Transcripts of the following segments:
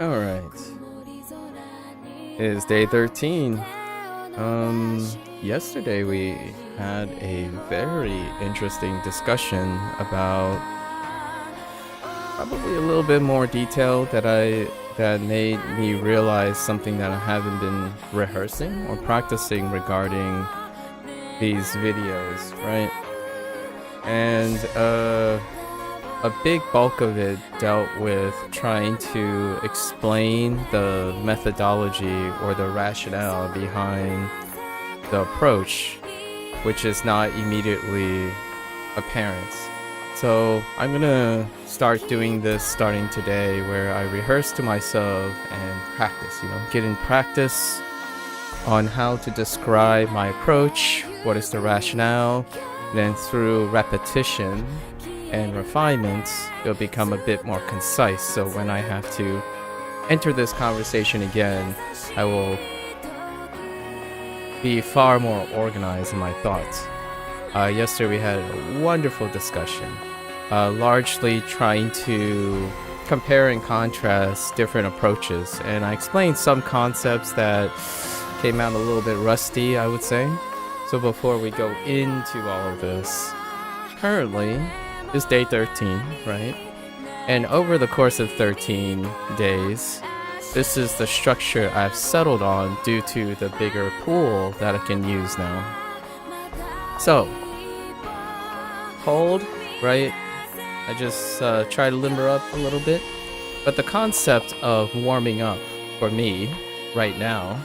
All right. It is day 13. Yesterday we had a very interesting discussion about probably a little bit more detail that made me realize something that I haven't been rehearsing or practicing regarding these videos, right? And a big bulk of it dealt with trying to explain the methodology or the rationale behind the approach, which is not immediately apparent. So I'm gonna start doing this starting today, where I rehearse to myself and practice, get in practice on how to describe my approach, what is the rationale, then through repetition and refinements, it'll become a bit more concise. So when I have to enter this conversation again, I will be far more organized in my thoughts. Yesterday we had a wonderful discussion, largely trying to compare and contrast different approaches. And I explained some concepts that came out a little bit rusty, I would say. So before we go into all of this, currently is day 13, right? And over the course of 13 days, this is the structure I've settled on due to the bigger pool that I can use now. So, hold, right? I just try to limber up a little bit. But the concept of warming up for me right now,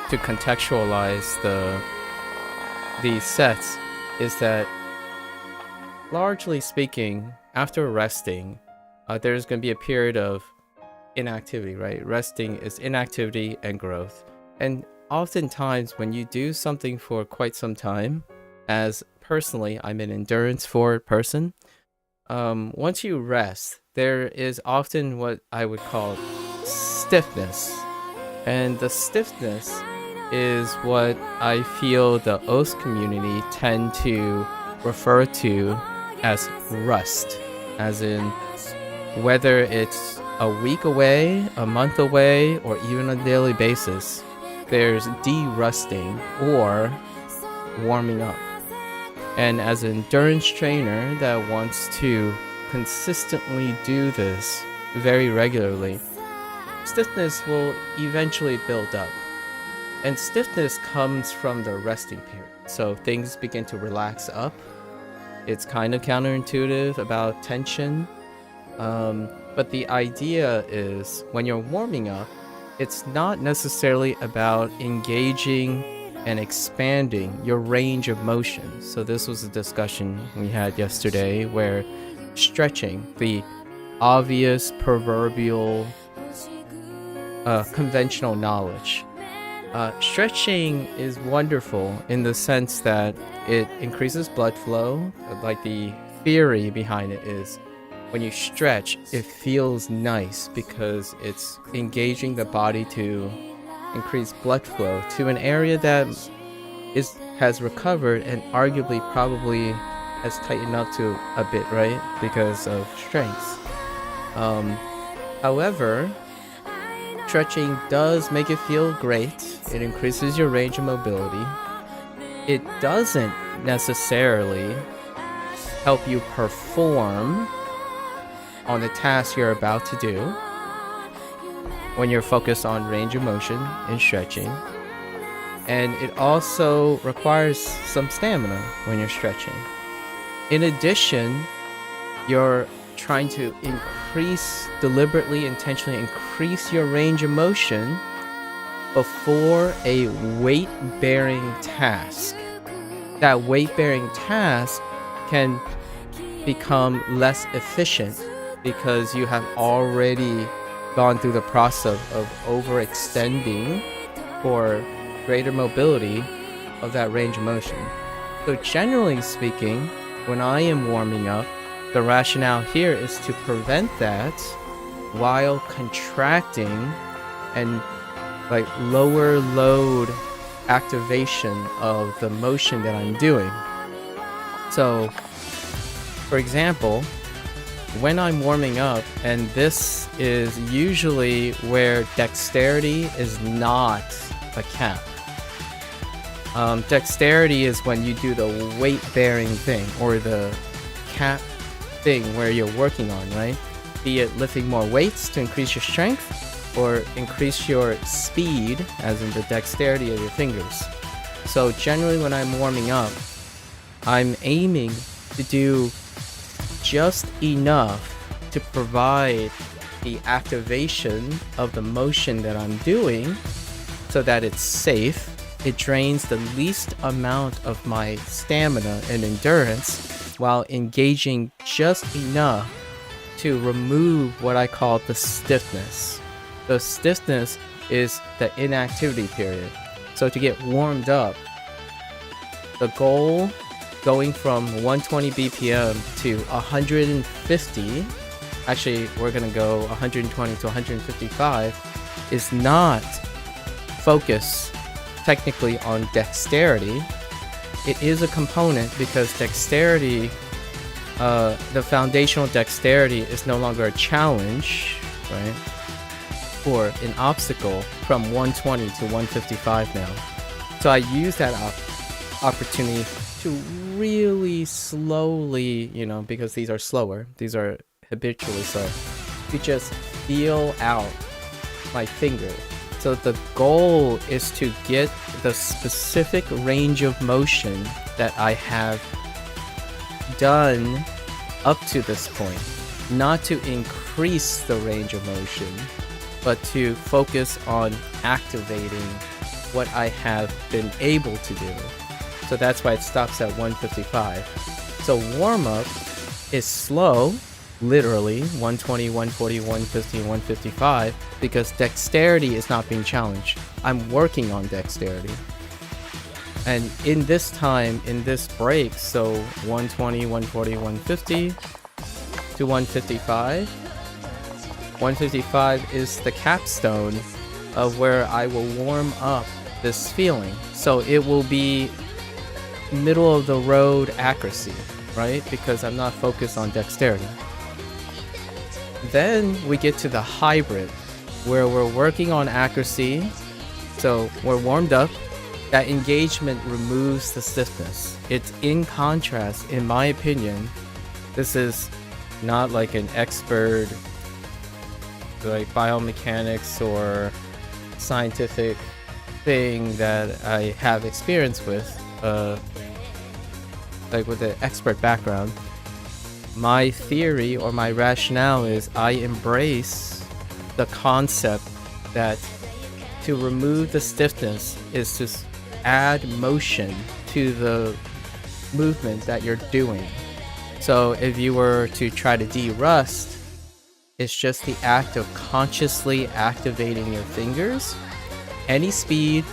to contextualize these sets, is that largely speaking, after resting, there's going to be a period of inactivity, right? Resting is inactivity and growth. And oftentimes when you do something for quite some time, as personally, I'm an endurance forward person, once you rest, there is often what I would call stiffness. And the stiffness is what I feel the OS community tend to refer to as rust, as in whether it's a week away, a month away, or even on a daily basis, there's de-rusting or warming up. And as an endurance trainer that wants to consistently do this very regularly, stiffness will eventually build up. And stiffness comes from the resting period. So things begin to relax up. It's kind of counterintuitive about tension. But the idea is when you're warming up, it's not necessarily about engaging and expanding your range of motion. So this was a discussion we had yesterday where stretching, the obvious proverbial conventional knowledge, stretching is wonderful in the sense that it increases blood flow. Like the theory behind it is when you stretch, it feels nice because it's engaging the body to increase blood flow to an area that has recovered and arguably probably has tightened up to a bit, right? Because of strength. However, stretching does make it feel great. It increases your range of mobility. It doesn't necessarily help you perform on the task you're about to do when you're focused on range of motion and stretching. And it also requires some stamina when you're stretching. In addition, you're trying to deliberately, intentionally increase your range of motion before a weight-bearing task. That weight-bearing task can become less efficient because you have already gone through the process of overextending for greater mobility of that range of motion. So generally speaking, when I am warming up, the rationale here is to prevent that while contracting and like lower load activation of the motion that I'm doing. So, for example, when I'm warming up, and this is usually where dexterity is not a cap. Dexterity is when you do the weight-bearing thing, or the cap thing where you're working on, right? Be it lifting more weights to increase your strength, or increase your speed, as in the dexterity of your fingers. So generally when I'm warming up, I'm aiming to do just enough to provide the activation of the motion that I'm doing so that it's safe. It drains the least amount of my stamina and endurance while engaging just enough to remove what I call the stiffness. The stiffness is the inactivity period. So to get warmed up, the goal going from 120 BPM to 150, actually we're gonna go 120 to 155, is not focus technically on dexterity. It is a component because dexterity, the foundational dexterity is no longer a challenge, right? Or an obstacle from 120 to 155 now. So I use that opportunity to really slowly, because these are slower, these are habitually slow, to just feel out my finger. So the goal is to get the specific range of motion that I have done up to this point, not to increase the range of motion, but to focus on activating what I have been able to do. So that's why it stops at 155. So warm-up is slow, literally 120, 140, 150, 155, because dexterity is not being challenged. I'm working on dexterity. And in this time, in this break, so 120, 140, 150 to 155, 155 is the capstone of where I will warm up this feeling. So it will be middle of the road accuracy, right? Because I'm not focused on dexterity. Then we get to the hybrid, where we're working on accuracy. So we're warmed up. That engagement removes the stiffness. It's in contrast, in my opinion. This is not like an expert, like biomechanics or scientific thing that I have experience with, like with an expert background. My theory or my rationale is I embrace the concept that to remove the stiffness is to add motion to the movement that you're doing. So if you were to try to de-rust, it's just the act of consciously activating your fingers, any speed,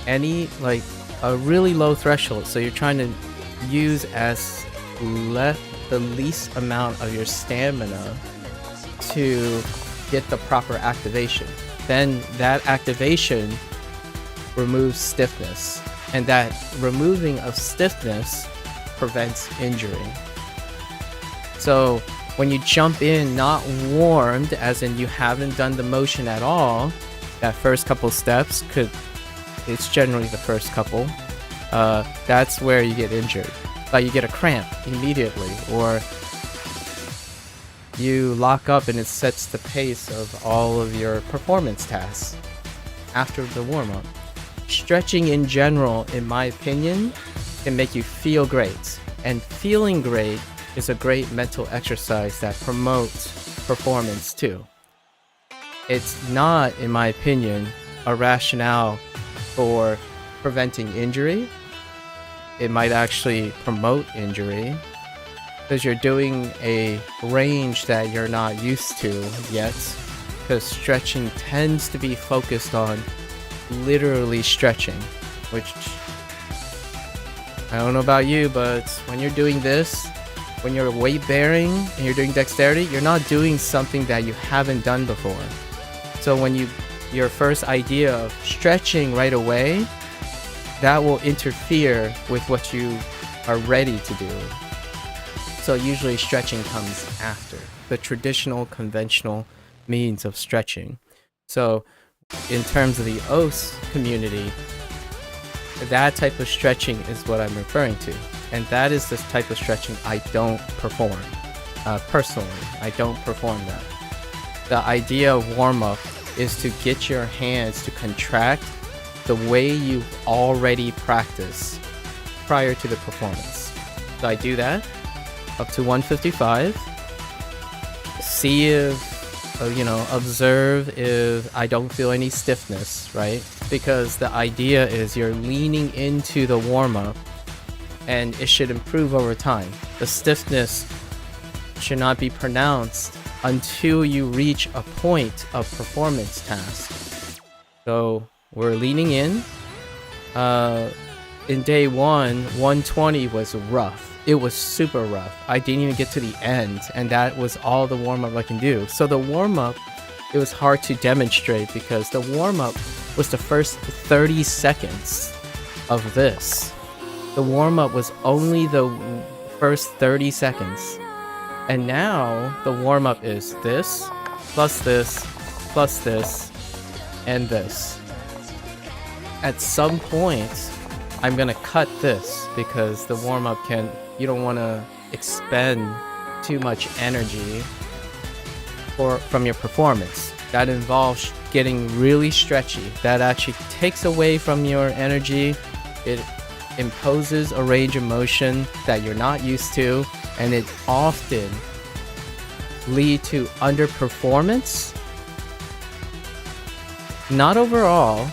any like a really low threshold. So you're trying to use as the least amount of your stamina to get the proper activation. Then that activation removes stiffness, and that removing of stiffness prevents injury. So when you jump in not warmed, as in you haven't done the motion at all, that first couple steps it's generally the first couple, that's where you get injured. Like you get a cramp immediately, or you lock up and it sets the pace of all of your performance tasks after the warm-up. Stretching in general, in my opinion, can make you feel great, and feeling great is a great mental exercise that promotes performance too. It's not, in my opinion, a rationale for preventing injury. It might actually promote injury because you're doing a range that you're not used to yet, because stretching tends to be focused on literally stretching, which I don't know about you, but when you're doing this, when you're weight bearing and you're doing dexterity, you're not doing something that you haven't done before. So when your first idea of stretching right away, that will interfere with what you are ready to do. So usually stretching comes after the traditional conventional means of stretching. So in terms of the OS community, that type of stretching is what I'm referring to. And that is the type of stretching I don't perform. Personally, I don't perform that. The idea of warm-up is to get your hands to contract the way you've already practiced prior to the performance. So I do that up to 155. See if, observe if I don't feel any stiffness, right? Because the idea is you're leaning into the warm-up and it should improve over time. The stiffness should not be pronounced until you reach a point of performance task. So we're leaning in. In day 120 was rough. It was super rough. I didn't even get to the end, and that was all the warm-up I can do. So the warm-up, it was hard to demonstrate because the warm-up was the first 30 seconds of this. The warm-up was only the first 30 seconds. And now the warm-up is this, plus this, plus this, and this. At some point, I'm gonna cut this because the warm-up you don't want to expend too much energy from your performance. That involves getting really stretchy. That actually takes away from your energy. It imposes a range of motion that you're not used to, and it often lead to underperformance. Not overall,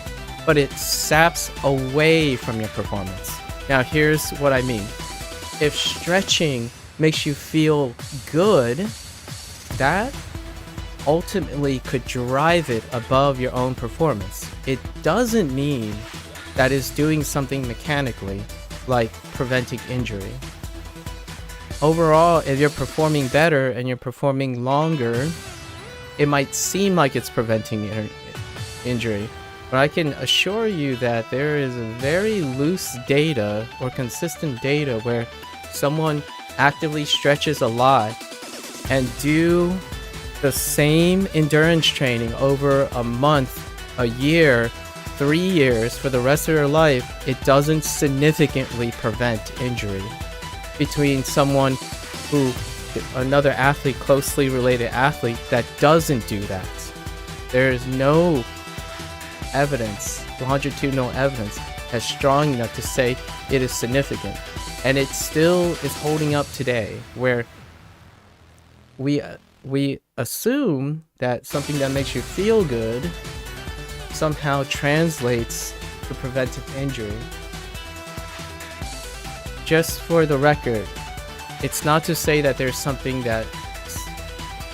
but it saps away from your performance. Now here's what I mean. If stretching makes you feel good, that ultimately could drive it above your own performance. It doesn't mean that it's doing something mechanically, like preventing injury. Overall, if you're performing better and you're performing longer, it might seem like it's preventing injury. But I can assure you that there is a very loose data or consistent data where someone actively stretches a lot and do the same endurance training over a month, a year, 3 years for the rest of their life, it doesn't significantly prevent injury. Between someone another athlete, closely related athlete, that doesn't do that. There is no evidence, longitudinal evidence, that's strong enough to say it is significant. And it still is holding up today, where we assume that something that makes you feel good somehow translates to preventive injury. Just for the record, it's not to say that there's something that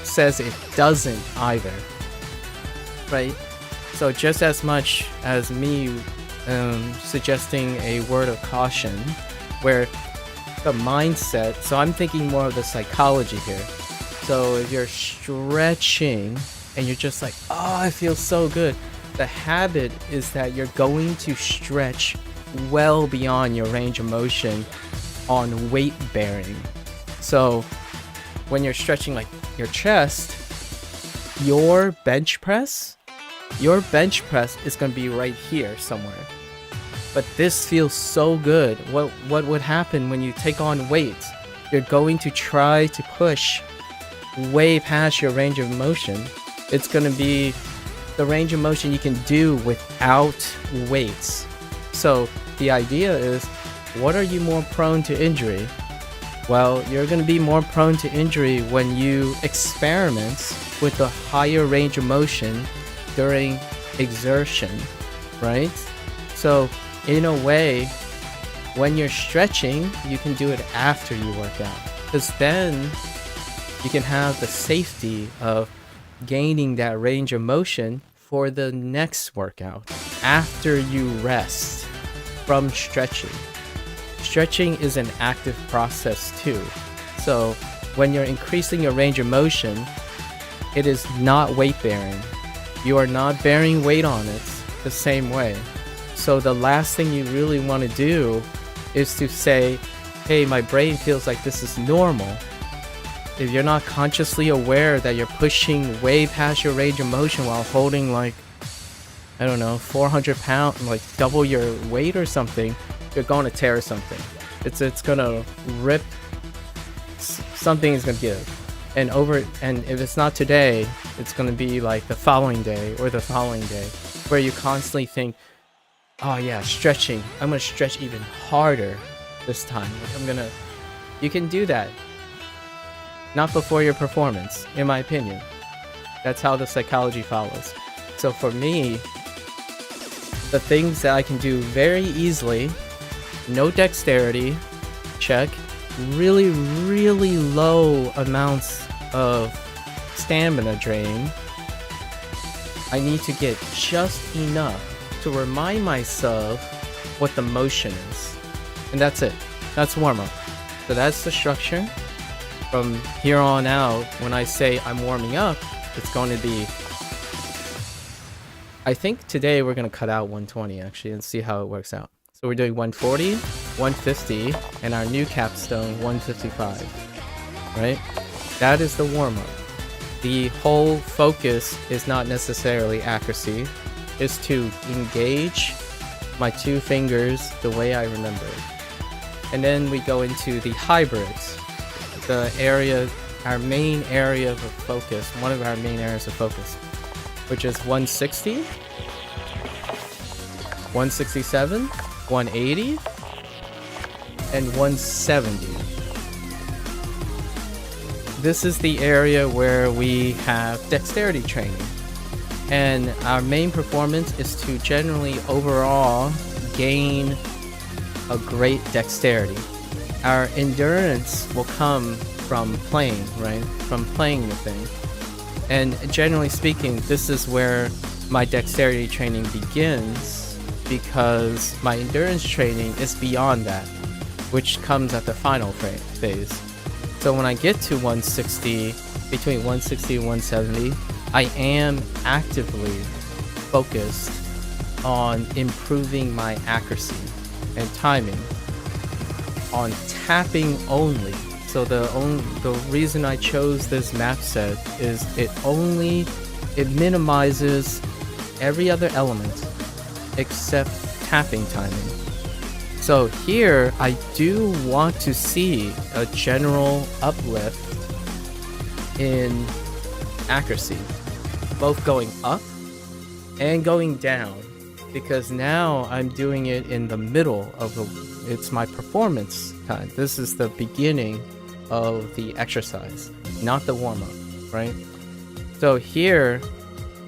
says it doesn't either, right? So just as much as me suggesting a word of caution, where the mindset, so I'm thinking more of the psychology here. So if you're stretching and you're just like, oh, I feel so good, the habit is that you're going to stretch well beyond your range of motion on weight bearing. So when you're stretching like your chest, your bench press is going to be right here somewhere. But this feels so good. What would happen when you take on weight? You're going to try to push way past your range of motion. It's going to be the range of motion you can do without weights. So the idea is, what are you more prone to injury? Well, you're going to be more prone to injury when you experiment with the higher range of motion during exertion, right? So in a way, when you're stretching, you can do it after you work out, because then you can have the safety of gaining that range of motion for the next workout after you rest from stretching. Stretching is an active process too. So when you're increasing your range of motion, it is not weight bearing. You are not bearing weight on it the same way. So the last thing you really want to do is to say, hey, my brain feels like this is normal. If you're not consciously aware that you're pushing way past your range of motion while holding like, I don't know, 400 pounds, like double your weight or something, you're going to tear something. It's gonna rip. Something is gonna give. And if it's not today, it's gonna be like the following day or the following day, where you constantly think, oh yeah, stretching. I'm gonna stretch even harder this time. Like you can do that. Not before your performance, in my opinion. That's how the psychology follows. So for me, the things that I can do very easily, no dexterity, check. Really, really low amounts of stamina drain. I need to get just enough to remind myself what the motion is. And that's it. That's warm-up. So that's the structure. From here on out, when I say I'm warming up, it's going to be... I think today we're going to cut out 120 actually and see how it works out. So we're doing 140, 150, and our new capstone 155, right? That is the warm-up. The whole focus is not necessarily accuracy. It's to engage my two fingers the way I remember it. And then we go into the hybrids, the area, our main area of focus, one of our main areas of focus, which is 160, 167, 180, and 170. This is the area where we have dexterity training. And our main performance is to generally overall gain a great dexterity. Our endurance will come from playing, right? From playing the thing. And generally speaking, this is where my dexterity training begins, because my endurance training is beyond that, which comes at the final phase. So when I get to 160, between 160 and 170, I am actively focused on improving my accuracy and timing, on tapping only. So the reason I chose this map set is it minimizes every other element except tapping timing. So here I do want to see a general uplift in accuracy, both going up and going down, because now I'm doing it in the middle of it's my performance time. This is the beginning of the exercise, not the warm-up, right? So here,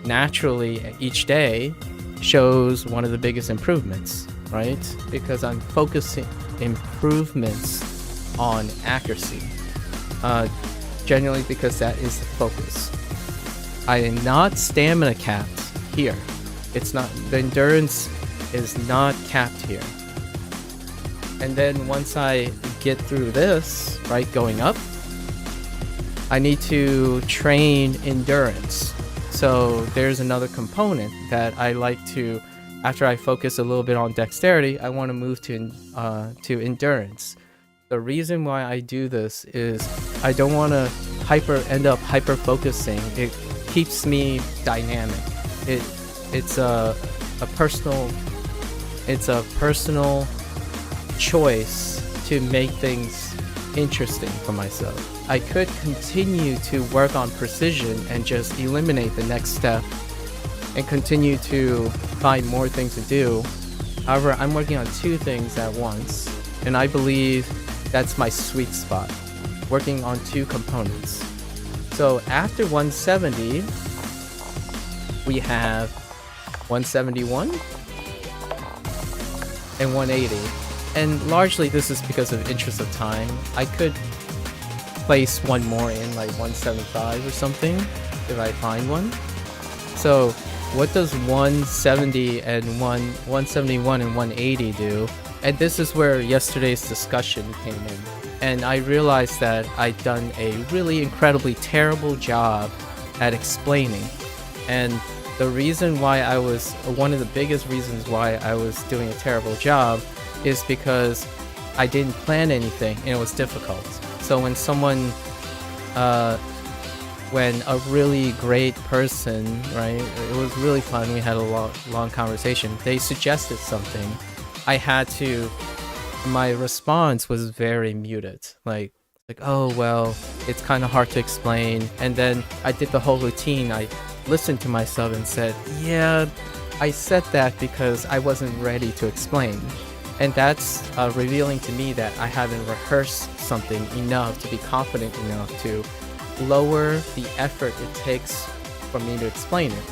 naturally, each day shows one of the biggest improvements, right? Because I'm focusing improvements on accuracy, generally because that is the focus. I am not stamina capped here. It's not, the endurance is not capped here. And then once I get through this, right, going up, I need to train endurance. So there's another component that I like to, after I focus a little bit on dexterity, I want to move to endurance. The reason why I do this is I don't want to end up hyper focusing. It keeps me dynamic. It's a personal choice to make things interesting for myself. I could continue to work on precision and just eliminate the next step and continue to find more things to do. However, I'm working on two things at once, and I believe that's my sweet spot, working on two components. So after 170, we have 171 and 180. And largely this is because of interest of time. I could place one more in like 175 or something if I find one. So what does 170 and 171 and 180 do? And this is where yesterday's discussion came in. And I realized that I'd done a really incredibly terrible job at explaining. And the reason why one of the biggest reasons why I was doing a terrible job is because I didn't plan anything and it was difficult. So when when a really great person, right, it was really fun, we had a long conversation, they suggested something, my response was very muted, like, oh, well, it's kind of hard to explain. And then I did the whole routine. I listened to myself and said, yeah, I said that because I wasn't ready to explain. And that's revealing to me that I haven't rehearsed something enough to be confident enough to lower the effort it takes for me to explain it.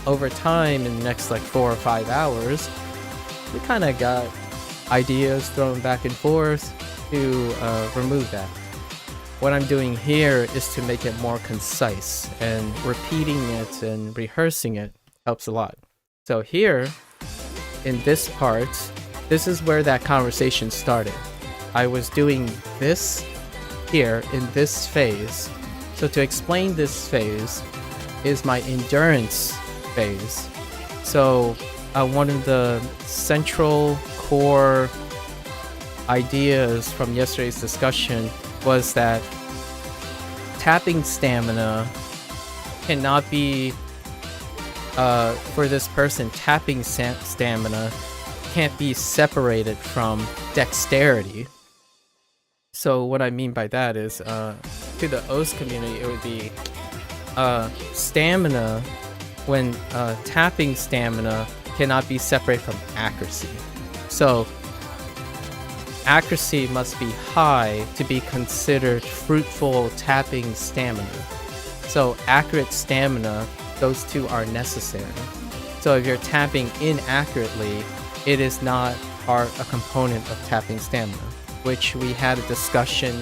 Over time, in the next like 4 or 5 hours, we kind of got ideas thrown back and forth to remove that. What I'm doing here is to make it more concise, and repeating it and rehearsing it helps a lot. So here, in this part, this is where that conversation started. I was doing this here in this phase. So to explain this phase is my endurance phase. So one of the central core ideas from yesterday's discussion was that tapping stamina cannot be, for this person, tapping stamina can't be separated from dexterity. So what I mean by that is, to the O's community, it would be stamina, when tapping stamina cannot be separated from accuracy. So accuracy must be high to be considered fruitful tapping stamina. So accurate stamina, those two are necessary. So if you're tapping inaccurately, it is not a component of tapping stamina, which we had a discussion,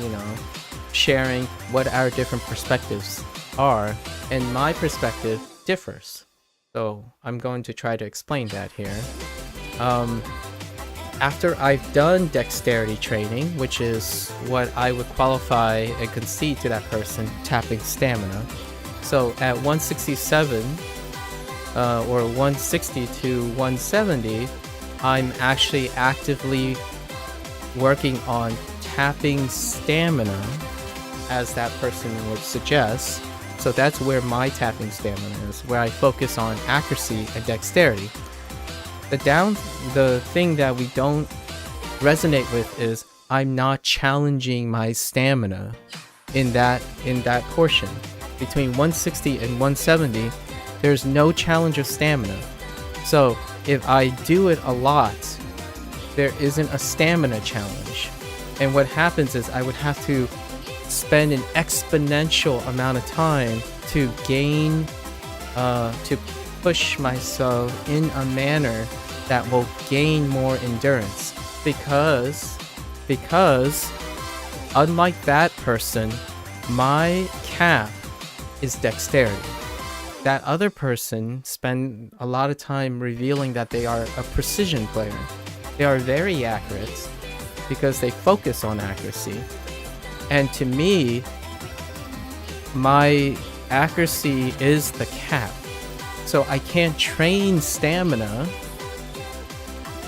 sharing what our different perspectives are, and my perspective differs. So I'm going to try to explain that here. After I've done dexterity training, which is what I would qualify and concede to that person tapping stamina. So at 167 or 160 to 170, I'm actually actively working on tapping stamina, as that person would suggest. So that's where my tapping stamina is, where I focus on accuracy and dexterity. The thing that we don't resonate with is I'm not challenging my stamina in that portion. Between 160 and 170, there's no challenge of stamina. So if I do it a lot, there isn't a stamina challenge. And what happens is I would have to spend an exponential amount of time to gain, to push myself in a manner that will gain more endurance, because unlike that person, my cap is dexterity. That other person spend a lot of time revealing that they are a precision player. They are very accurate because they focus on accuracy. And to me, my accuracy is the cap. So I can't train stamina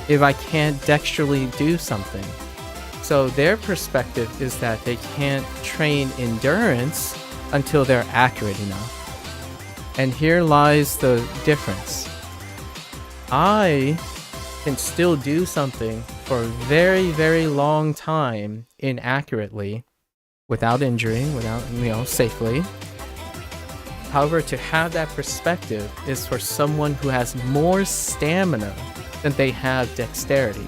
if I can't dexterally do something. So their perspective is that they can't train endurance until they're accurate enough. And here lies the difference. I can still do something for a very, very long time inaccurately, without injuring, safely. However, to have that perspective is for someone who has more stamina than they have dexterity.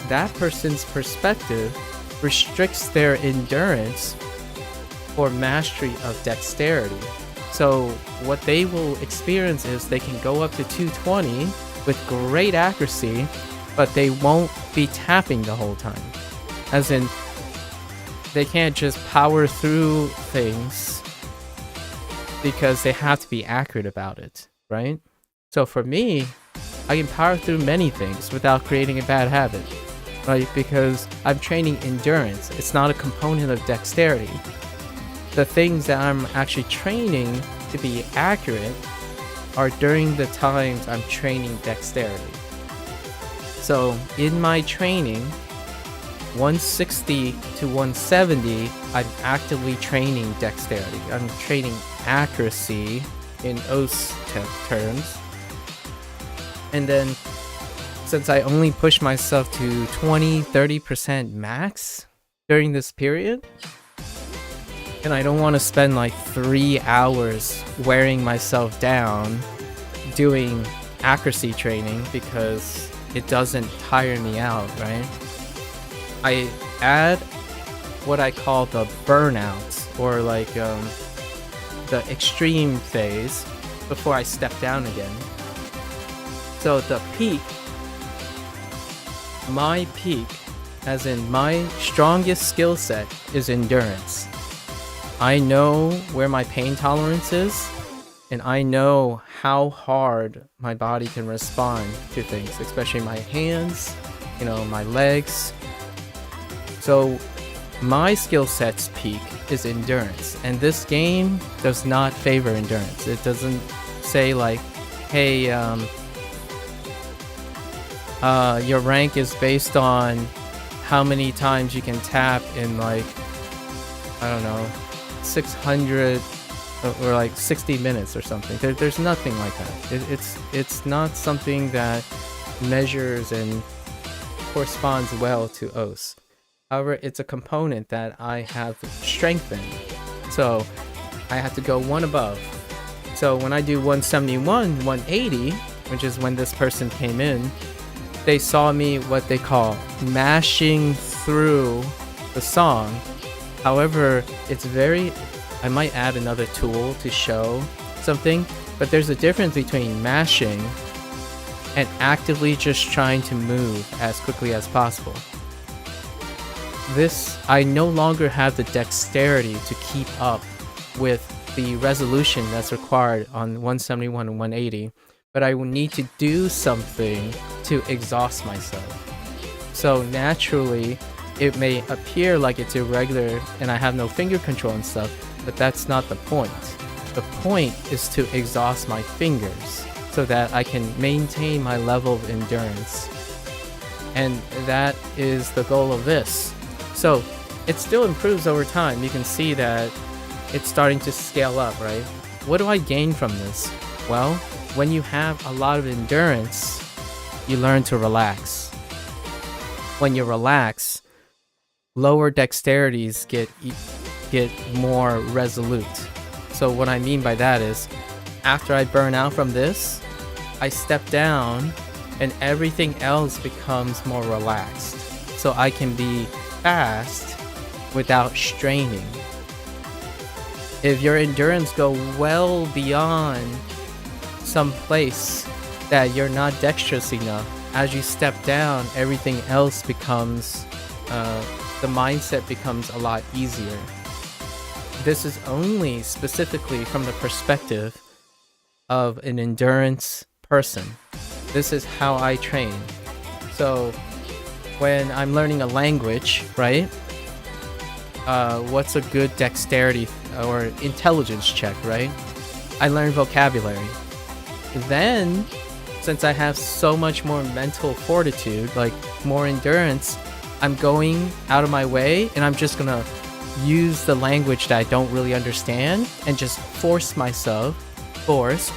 That person's perspective restricts their endurance or mastery of dexterity. So what they will experience is they can go up to 220 with great accuracy, but they won't be tapping the whole time. As in, they can't just power through things because they have to be accurate about it, right? So for me, I can power through many things without creating a bad habit, right? Because I'm training endurance. It's not a component of dexterity. The things that I'm actually training to be accurate are during the times I'm training dexterity. So in my training, 160 to 170, I'm actively training dexterity. I'm training accuracy in OS terms. And then, since I only push myself to 20-30% max during this period, and I don't want to spend like 3 hours wearing myself down doing accuracy training because it doesn't tire me out, right? I add what I call the burnouts, or like the extreme phase before I step down again. So the peak, my peak, as in my strongest skill set, is endurance. I know where my pain tolerance is, and I know how hard my body can respond to things, especially my hands, my legs. So my skill set's peak is endurance, and this game does not favor endurance. It doesn't say like, hey, your rank is based on how many times you can tap in like, I don't know, 600 or like 60 minutes or something. There's nothing like that. It's not something that measures and corresponds well to OS. However, it's a component that I have strengthened, so I have to go one above. So when I do 171, 180, which is when this person came in, they saw me what they call mashing through the song. However, I might add another tool to show something, but there's a difference between mashing and actively just trying to move as quickly as possible. I no longer have the dexterity to keep up with the resolution that's required on 171 and 180, but I will need to do something to exhaust myself. So naturally, it may appear like it's irregular and I have no finger control and stuff, but that's not the point. The point is to exhaust my fingers so that I can maintain my level of endurance. And that is the goal of this. So it still improves over time. You can see that it's starting to scale up, right? What do I gain from this? Well, when you have a lot of endurance, you learn to relax. When you relax, lower dexterities get more resolute. So what I mean by that is, after I burn out from this, I step down and everything else becomes more relaxed. So I can be fast without straining. If your endurance go well beyond some place that you're not dexterous enough, as you step down, everything else becomes, the mindset becomes a lot easier. This is only specifically from the perspective of an endurance person. This is how I train. So when I'm learning a language, right? What's a good dexterity or intelligence check, right? I learn vocabulary. Then, since I have so much more mental fortitude, like more endurance, I'm going out of my way and I'm just gonna use the language that I don't really understand and just force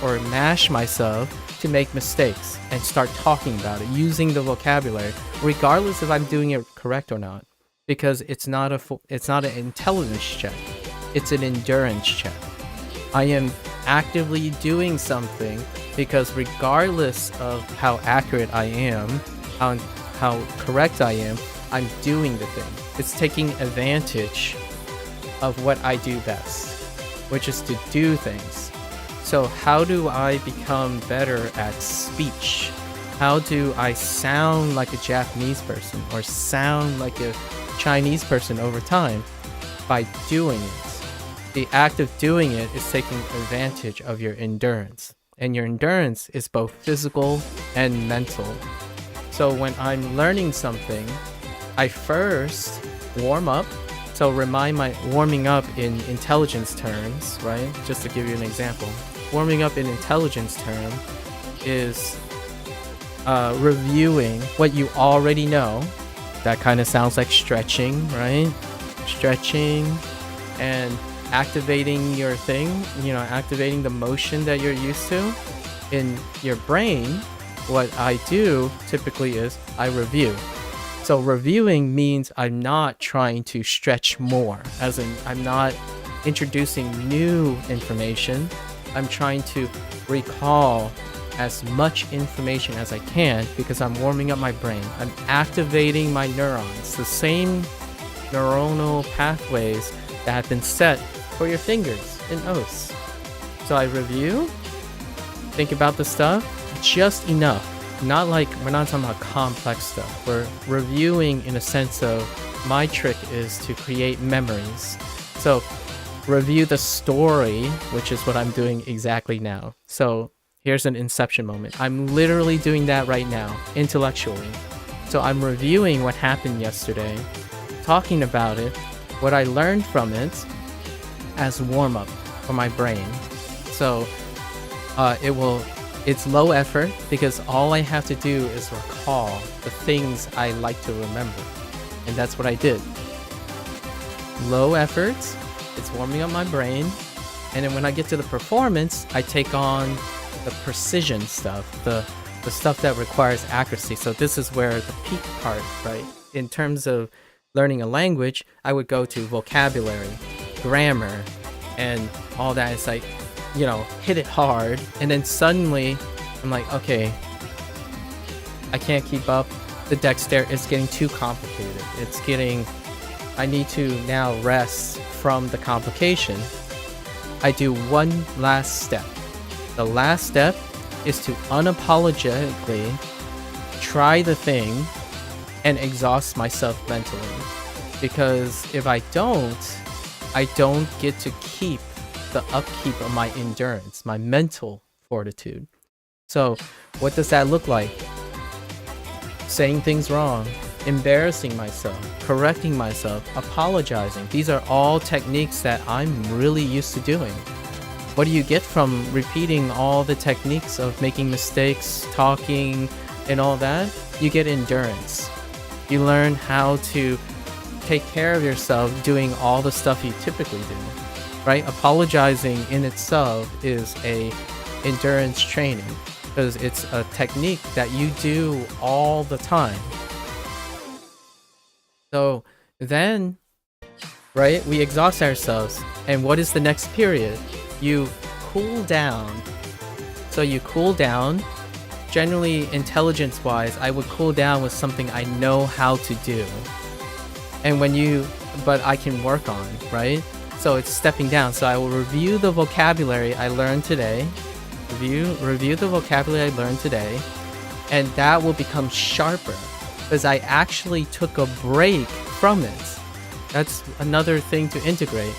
or mash myself to make mistakes and start talking about it, using the vocabulary, regardless if I'm doing it correct or not, because it's not an intelligence check, it's an endurance check. I am actively doing something because regardless of how accurate I am, how correct I am, I'm doing the thing. It's taking advantage of what I do best, which is to do things. So how do I become better at speech? How do I sound like a Japanese person or sound like a Chinese person over time? By doing it. The act of doing it is taking advantage of your endurance. And your endurance is both physical and mental. So when I'm learning something, I first warm up. So warming up in intelligence terms, right? Just to give you an example. Warming up in intelligence term is reviewing what you already know that kind of sounds like stretching, right? Stretching and activating your thing, activating the motion that you're used to in your brain. What I do typically is I review. So reviewing means I'm not trying to stretch more, as in I'm not introducing new information. I'm trying to recall as much information as I can because I'm warming up my brain. I'm activating my neurons, the same neuronal pathways that have been set for your fingers and oaths. So I review, think about the stuff, just enough. Not like, we're not talking about complex stuff. We're reviewing in a sense of, my trick is to create memories. So review the story, which is what I'm doing exactly now. So here's an inception moment. I'm literally doing that right now, intellectually. So I'm reviewing what happened yesterday, talking about it, what I learned from it, as warm-up for my brain. So it's low effort because all I have to do is recall the things I like to remember. And that's what I did. Low effort, it's warming up my brain. And then when I get to the performance, I take on the precision stuff, the stuff that requires accuracy. So this is where the peak part, right? In terms of learning a language, I would go to vocabulary, grammar, and all that. It's like, hit it hard. And then suddenly I'm like, okay, I can't keep up. The dexterity is getting too complicated. I need to now rest from the complication. I do one last step. The last step is to unapologetically try the thing and exhaust myself mentally. Because if I don't get to keep the upkeep of my endurance, my mental fortitude. So what does that look like? Saying things wrong, embarrassing myself, correcting myself, apologizing. These are all techniques that I'm really used to doing. What do you get from repeating all the techniques of making mistakes, talking, and all that? You get endurance. You learn how to take care of yourself doing all the stuff you typically do, right? Apologizing in itself is a endurance training because it's a technique that you do all the time. So then, right, we exhaust ourselves. And what is the next period? You cool down. So you cool down. Generally, intelligence-wise, I would cool down with something I know how to do. And but I can work on, right? So it's stepping down. So I will review the vocabulary I learned today. Review the vocabulary I learned today. And that will become sharper because I actually took a break from it. That's another thing to integrate.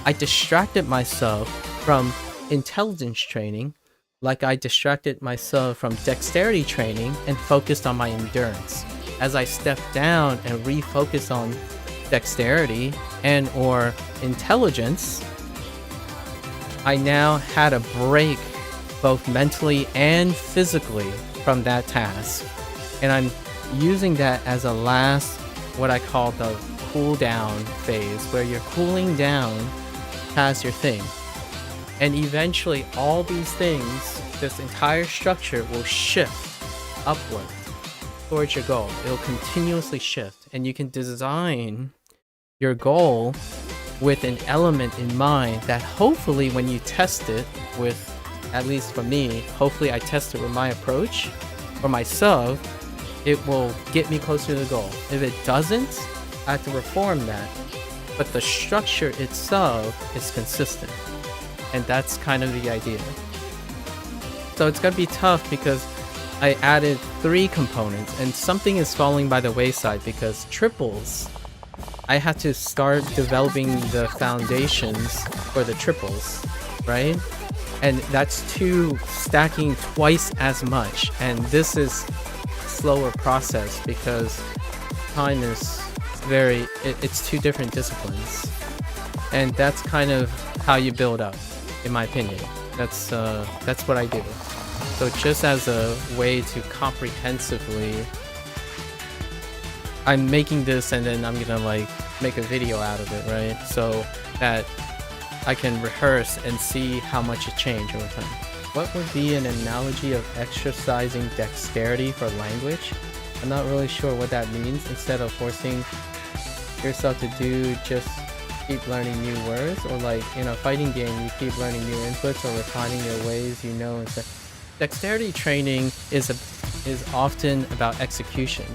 I distracted myself from intelligence training like I distracted myself from dexterity training and focused on my endurance. As I stepped down and refocused on dexterity and or intelligence, I now had a break both mentally and physically from that task. And I'm using that as a last, what I call the cool down phase, where you're cooling down past your thing. And eventually all these things, this entire structure will shift upward towards your goal. It'll continuously shift, and you can design your goal with an element in mind that hopefully when you test it with, at least for me, hopefully I test it with my approach for myself, it will get me closer to the goal. If it doesn't, I have to reform that. But the structure itself is consistent. And that's kind of the idea. So it's gonna be tough because I added 3 components and something is falling by the wayside because triples, I had to start developing the foundations for the triples, right? And that's stacking twice as much. And this is a slower process because time is it's 2 different disciplines. And that's kind of how you build up, in my opinion. That's what I do. So just as a way to comprehensively I'm making this and then I'm gonna like make a video out of it, right? So that I can rehearse and see how much it changed over time. What would be an analogy of exercising dexterity for language? I'm not really sure what that means. Instead of forcing yourself to do, just keep learning new words, or like in a fighting game you keep learning new inputs or refining your ways, you know, and stuff. Dexterity training is often about execution.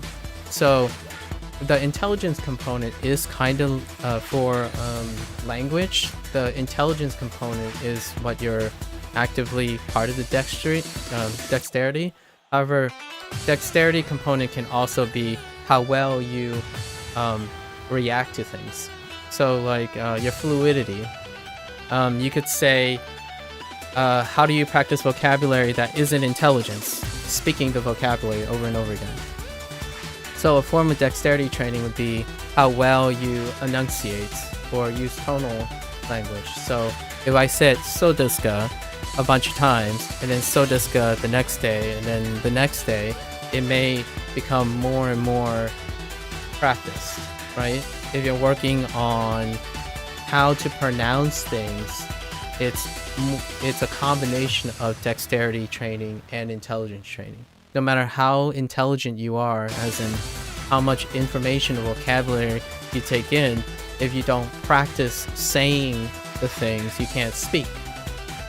So the intelligence component is kind of for language. The intelligence component is what you're actively part of the dexterity. However, dexterity component can also be how well you react to things. So like your fluidity. You could say, how do you practice vocabulary that isn't intelligence? Speaking the vocabulary over and over again. So a form of dexterity training would be how well you enunciate or use tonal language. So if I said sodeska a bunch of times, and then sodeska the next day, and then the next day, it may become more and more practiced, right? If you're working on how to pronounce things, it's a combination of dexterity training and intelligence training. No matter how intelligent you are, as in how much information or vocabulary you take in, if you don't practice saying the things, you can't speak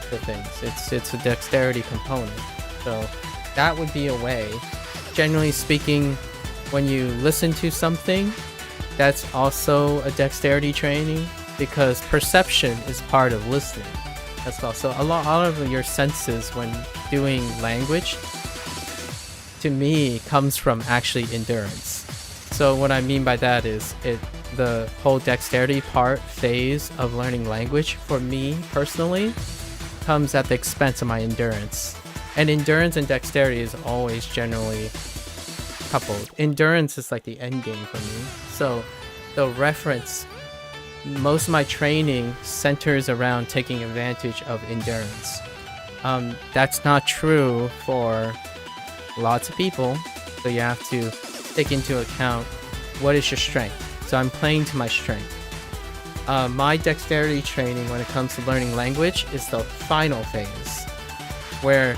the things. It's a dexterity component. So that would be a way. Generally speaking, when you listen to something, that's also a dexterity training, because perception is part of listening as well. So a lot of your senses when doing language, to me, comes from actually endurance. So what I mean by that is the whole dexterity phase of learning language, for me personally, comes at the expense of my endurance. And endurance and dexterity is always generally coupled. Endurance is like the end game for me. So the reference, most of my training centers around taking advantage of endurance. That's not true for lots of people, so you have to take into account what is your strength. So I'm playing to my strength. My dexterity training when it comes to learning language is the final phase, where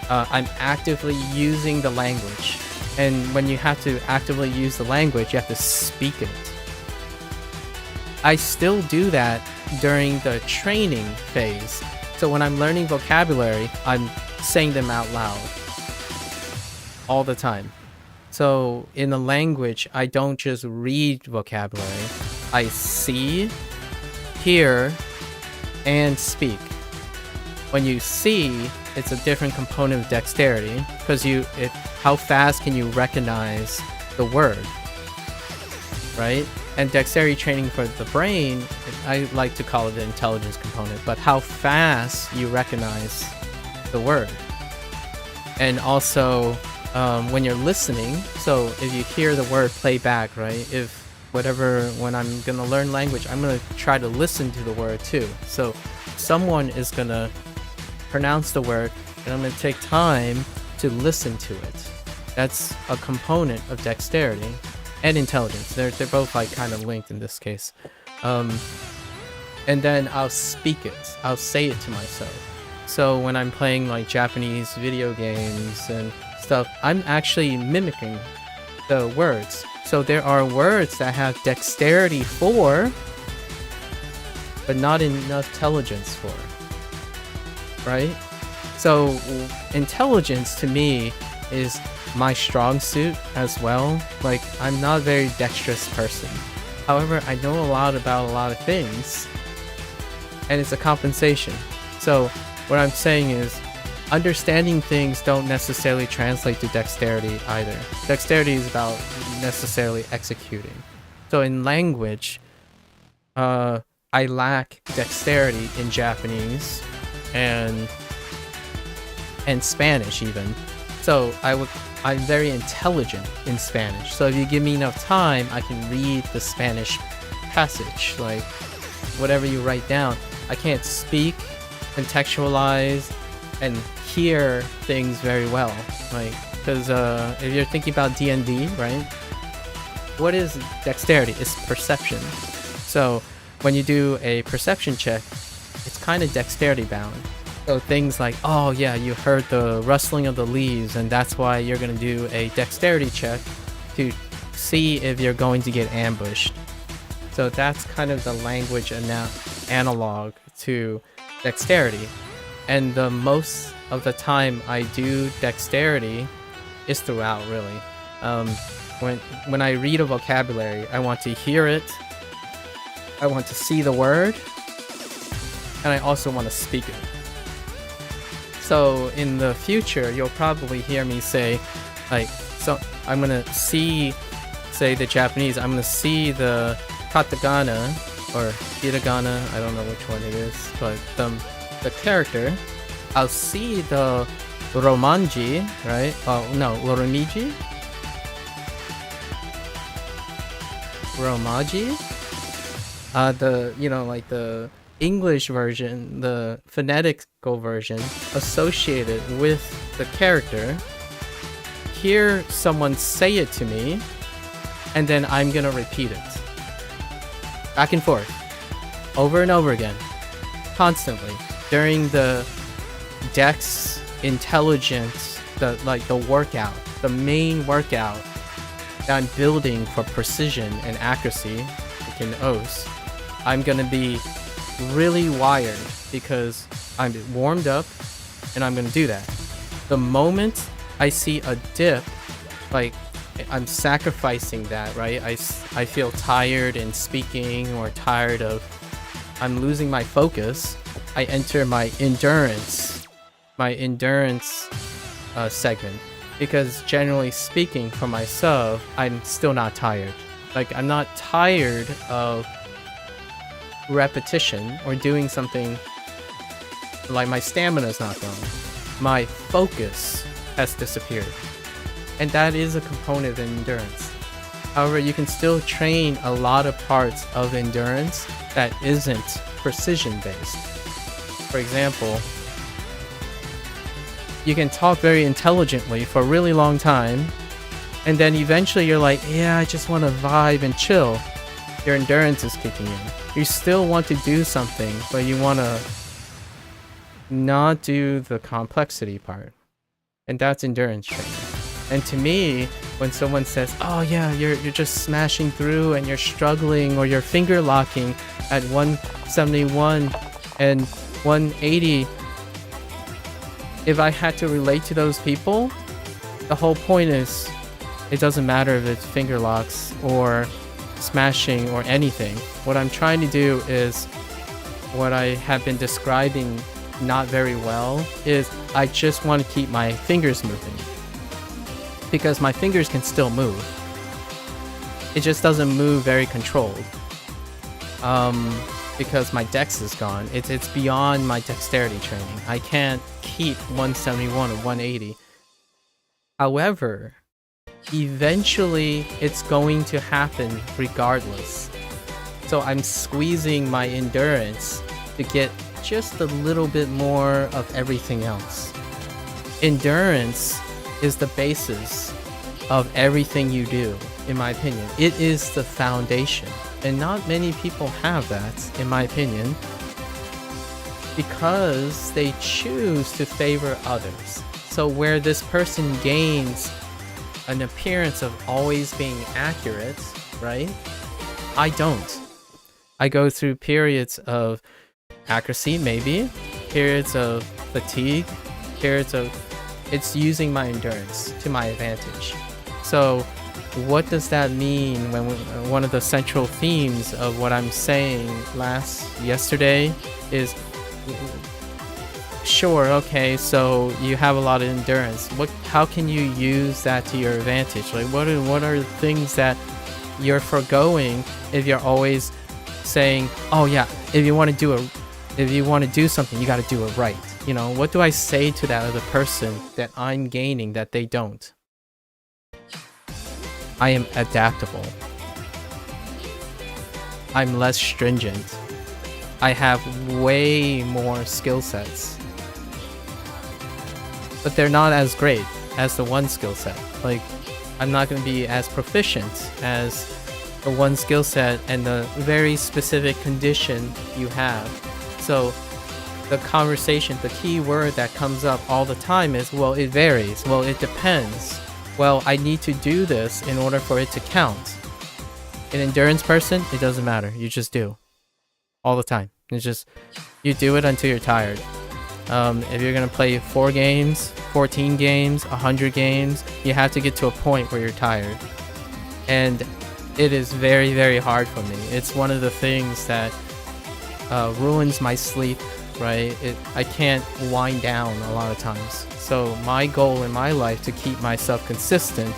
I'm actively using the language. And when you have to actively use the language, you have to speak it. I still do that during the training phase. So when I'm learning vocabulary, I'm saying them out loud all the time. So in the language, I don't just read vocabulary. I see, hear, and speak. When you see, it's a different component of dexterity, because how fast can you recognize the word, right? And dexterity training for the brain, I like to call it the intelligence component, but how fast you recognize the word. And also, when you're listening, so if you hear the word play back, right? When I'm gonna learn language, I'm gonna try to listen to the word too. So someone is gonna pronounce the word, and I'm gonna take time to listen to it. That's a component of dexterity and intelligence. They're both like kind of linked in this case. And then I'll speak it. I'll say it to myself. So when I'm playing like Japanese video games and stuff, I'm actually mimicking the words. So there are words that have dexterity for, but not enough intelligence for, right? So intelligence to me is my strong suit as well. Like, I'm not a very dexterous person. However, I know a lot about a lot of things, and it's a compensation. So what I'm saying is, understanding things don't necessarily translate to dexterity either. Dexterity is about necessarily executing. So in language, I lack dexterity in Japanese and Spanish even. So I'm very intelligent in Spanish. So if you give me enough time, I can read the Spanish passage, like whatever you write down. I can't speak, contextualize, and hear things very well, like, because if you're thinking about D&D, right, what is dexterity? It's perception. So when you do a perception check, it's kind of dexterity bound. So things like, oh yeah, you heard the rustling of the leaves, and that's why you're going to do a dexterity check to see if you're going to get ambushed. So that's kind of the language analog to dexterity. And the most of the time I do dexterity is throughout, really. When I read a vocabulary, I want to hear it, I want to see the word, and I also want to speak it. So in the future, you'll probably hear me say, like, so I'm gonna see, say the Japanese, I'm gonna see the katakana or hiragana, I don't know which one it is, but the character, I'll see the romanji, right? Oh no, romaji? Like the English version, the phonetical version associated with the character, hear someone say it to me, and then I'm gonna repeat it. Back and forth. Over and over again. Constantly. During the Dex Intelligence, the workout, the main workout that I'm building for precision and accuracy, like in OS, I'm gonna be really wired because I'm warmed up and I'm gonna do that. The moment I see a dip, like I'm sacrificing that, right? I feel tired in speaking or tired of, I'm losing my focus. I enter my endurance segment, because generally speaking for myself, I'm still not tired. Like I'm not tired of repetition or doing something, like my stamina is not gone. My focus has disappeared. And that is a component of endurance. However, you can still train a lot of parts of endurance that isn't precision based. For example, you can talk very intelligently for a really long time, and then eventually you're like, yeah, I just want to vibe and chill. Your endurance is kicking in. You still want to do something, but you want to not do the complexity part. And that's endurance training. And to me, when someone says, oh yeah, you're just smashing through and you're struggling, or you're finger locking at 171 and 180, if I had to relate to those people, the whole point is, it doesn't matter if it's finger locks or smashing or anything. What I'm trying to do is, what I have been describing not very well, is I just want to keep my fingers moving. Because my fingers can still move. It just doesn't move very controlled. Because my dex is gone. It's beyond my dexterity training. I can't keep 171 or 180. However, eventually it's going to happen regardless. So I'm squeezing my endurance to get just a little bit more of everything else. Endurance is the basis of everything you do, in my opinion. It is the foundation. And not many people have that, in my opinion, because they choose to favor others. So where this person gains an appearance of always being accurate, right? I don't. I go through periods of accuracy, maybe, periods of fatigue, periods of, it's using my endurance to my advantage. So what does that mean when one of the central themes of what I'm saying yesterday is, sure, okay, so you have a lot of endurance. How can you use that to your advantage? Like what are the things that you're foregoing if you're always saying, oh yeah, if you want to do something, you got to do it right. You know, what do I say to that other person that I'm gaining that they don't? I am adaptable. I'm less stringent. I have way more skill sets. But they're not as great as the one skill set. Like, I'm not going to be as proficient as the one skill set and the very specific condition you have. So the conversation, the key word that comes up all the time is, well, it varies. Well, it depends. Well, I need to do this in order for it to count. An endurance person, it doesn't matter. You just do. All the time. It's just, you do it until you're tired. If you're going to play 4 games, 14 games, 100 games, you have to get to a point where you're tired. And it is very, very hard for me. It's one of the things that ruins my sleep, right? I can't wind down a lot of times. So my goal in my life to keep myself consistent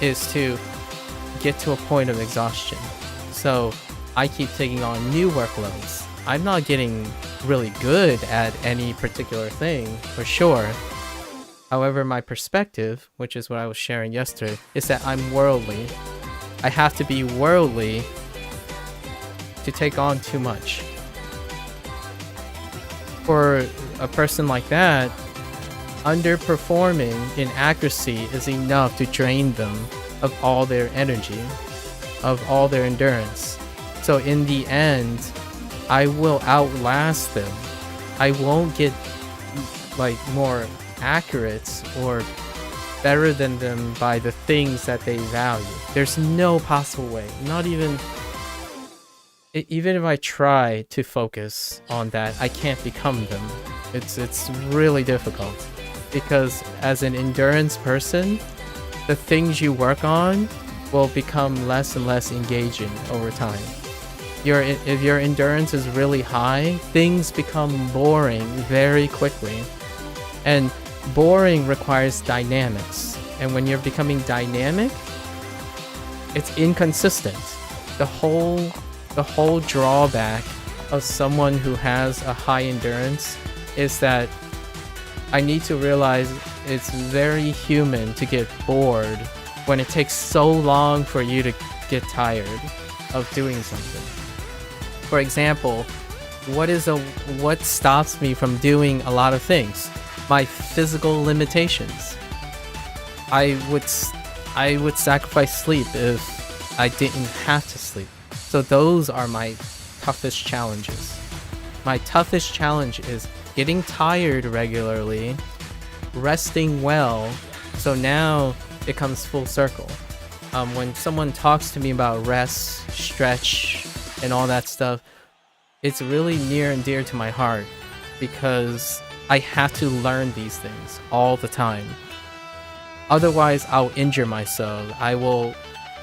is to get to a point of exhaustion. So I keep taking on new workloads. I'm not getting really good at any particular thing, for sure. However, my perspective, which is what I was sharing yesterday, is that I'm worldly. I have to be worldly to take on too much. For a person like that, underperforming in accuracy is enough to drain them of all their energy, of all their endurance. So in the end, I will outlast them. I won't get like more accurate or better than them by the things that they value. There's no possible way. Not even if I try to focus on that, I can't become them. It's really difficult, because as an endurance person, the things you work on will become less and less engaging over time. If your endurance is really high, things become boring very quickly. And boring requires dynamics. And when you're becoming dynamic, it's inconsistent. The whole drawback of someone who has a high endurance is that I need to realize it's very human to get bored when it takes so long for you to get tired of doing something. For example, what stops me from doing a lot of things? My physical limitations. I would sacrifice sleep if I didn't have to sleep. So those are my toughest challenges. My toughest challenge is getting tired regularly, resting well. So now it comes full circle. When someone talks to me about rest, stretch, and all that stuff, it's really near and dear to my heart, because I have to learn these things all the time. Otherwise, I'll injure myself. I will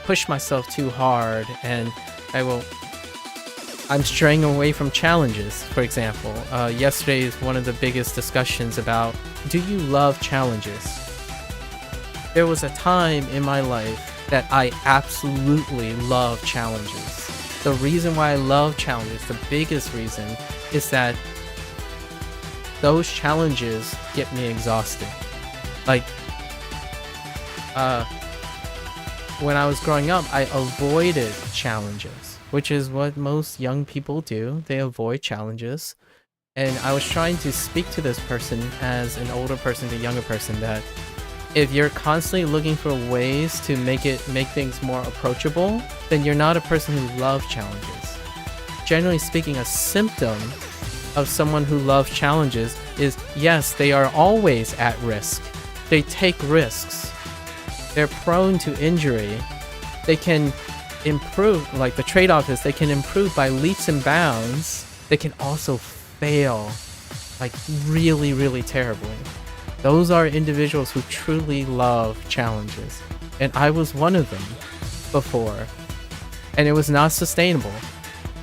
push myself too hard, and I'm straying away from challenges. For example, yesterday is one of the biggest discussions about, do you love challenges? There was a time in my life that I absolutely love challenges. The reason why I love challenges, the biggest reason, is that those challenges get me exhausted. Like, when I was growing up, I avoided challenges, which is what most young people do. They avoid challenges. And I was trying to speak to this person as an older person to a younger person, that if you're constantly looking for ways to make things more approachable, then you're not a person who loves challenges. Generally speaking, a symptom of someone who loves challenges is, yes, they are always at risk. They take risks. They're prone to injury. They can improve, like the trade-off is they can improve by leaps and bounds. They can also fail, like really, really terribly. Those are individuals who truly love challenges. And I was one of them before. And it was not sustainable.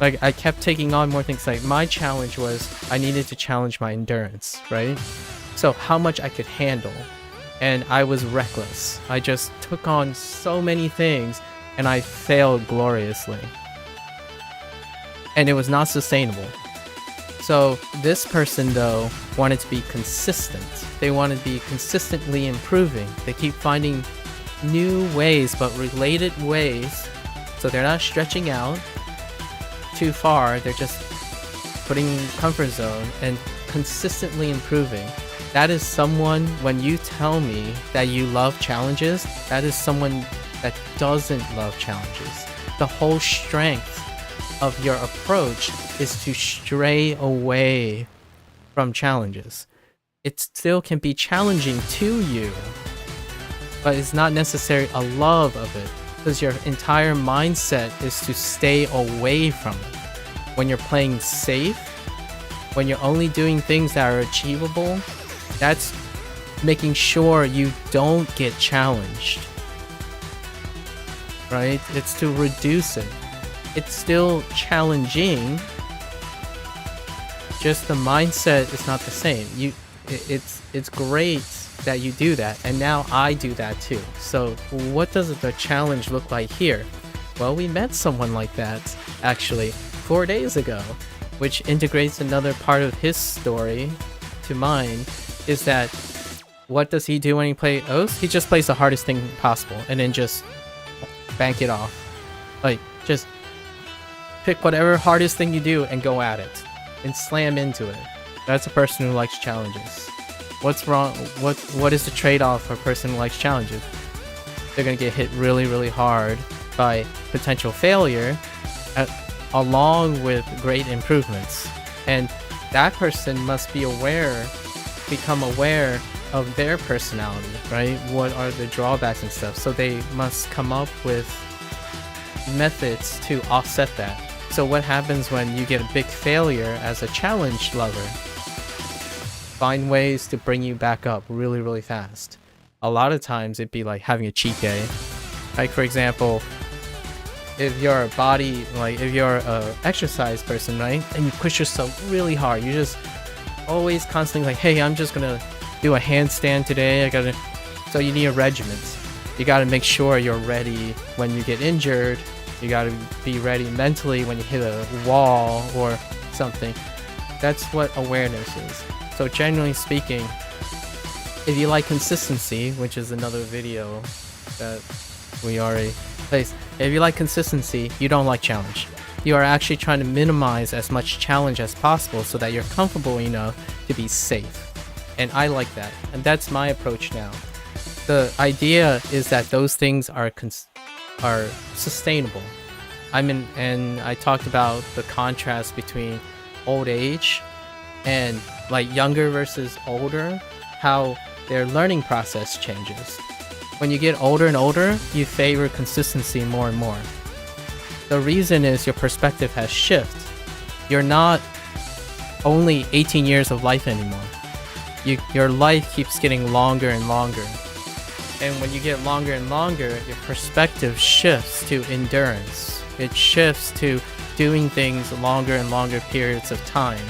Like, I kept taking on more things. Like, my challenge was I needed to challenge my endurance, right? So how much I could handle. And I was reckless. I just took on so many things, and I failed gloriously. And it was not sustainable. So this person, though, wanted to be consistent. They wanted to be consistently improving. They keep finding new ways, but related ways. So they're not stretching out too far. They're just putting comfort zone. And consistently improving. That is someone, when you tell me that you love challenges, that is someone that doesn't love challenges. The whole strength of your approach is to stray away from challenges. It still can be challenging to you, but it's not necessarily a love of it, because your entire mindset is to stay away from it. When you're playing safe, when you're only doing things that are achievable, that's making sure you don't get challenged, right? It's to reduce it. It's still challenging, just the mindset is not the same. It's great that you do that, and now I do that too. So what does the challenge look like here? Well, we met someone like that actually 4 days ago, which integrates another part of his story to mine, is that what does he do when he plays Oath? He just plays the hardest thing possible and then just bank it off. Like, just pick whatever hardest thing you do and go at it and slam into it. That's a person who likes challenges. What's wrong? What is the trade-off for a person who likes challenges? They're gonna get hit really, really hard by potential failure along with great improvements. And that person must be become aware of their personality, right? What are the drawbacks and stuff? So they must come up with methods to offset that. So what happens when you get a big failure as a challenge lover? Find ways to bring you back up really, really fast. A lot of times it'd be like having a cheat day. Like, for example, if you're a exercise person, right? And you push yourself really hard, you're just always constantly like, hey, I'm just gonna do a handstand today. So you need a regiment. You gotta make sure you're ready when you get injured. You gotta be ready mentally when you hit a wall or something. That's what awareness is. So generally speaking, if you like consistency, which is another video that we already placed, if you like consistency, you don't like challenge. You are actually trying to minimize as much challenge as possible so that you're comfortable enough to be safe. And I like that. And that's my approach now. The idea is that those things are sustainable. And I talked about the contrast between old age and like younger versus older, how their learning process changes. When you get older and older, you favor consistency more and more. The reason is your perspective has shifted. You're not only 18 years of life anymore. Your life keeps getting longer and longer. And when you get longer and longer, your perspective shifts to endurance. It shifts to doing things longer and longer periods of time,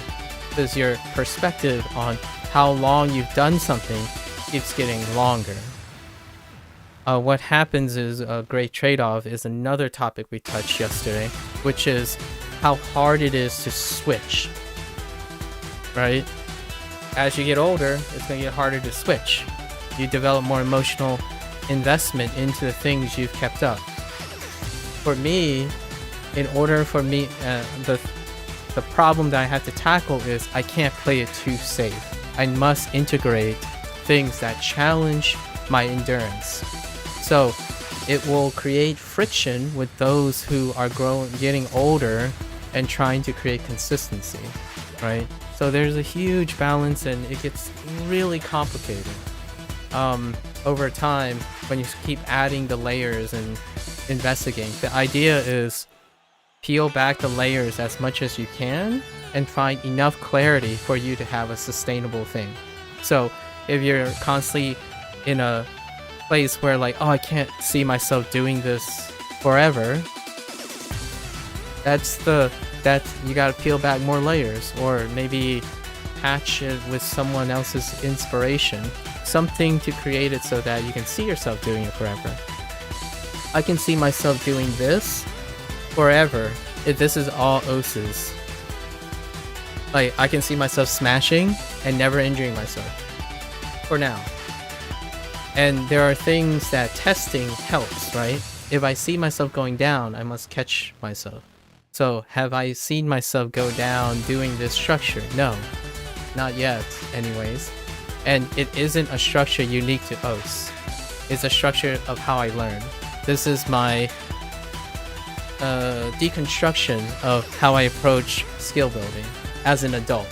because your perspective on how long you've done something keeps getting longer. What happens is a great trade-off is another topic we touched yesterday, which is how hard it is to switch, right? As you get older, it's going to get harder to switch. You develop more emotional investment into the things you've kept up. For me, in order for me, the problem that I have to tackle is I can't play it too safe. I must integrate things that challenge my endurance. So it will create friction with those who are getting older and trying to create consistency, right? So there's a huge balance and it gets really complicated over time when you keep adding the layers and investigating. The idea is peel back the layers as much as you can and find enough clarity for you to have a sustainable thing. So if you're constantly in a place where like, oh, I can't see myself doing this forever, that's you gotta peel back more layers, or maybe patch it with someone else's inspiration, something to create it so that you can see yourself doing it forever. I can see myself doing this forever if this is all OSs. Like, I can see myself smashing and never injuring myself for now. And there are things that testing helps, right? If I see myself going down, I must catch myself. So have I seen myself go down doing this structure? No. not yet anyways. And it isn't a structure unique to OS. It's a structure of how I learn. This is my deconstruction of how I approach skill building as an adult.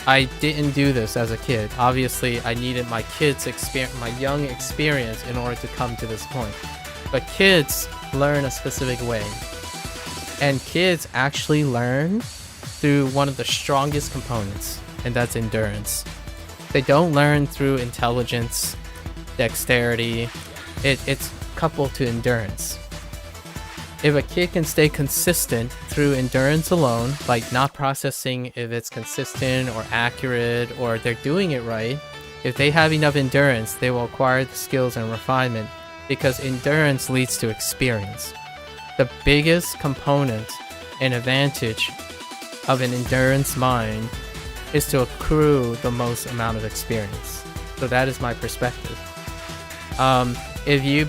I didn't do this as a kid. Obviously, I needed my young experience in order to come to this point. But kids learn a specific way. And kids actually learn through one of the strongest components, and that's endurance. They don't learn through intelligence, dexterity. It's coupled to endurance. If a kid can stay consistent through endurance alone, like not processing if it's consistent or accurate or they're doing it right, if they have enough endurance, they will acquire the skills and refinement, because endurance leads to experience. The biggest component and advantage of an endurance mind is to accrue the most amount of experience. So that is my perspective. If you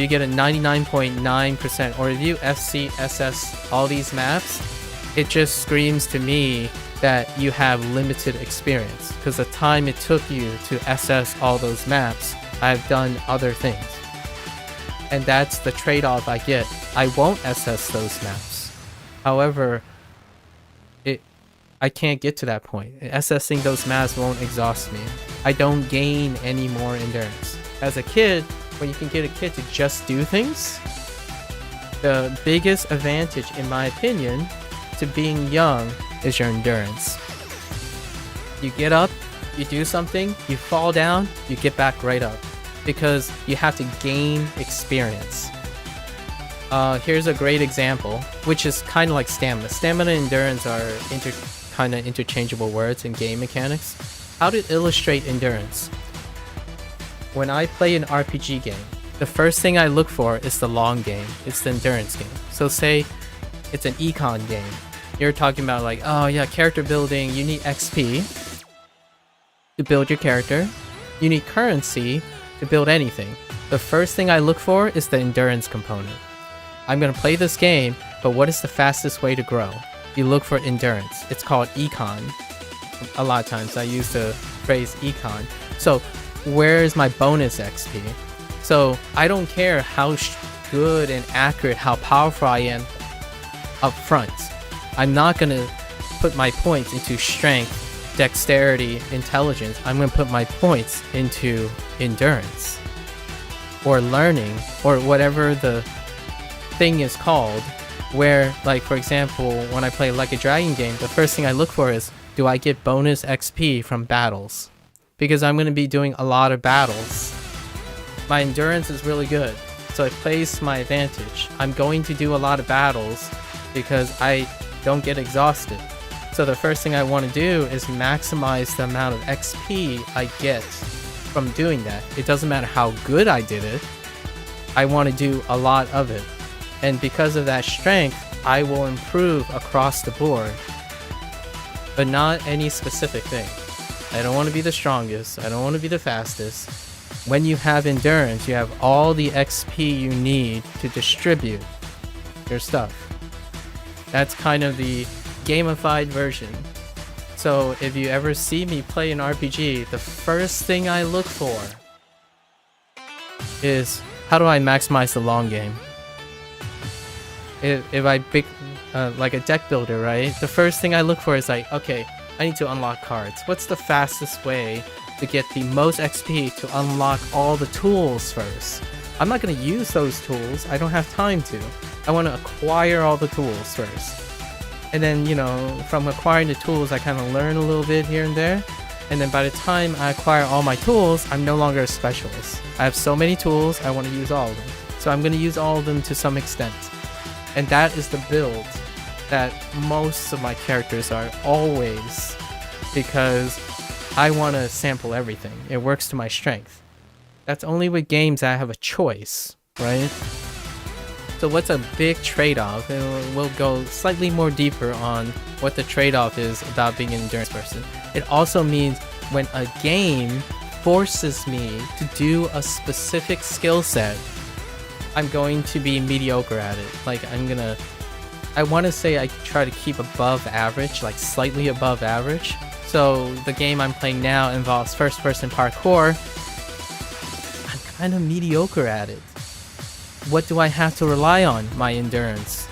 get a 99.9%, or if you FC, SS all these maps, it just screams to me that you have limited experience, because the time it took you to SS all those maps, I've done other things. And that's the trade-off I get. I won't SS those maps. However, I can't get to that point. SSing those maps won't exhaust me. I don't gain any more endurance. As a kid, when you can get a kid to just do things, the biggest advantage, in my opinion, to being young is your endurance. You get up, you do something, you fall down, you get back right up, because you have to gain experience. Here's a great example, which is kind of like stamina. Stamina and endurance are kind of interchangeable words in game mechanics. How to illustrate endurance? When I play an RPG game, the first thing I look for is the long game. It's the endurance game. So say it's an econ game. You're talking about like, oh yeah, character building, you need XP to build your character. You need currency to build anything. The first thing I look for is the endurance component. I'm going to play this game, but what is the fastest way to grow? You look for endurance. It's called econ. A lot of times I use the phrase econ. So where is my bonus XP? So I don't care how good and accurate, how powerful I am up front. I'm not going to put my points into strength, dexterity, intelligence. I'm going to put my points into endurance or learning, or whatever the thing is called, where, like, for example, when I play like a dragon game, the first thing I look for is, do I get bonus XP from battles? Because I'm going to be doing a lot of battles. My endurance is really good, so it plays to my advantage. I'm going to do a lot of battles because I don't get exhausted. So the first thing I want to do is maximize the amount of XP I get from doing that. It doesn't matter how good I did it. I want to do a lot of it. And because of that strength, I will improve across the board. But not any specific thing. I don't want to be the strongest. I don't want to be the fastest. When you have endurance, you have all the XP you need to distribute your stuff. That's kind of the gamified version. So if you ever see me play an RPG, the first thing I look for is, how do I maximize the long game? If I pick like a deck builder, right? The first thing I look for is like, okay, I need to unlock cards. What's the fastest way to get the most XP to unlock all the tools first? I'm not going to use those tools. I don't have time to. I want to acquire all the tools first. And then, you know, from acquiring the tools, I kind of learn a little bit here and there. And then by the time I acquire all my tools, I'm no longer a specialist. I have so many tools, I want to use all of them. So I'm going to use all of them to some extent. And that is the build that most of my characters are always, because I want to sample everything. It works to my strength. That's only with games that I have a choice, right? So what's a big trade-off? And we'll go slightly more deeper on what the trade-off is about being an endurance person. It also means when a game forces me to do a specific skill set, I'm going to be mediocre at it. Like, I want to say I try to keep above average, like slightly above average. So the game I'm playing now involves first-person parkour. I'm kind of mediocre at it. What do I have to rely on? My endurance.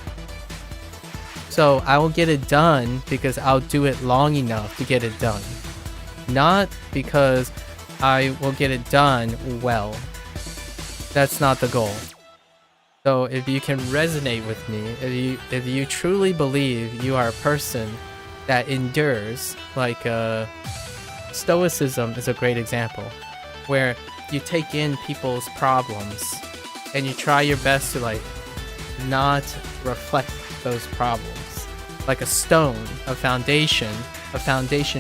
So I will get it done because I'll do it long enough to get it done. Not because I will get it done well. That's not the goal. So if you can resonate with me, if you truly believe you are a person that endures, like stoicism is a great example, where you take in people's problems and you try your best to like not reflect those problems. Like a stone, a foundation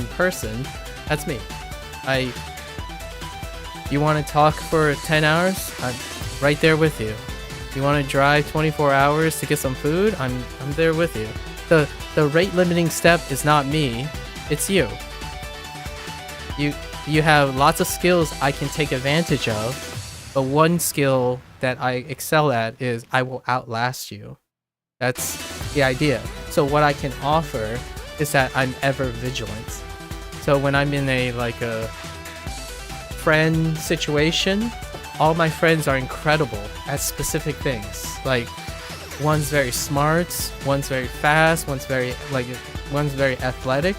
person, that's me. You want to talk for 10 hours? I'm right there with you. You want to drive 24 hours to get some food? I'm there with you. The rate limiting step is not me, it's you. You have lots of skills I can take advantage of, but one skill that I excel at is I will outlast you. That's the idea. So what I can offer is that I'm ever vigilant. So when I'm in a friend situation, all my friends are incredible at specific things. Like, one's very smart, one's very fast, one's very athletic.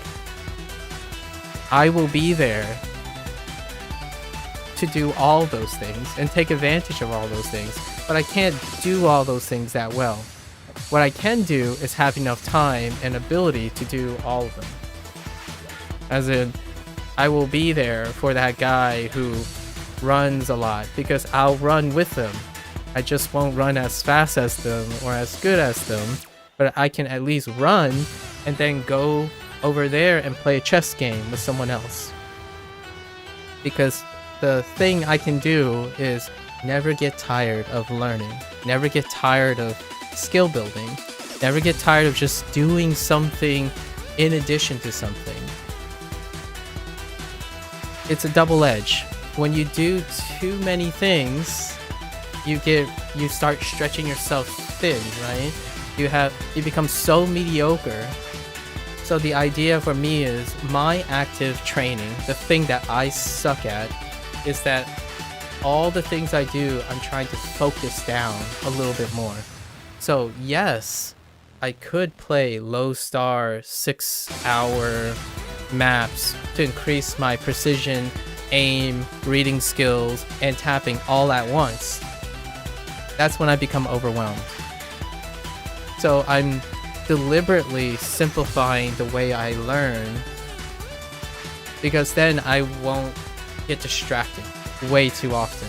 I will be there to do all those things and take advantage of all those things, but I can't do all those things that well. What I can do is have enough time and ability to do all of them. As in, I will be there for that guy who runs a lot because I'll run with them. I just won't run as fast as them or as good as them, but I can at least run and then go over there and play a chess game with someone else. Because the thing I can do is never get tired of learning, never get tired of skill building, never get tired of just doing something in addition to something. It's a double edge. When you do too many things, you start stretching yourself thin, right? You become so mediocre. So the idea for me is my active training, the thing that I suck at, is that all the things I do, I'm trying to focus down a little bit more. So yes, I could play low star 6-hour maps to increase my precision, aim, reading skills, and tapping all at once. That's when I become overwhelmed. So I'm deliberately simplifying the way I learn, because then I won't get distracted way too often.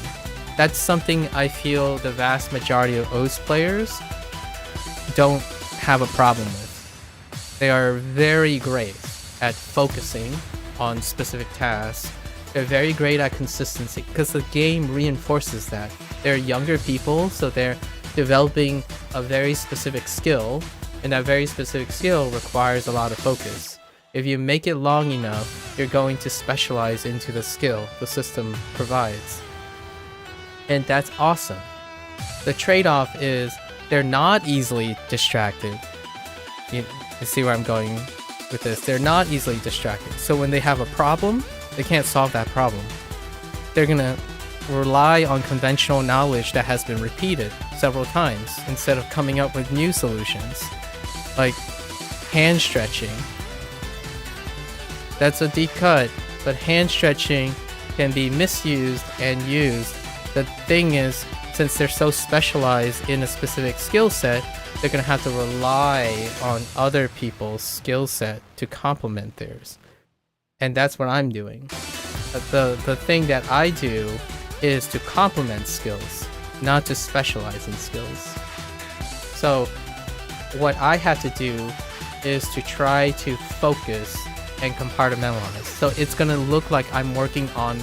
That's something I feel the vast majority of OS players don't have a problem with. They are very great at focusing on specific tasks. They're very great at consistency because the game reinforces that. They're younger people, so they're developing a very specific skill, and that very specific skill requires a lot of focus. If you make it long enough, you're going to specialize into the skill the system provides. And that's awesome. The trade-off is they're not easily distracted. You see where I'm going with this? They're not easily distracted. So when they have a problem, they can't solve that problem. They're gonna rely on conventional knowledge that has been repeated several times instead of coming up with new solutions. Like hand stretching. That's a deep cut, but hand stretching can be misused and used. The thing is, since they're so specialized in a specific skill set, they're gonna have to rely on other people's skill set to complement theirs. And that's what I'm doing. The thing that I do is to complement skills, not to specialize in skills. So what I have to do is to try to focus and compartmentalize. So it's gonna look like I'm working on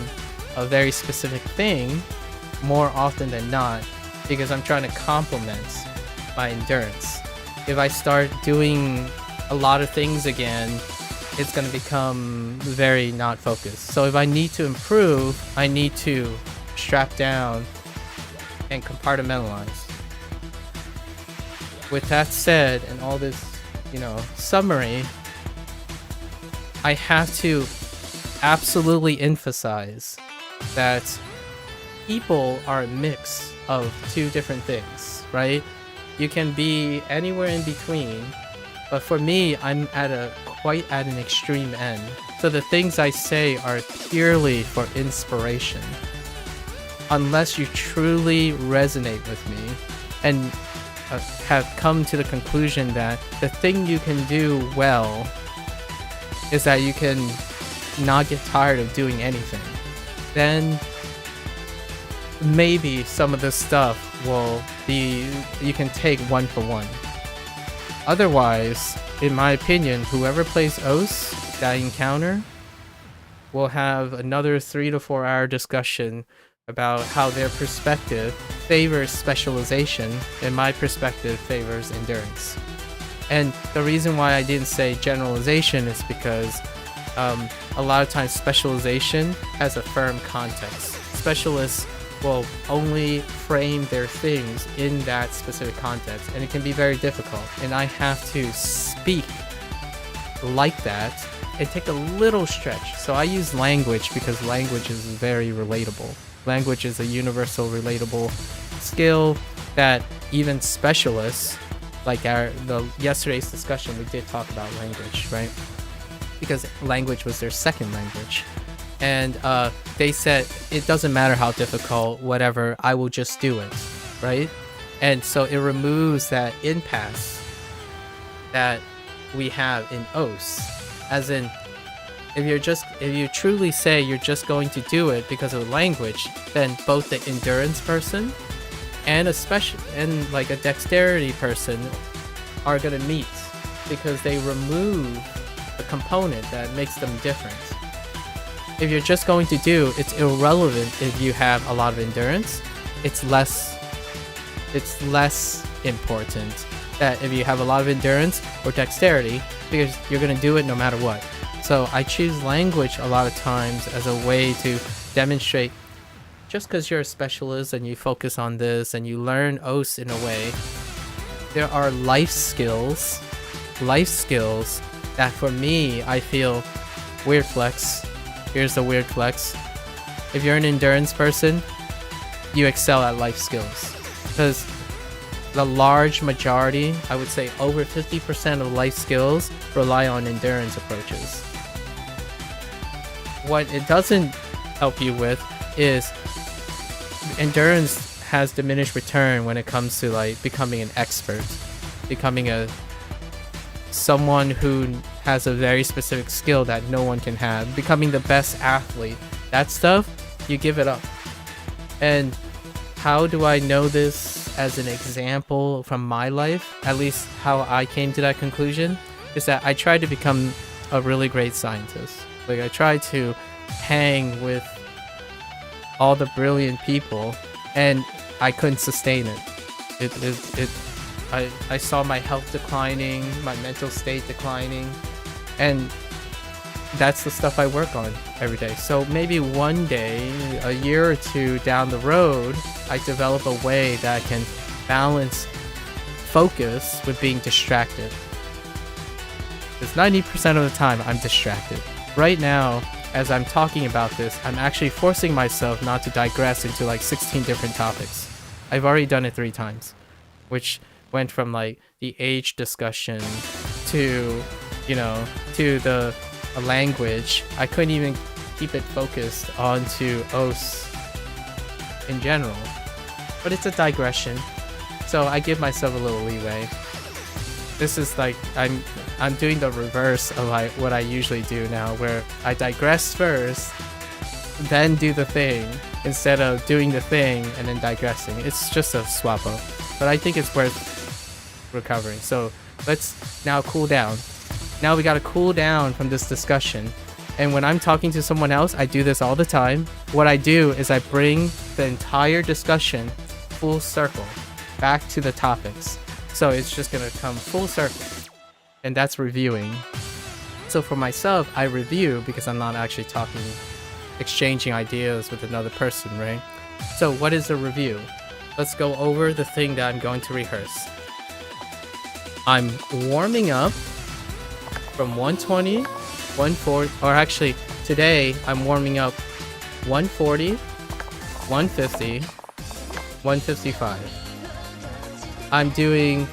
a very specific thing more often than not, because I'm trying to complement my endurance. If I start doing a lot of things again, it's going to become very not focused. So if I need to improve, I need to strap down and compartmentalize. With that said, and all this, summary, I have to absolutely emphasize that people are a mix of two different things, right? You can be anywhere in between, but for me, I'm quite at an extreme end. So the things I say are purely for inspiration. Unless you truly resonate with me and have come to the conclusion that the thing you can do well is that you can not get tired of doing anything, then maybe some of this stuff will be, you can take one for one. Otherwise, in my opinion, whoever plays OS that encounter will have another 3 to 4 hour discussion about how their perspective favors specialization and my perspective favors endurance. And the reason why I didn't say generalization is because a lot of times specialization has a firm context. Specialists will only frame their things in that specific context, and it can be very difficult. And I have to speak like that and take a little stretch. So I use language because language is very relatable. Language is a universal relatable skill that even specialists, like yesterday's discussion, we did talk about language, right? Because language was their second language. And they said, it doesn't matter how difficult, whatever, I will just do it, right? And so it removes that impasse that we have in OS. As in, if you truly say you're just going to do it because of language, then both the endurance person and like a dexterity person are gonna meet, because they remove the component that makes them different. If you're just going to do, it's irrelevant if you have a lot of endurance. It's less important that if you have a lot of endurance or dexterity, because you're gonna do it no matter what. So I choose language a lot of times as a way to demonstrate, just because you're a specialist and you focus on this and you learn OS in a way, there are life skills that for me, I feel, weird flex. Here's the weird flex. If you're an endurance person, you excel at life skills. Because the large majority, I would say over 50% of life skills rely on endurance approaches. What it doesn't help you with is endurance has diminished return when it comes to like becoming an expert, becoming someone who has a very specific skill that no one can have, becoming the best athlete. That stuff, you give it up. And how do I know this as an example from my life? At least how I came to that conclusion is that I tried to become a really great scientist. Like, I tried to hang with all the brilliant people, and I couldn't sustain it. I saw my health declining, my mental state declining, and that's the stuff I work on every day. So maybe one day, a year or two down the road, I develop a way that I can balance focus with being distracted. Because 90% of the time, I'm distracted. Right now, as I'm talking about this, I'm actually forcing myself not to digress into like 16 different topics. I've already done it 3 times, which went from like the age discussion to, to the language. I couldn't even keep it focused onto OS in general. But it's a digression, so I give myself a little leeway. This is like, I'm doing the reverse of what I usually do now, where I digress first, then do the thing, instead of doing the thing and then digressing. It's just a swap up, but I think it's worth recovering. So let's now cool down. Now we gotta cool down from this discussion. And when I'm talking to someone else, I do this all the time. What I do is I bring the entire discussion full circle back to the topics. So it's just gonna come full circle. And that's reviewing. So for myself, I review because I'm not actually exchanging ideas with another person, right? So what is a review? Let's go over the thing that I'm going to rehearse. I'm warming up from 120, 140, or actually today I'm warming up 140, 150, 155. I'm doing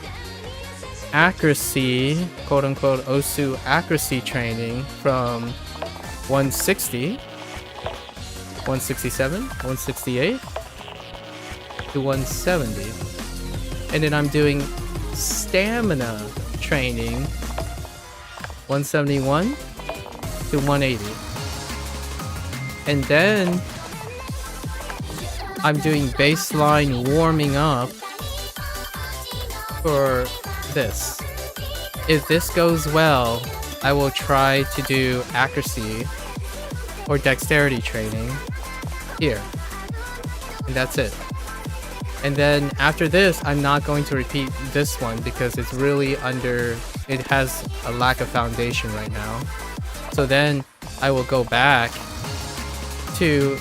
accuracy, quote unquote, OSU accuracy training from 160, 167, 168 to 170. And then I'm doing stamina training 171 to 180. And then I'm doing baseline warming up for this. If this goes well, I will try to do accuracy or dexterity training here. And that's it. And then after this, I'm not going to repeat this one because it's really it has a lack of foundation right now. So then I will go back to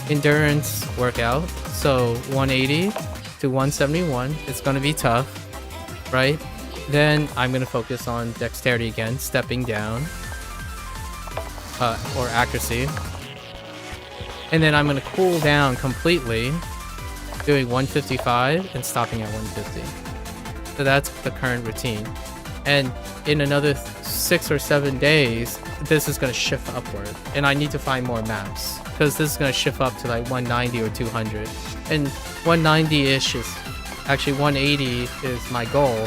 endurance workout. So 180 to 171. It's going to be tough, right? Then I'm going to focus on dexterity again, stepping down, or accuracy. And then I'm going to cool down completely, doing 155 and stopping at 150. So that's the current routine. And in another 6 or 7 days, this is going to shift upward. And I need to find more maps because this is going to shift up to like 190 or 200. And 190-ish is, actually 180 is my goal.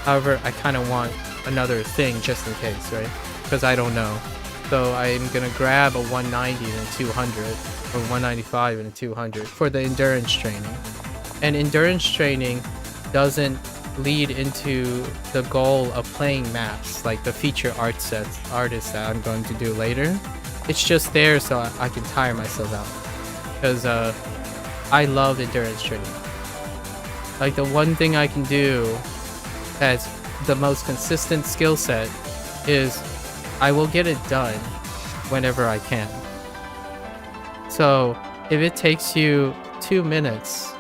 However, I kind of want another thing just in case, right? Because I don't know. So I'm going to grab a 190 and a 200, or 195 and a 200 for the endurance training. And endurance training doesn't lead into the goal of playing maps, like the feature artists that I'm going to do later. It's just there so I can tire myself out. Because I love endurance training. Like the one thing I can do that's the most consistent skill set is I will get it done whenever I can. So if it takes you 2 minutes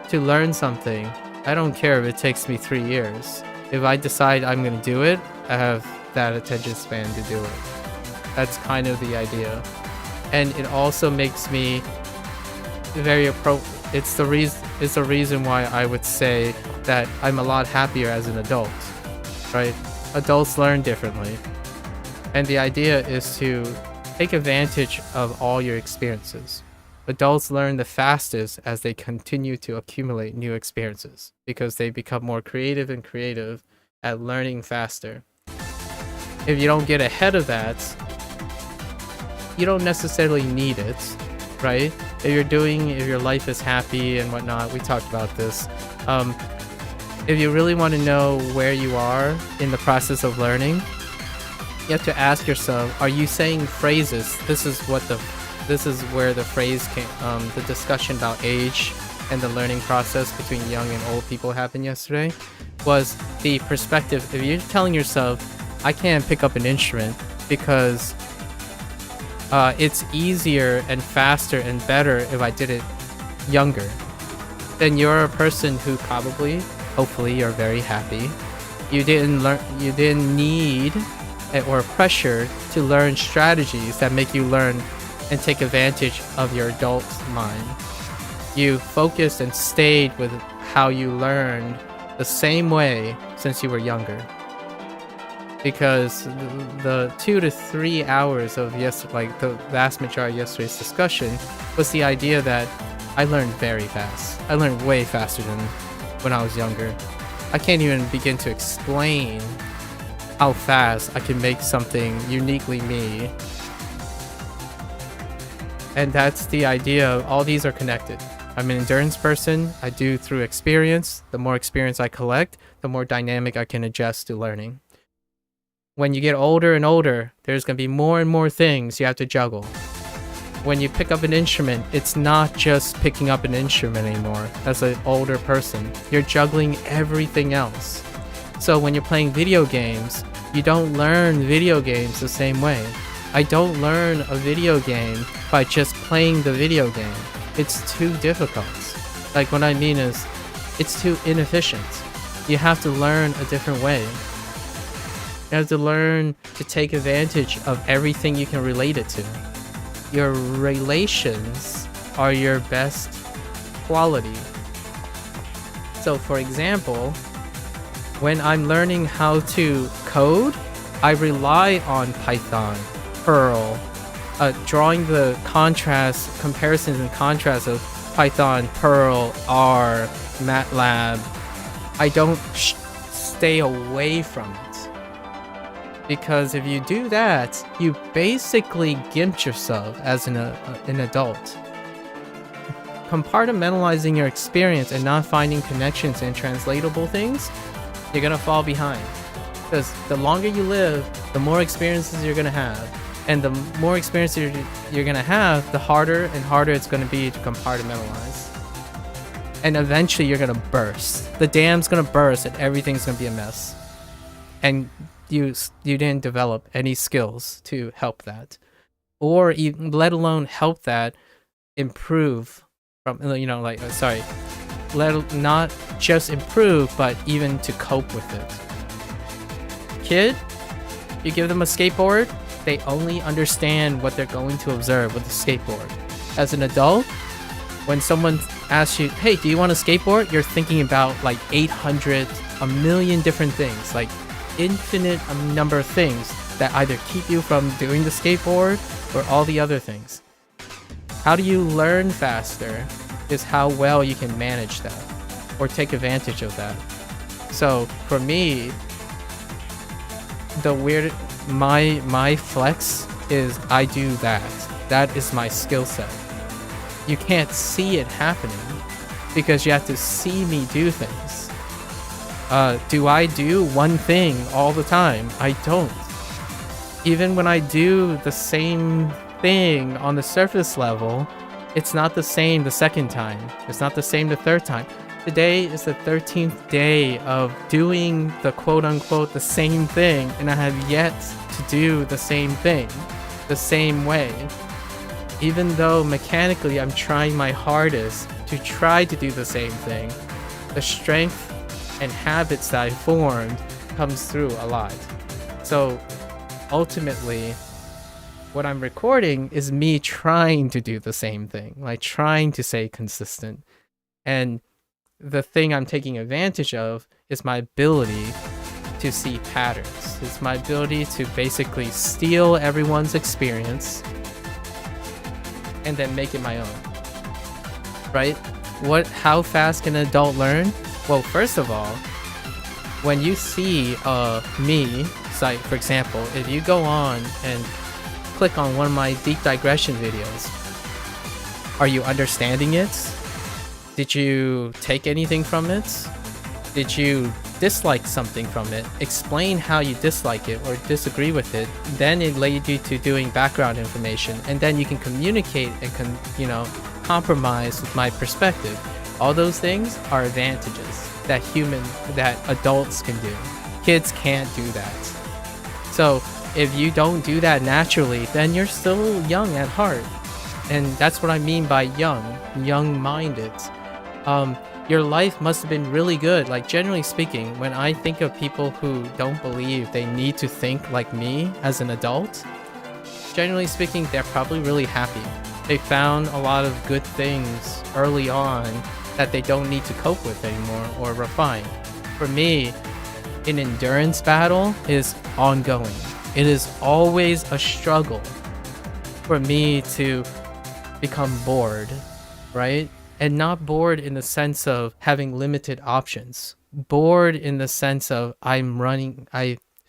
to learn something, I don't care if it takes me 3 years. If I decide I'm going to do it, I have that attention span to do it. That's kind of the idea. And it also makes me very it's the reason why I would say that I'm a lot happier as an adult, right? Adults learn differently. And the idea is to take advantage of all your experiences. Adults learn the fastest as they continue to accumulate new experiences because they become more creative at learning faster. If you don't get ahead of that, you don't necessarily need it, right? If your life is happy and whatnot, we talked about this. If you really want to know where you are in the process of learning, you have to ask yourself, are you saying phrases? This is where the phrase came, the discussion about age and the learning process between young and old people happened yesterday, was the perspective. If you're telling yourself, I can't pick up an instrument because it's easier and faster and better if I did it younger, then you're a person who probably, hopefully, you're very happy. You didn't need or pressure to learn strategies that make you learn and take advantage of your adult mind. You focused and stayed with how you learned the same way since you were younger. Because the 2 to 3 hours of the vast majority of yesterday's discussion was the idea that I learned very fast. I learned way faster than when I was younger. I can't even begin to explain how fast I can make something uniquely me. And that's the idea. All these are connected. I'm an endurance person. I do through experience. The more experience I collect, the more dynamic I can adjust to learning. When you get older and older, there's going to be more and more things you have to juggle. When you pick up an instrument, it's not just picking up an instrument anymore. As an older person, you're juggling everything else. So when you're playing video games, you don't learn video games the same way. I don't learn a video game by just playing the video game. It's too difficult. Like what I mean is, it's too inefficient. You have to learn a different way. You have to learn to take advantage of everything you can relate it to. Your relations are your best quality. So for example, when I'm learning how to code, I rely on Python, Perl, drawing the comparisons and contrasts of Python, Perl, R, MATLAB. I don't stay away from it. Because if you do that, you basically gimp yourself as an adult. Compartmentalizing your experience and not finding connections and translatable things, you're gonna fall behind. Because the longer you live, the more experiences you're gonna have. And the more experiences you're gonna have, the harder and harder it's gonna be to compartmentalize. And eventually you're gonna burst. The dam's gonna burst and everything's gonna be a mess. And you didn't develop any skills to help that. Or even, let alone help that improve from, not just improve, but even to cope with it. Kid, you give them a skateboard, they only understand what they're going to observe with the skateboard. As an adult, when someone asks you, hey, do you want a skateboard? You're thinking about like 800, a million different things, like infinite number of things that either keep you from doing the skateboard or all the other things. How do you learn faster is how well you can manage that or take advantage of that. So for me, my flex is I do that. That is my skill set. You can't see it happening because you have to see me do things. Do I do one thing all the time? I don't. Even when I do the same thing on the surface level, it's not the same the second time. It's not the same the third time. Today is the 13th day of doing the quote-unquote the same thing, and I have yet to do the same thing the same way. Even though mechanically I'm trying my hardest to try to do the same thing, the strength and habits that I formed comes through a lot. So ultimately, what I'm recording is me trying to do the same thing, like trying to stay consistent. And the thing I'm taking advantage of is my ability to see patterns. It's my ability to basically steal everyone's experience and then make it my own. Right? How fast can an adult learn? Well, first of all, when you see me, like for example, if you go on and click on one of my deep digression videos, are you understanding it? Did you take anything from it? Did you dislike something from it? Explain how you dislike it or disagree with it. Then it led you to doing background information, and then you can communicate and compromise with my perspective. All those things are advantages that adults can do. Kids can't do that. So if you don't do that naturally, then you're still young at heart. And that's what I mean by young-minded. Your life must have been really good. Like, generally speaking, when I think of people who don't believe they need to think like me as an adult, generally speaking, they're probably really happy. They found a lot of good things early on that they don't need to cope with anymore or refine. For me, an endurance battle is ongoing. It is always a struggle for me to become bored, right? And not bored in the sense of having limited options. Bored in the sense of I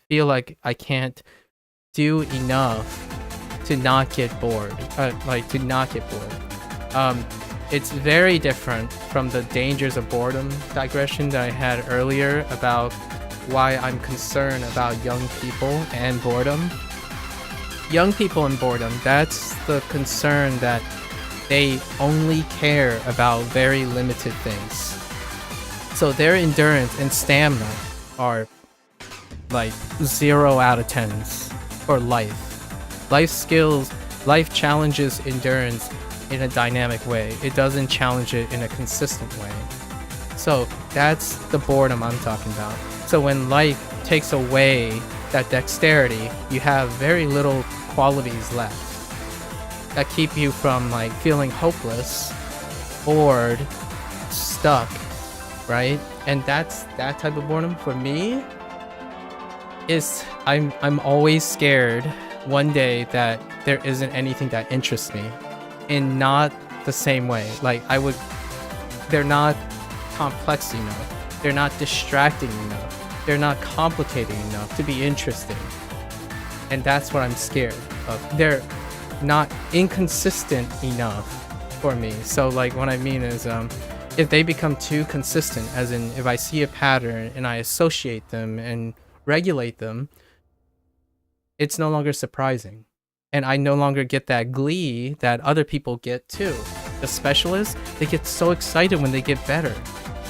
feel like I can't do enough to not get bored. It's very different from the dangers of boredom digression that I had earlier about why I'm concerned about young people and boredom. Young people and boredom, that's the concern that they only care about very limited things. So their endurance and stamina are like 0 out of 10s for life. Life skills, life challenges endurance in a dynamic way. It doesn't challenge it in a consistent way. So that's the boredom I'm talking about. So when life takes away that dexterity, you have very little qualities left that keep you from like feeling hopeless, bored, stuck, right? And that's that type of boredom for me is I'm always scared one day that there isn't anything that interests me, in not the same way. Like they're not complex enough, they're not distracting enough, they're not complicated enough to be interesting. And that's what I'm scared of. They're not inconsistent enough for me. So like what I mean is if they become too consistent, as in if I see a pattern and I associate them and regulate them, it's no longer surprising. And I no longer get that glee that other people get too. The specialists, they get so excited when they get better.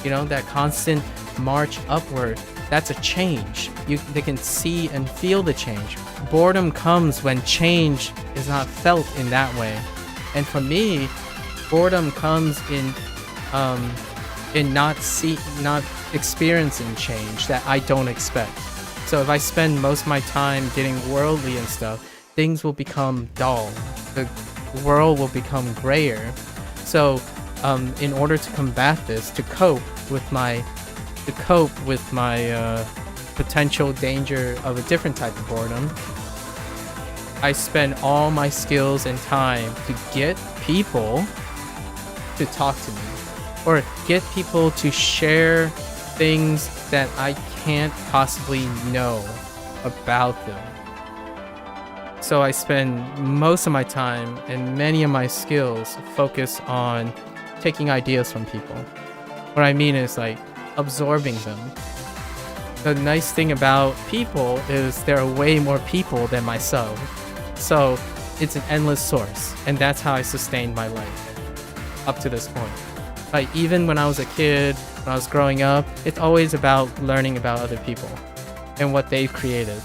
You know, that constant march upward, that's a change. They can see and feel the change. Boredom comes when change is not felt in that way. And for me, boredom comes in not experiencing change that I don't expect. So if I spend most of my time getting worldly and stuff, things will become dull. The world will become grayer. So in order to combat this, to cope with my potential danger of a different type of boredom, I spend all my skills and time to get people to talk to me, or get people to share things that I can't possibly know about them. So I spend most of my time and many of my skills focus on taking ideas from people. What I mean is like absorbing them. The nice thing about people is there are way more people than myself. So it's an endless source, and that's how I sustained my life up to this point. Like even when I was a kid, when I was growing up, it's always about learning about other people and what they've created.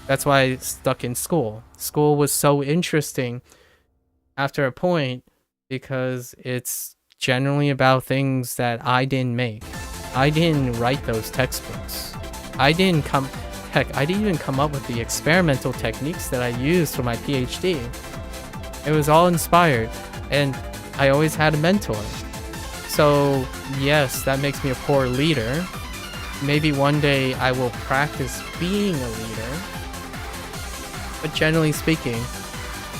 That's why I stuck in school. School was so interesting after a point because it's generally about things that I didn't make. I didn't write those textbooks. I didn't even come up with the experimental techniques that I used for my PhD. It was all inspired, and I always had a mentor. So yes, that makes me a poor leader. Maybe one day I will practice being a leader. But generally speaking,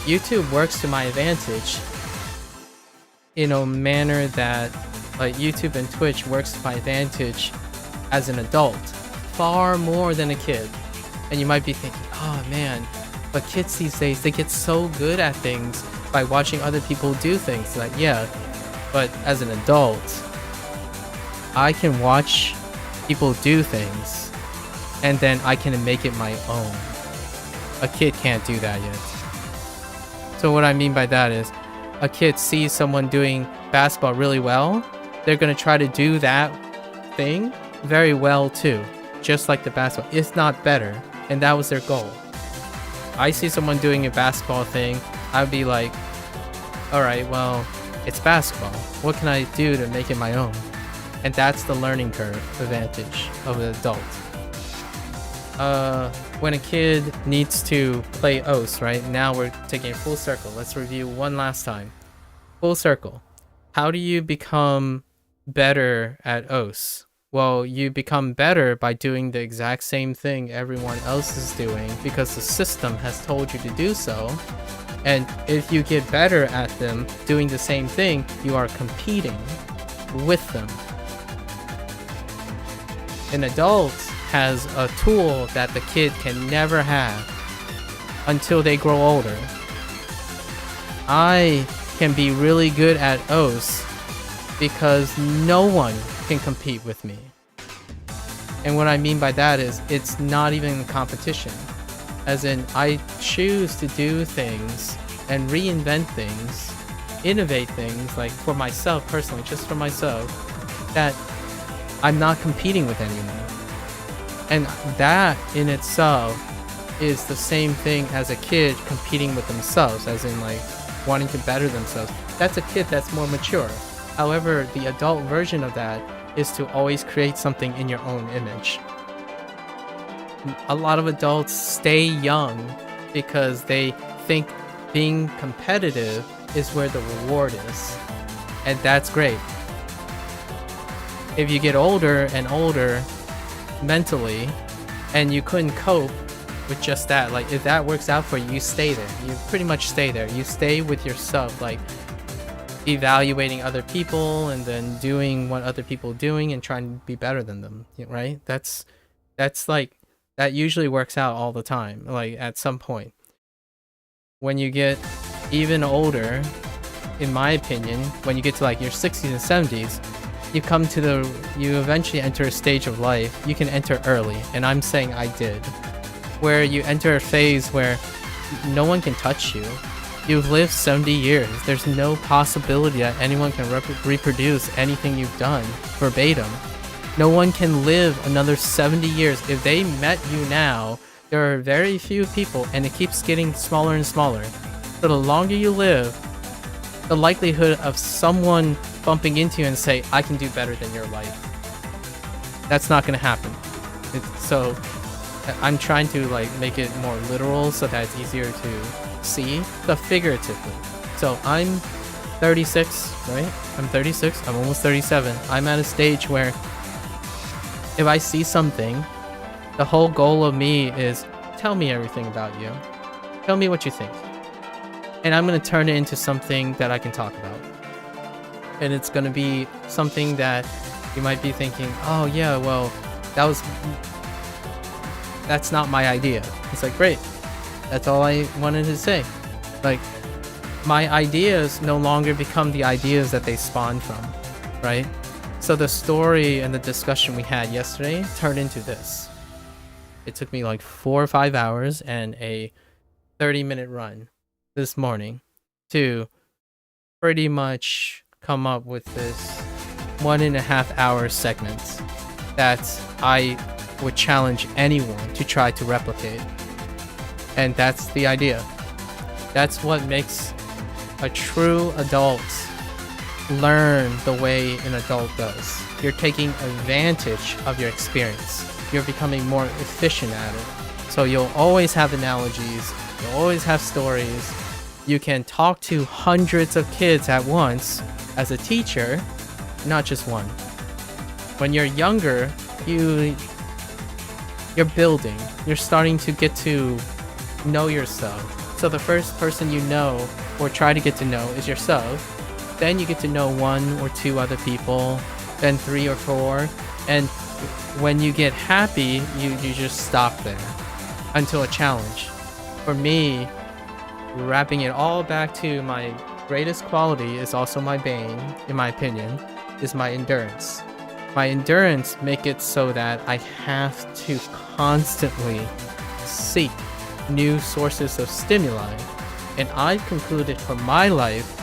YouTube works to my advantage in a manner that like YouTube and Twitch works to my advantage as an adult far more than a kid. And you might be thinking, oh man, but kids these days, they get so good at things by watching other people do things. Like, yeah, but as an adult, I can watch people do things and then I can make it my own. A kid can't do that yet. So what I mean by that is a kid sees someone doing basketball really well, they're going to try to do that thing very well too, just like the basketball, if not better, and that was their goal. I see someone doing a basketball thing, I'd be like, alright, well, it's basketball. What can I do to make it my own? And that's the learning curve advantage of an adult. When a kid needs to play OS, right? Now we're taking a full circle. Let's review one last time. Full circle. How do you become better at OS? Well, you become better by doing the exact same thing everyone else is doing because the system has told you to do so. And if you get better at them doing the same thing, you are competing with them. An adult has a tool that the kid can never have until they grow older. I can be really good at OS because no one can compete with me. And what I mean by that is it's not even a competition. As in, I choose to do things and reinvent things, innovate things, like for myself personally, just for myself, that I'm not competing with anyone. And that in itself is the same thing as a kid competing with themselves, as in like wanting to better themselves. That's a kid that's more mature. However, the adult version of that is to always create something in your own image. a lot of adults stay young because they think being competitive is where the reward is. And that's great. If you get older and older mentally and you couldn't cope with just that, like if that works out for you, you stay there. You pretty much stay there. You stay with yourself, like evaluating other people and then doing what other people are doing and trying to be better than them, right? That's like, that usually works out all the time, like at some point. When you get even older, in my opinion, when you get to like your 60s and 70s, you eventually enter a stage of life. You can enter early, and I'm saying I did, where you enter a phase where no one can touch you. You've lived 70 years. There's no possibility that anyone can reproduce anything you've done verbatim. No one can live another 70 years. If they met you now, there are very few people, and it keeps getting smaller and smaller. So the longer you live, the likelihood of someone bumping into you and say, I can do better than your life, that's not going to happen. So I'm trying to like make it more literal so that it's easier to see, but figuratively. So I'm 36, right? I'm 36. I'm almost 37. I'm at a stage where if I see something, the whole goal of me is tell me everything about you. Tell me what you think. And I'm going to turn it into something that I can talk about. And it's going to be something that you might be thinking, oh yeah, well, that's not my idea. It's like, great. That's all I wanted to say. Like, my ideas no longer become the ideas that they spawn from, right? So the story and the discussion we had yesterday turned into this. It took me like 4 or 5 hours and a 30-minute run this morning to pretty much come up with this 1.5 hour segment that I would challenge anyone to try to replicate. And that's the idea. That's what makes a true adult learn the way an adult does. You're taking advantage of your experience. You're becoming more efficient at it. So you'll always have analogies. You'll always have stories. You can talk to hundreds of kids at once as a teacher, not just one. When you're younger, you're building. You're starting to get to know yourself. So the first person you know or try to get to know is yourself. Then you get to know 1 or 2 other people, then 3 or 4. And when you get happy, you just stop there until a challenge. For me, wrapping it all back to my greatest quality is also my bane, in my opinion, is my endurance. My endurance make it so that I have to constantly seek new sources of stimuli. And I've concluded for my life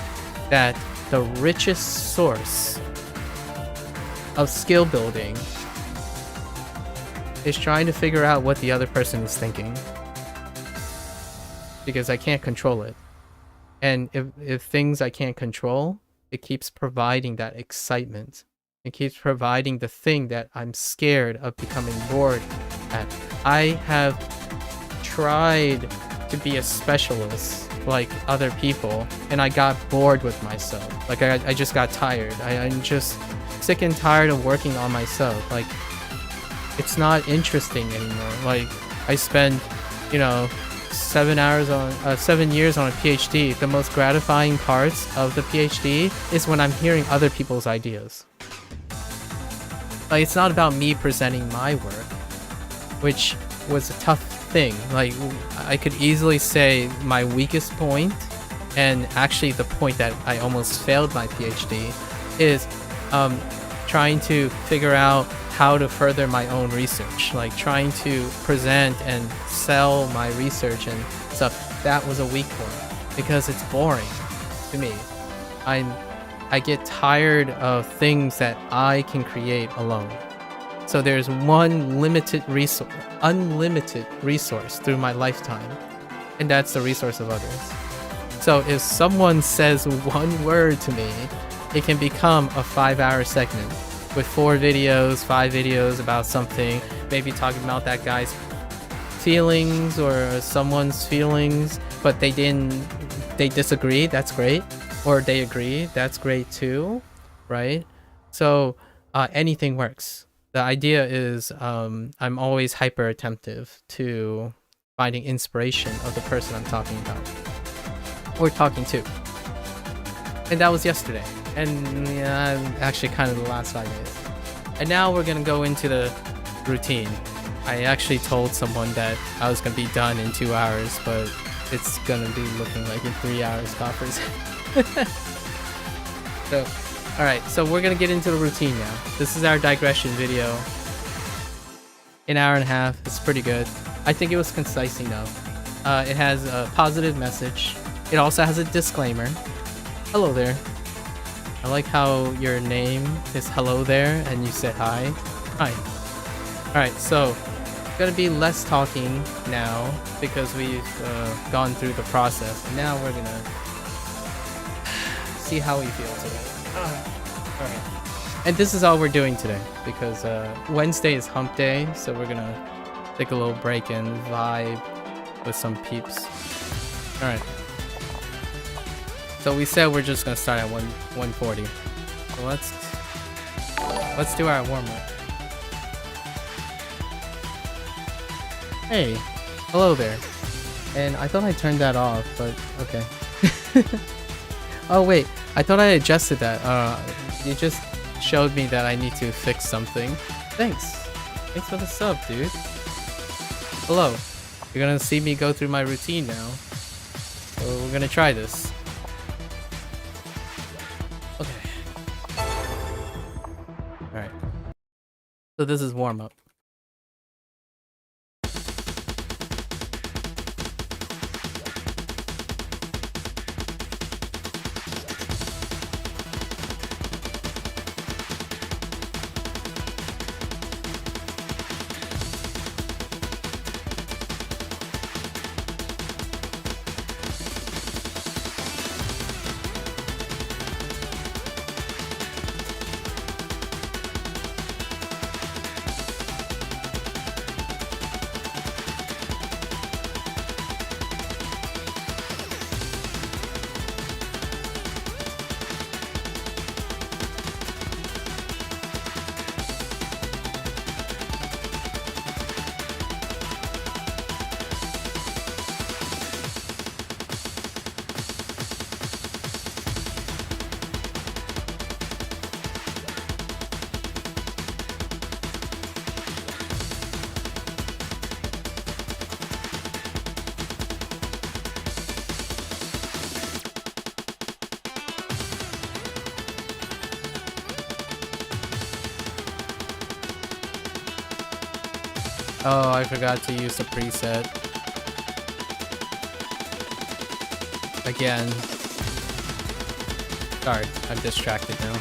that the richest source of skill building is trying to figure out what the other person is thinking. Because I can't control it. And if things I can't control, it keeps providing that excitement. It keeps providing the thing that I'm scared of becoming bored at. I have tried to be a specialist like other people, and I got bored with myself. Like I just got tired. I'm just sick and tired of working on myself. Like, it's not interesting anymore. Like, I spend, 7 years on a PhD. The most gratifying parts of the PhD is when I'm hearing other people's ideas. Like, it's not about me presenting my work, which was a tough thing. Like, I could easily say my weakest point, and actually the point that I almost failed my PhD, is trying to figure out how to further my own research, like trying to present and sell my research and stuff. That was a weak point because it's boring to me. I get tired of things that I can create alone. So there's one unlimited resource through my lifetime, and that's the resource of others. So if someone says one word to me, it can become a 5-hour segment with 4 videos, 5 videos about something, maybe talking about that guy's feelings or someone's feelings, but they disagree, that's great. Or they agree, that's great too, right? So anything works. The idea is I'm always hyper attentive to finding inspiration of the person I'm talking about or talking to. And that was yesterday. And yeah, actually kind of the last 5 days. And now we're gonna go into the routine. I actually told someone that I was gonna be done in 2 hours, but it's gonna be looking like in 3 hours, coppers. So, alright, so we're gonna get into the routine now. This is our digression video. An hour and a half, it's pretty good. I think it was concise enough. It has a positive message. It also has a disclaimer. Hello there. I like how your name is hello there and you said hi. Hi. Alright, so gonna be less talking now because we've gone through the process. And now we're gonna see how we feel today. Alright. And this is all we're doing today because Wednesday is hump day, so we're gonna take a little break and vibe with some peeps. Alright. So we said we're just gonna start at 140. So let's do our warm-up. Hey, hello there. And I thought I turned that off, but okay. Oh wait, I thought I adjusted that. You just showed me that I need to fix something. Thanks for the sub, dude. Hello. You're gonna see me go through my routine now. So we're gonna try this. Okay. Alright. So this is warm-up. Oh, I forgot to use the preset. Again. Sorry, I'm distracted now.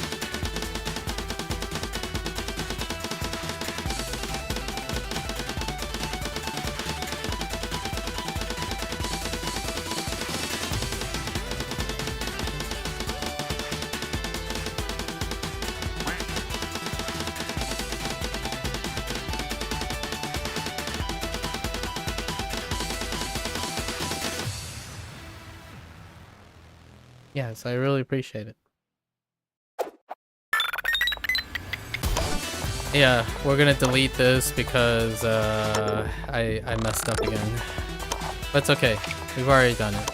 Yes, I really appreciate it. Yeah, we're gonna delete this because I messed up again. But it's okay. We've already done it.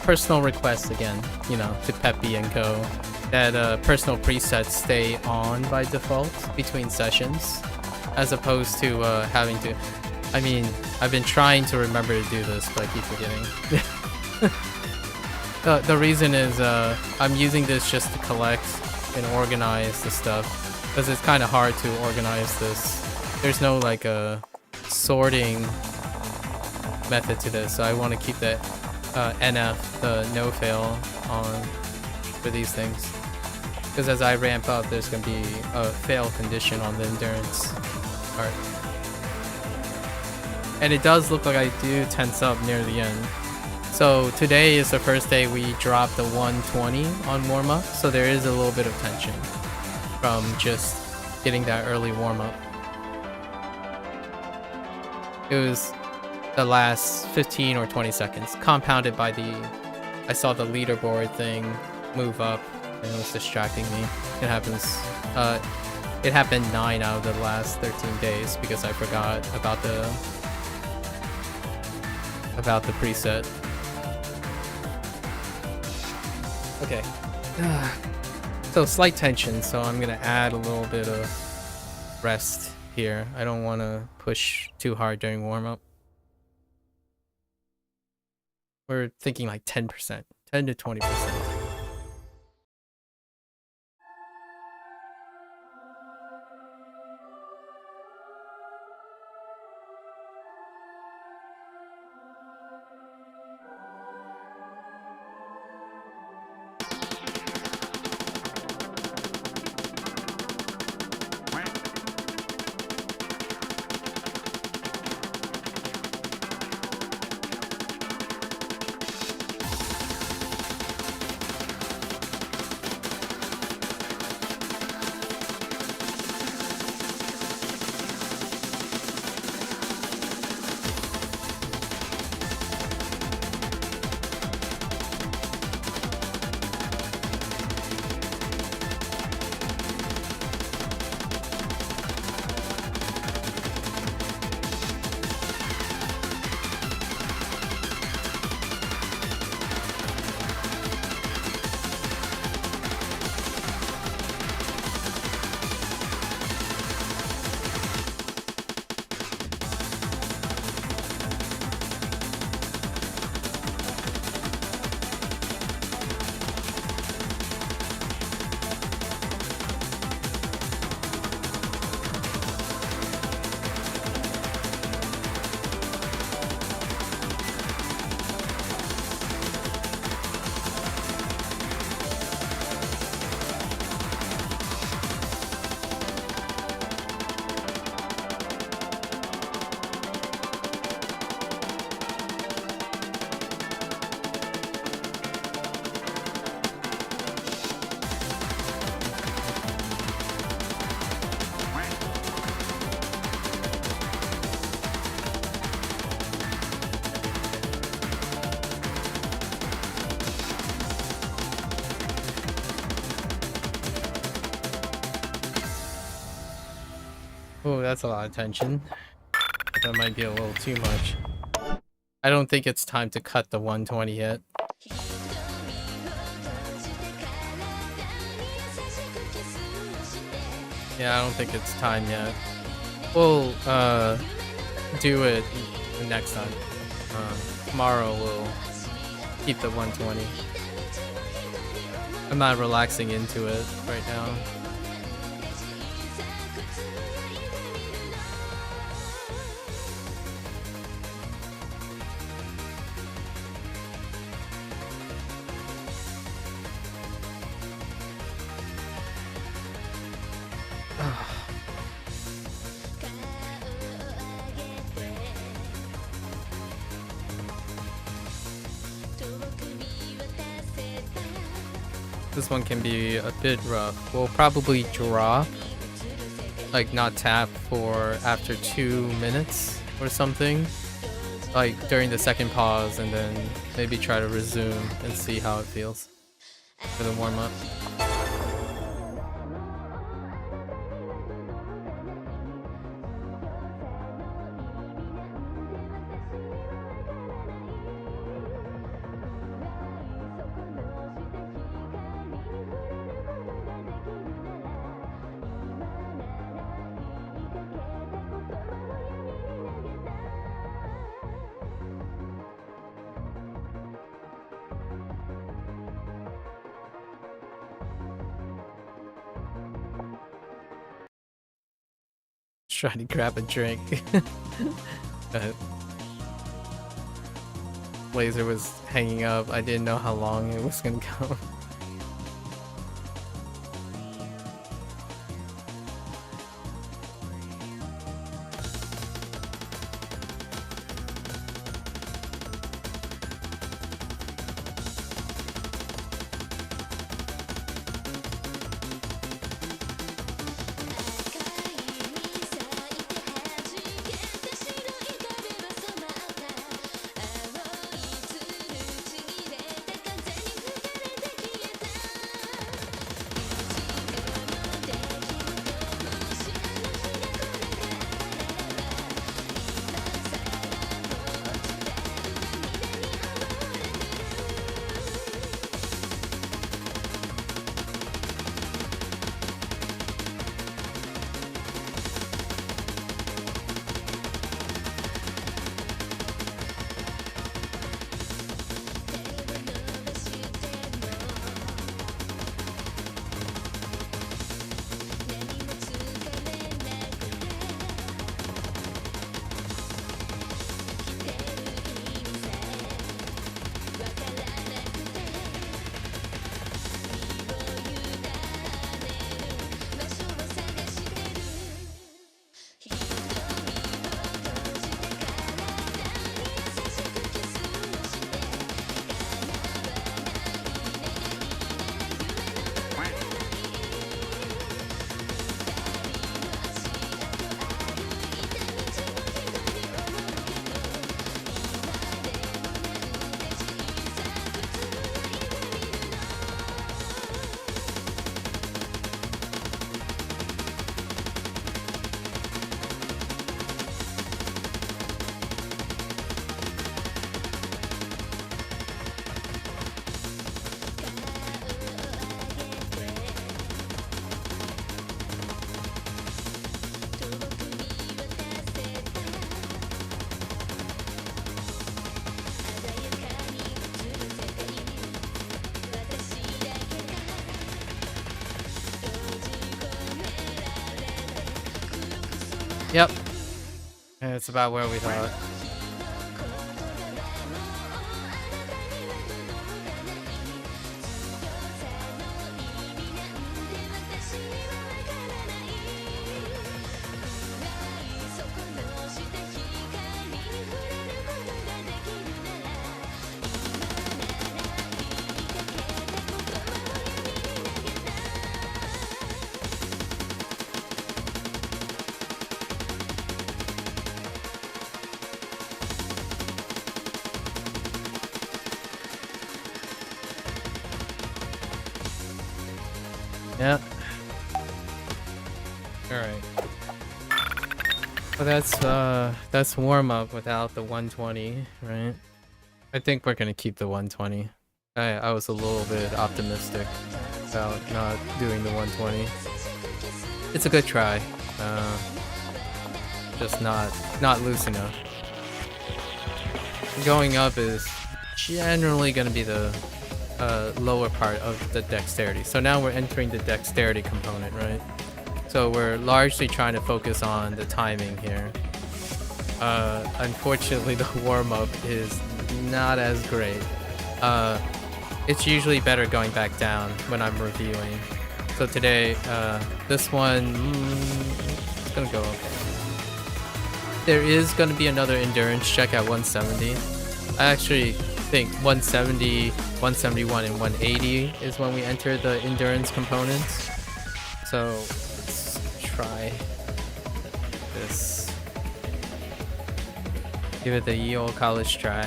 Personal requests again, you know, to Peppy and Co. That personal presets stay on by default between sessions, as opposed to having to. I mean, I've been trying to remember to do this, but I keep forgetting. The reason is I'm using this just to collect and organize the stuff, because it's kind of hard to organize this. There's no like a sorting method to this, so I want to keep that NF, the no fail, on for these things, because as I ramp up, there's gonna be a fail condition on the endurance part. And it does look like I do tense up near the end. So today is the first day we dropped the 120 on warm-up, so there is a little bit of tension from just getting that early warm-up. It was the last 15 or 20 seconds, compounded by I saw the leaderboard thing move up, and it was distracting me. It happens, it happened 9 out of the last 13 days because I forgot about the preset. Okay. So slight tension, so I'm gonna add a little bit of rest here. I don't want to push too hard during warm-up. We're thinking like 10%, 10 to 20%. Oh, that's a lot of tension. That might be a little too much. I don't think it's time to cut the 120 yet. Yeah, I don't think it's time yet. We'll do it next time. Tomorrow we'll keep the 120. I'm not relaxing into it right now. This one can be a bit rough. We'll probably drop, like not tap for after 2 minutes or something, like during the second pause, and then maybe try to resume and see how it feels for the warm-up. Trying to grab a drink. Laser was hanging up. I didn't know how long it was gonna go. Yep. It's about where we thought. Yeah. Alright. Well, that's warm up without the 120, right? I think we're gonna keep the 120. I was a little bit optimistic about not doing the 120. It's a good try. Just not loose enough. Going up is generally gonna be the lower part of the dexterity. So now we're entering the dexterity component, right? So we're largely trying to focus on the timing here. Unfortunately, the warm-up is not as great. It's usually better going back down when I'm reviewing. So today, this one, it's gonna go okay. There is gonna be another endurance check at 170. I actually think 170, 171, and 180 is when we enter the endurance components. So let's try this. Give it the ye old college try.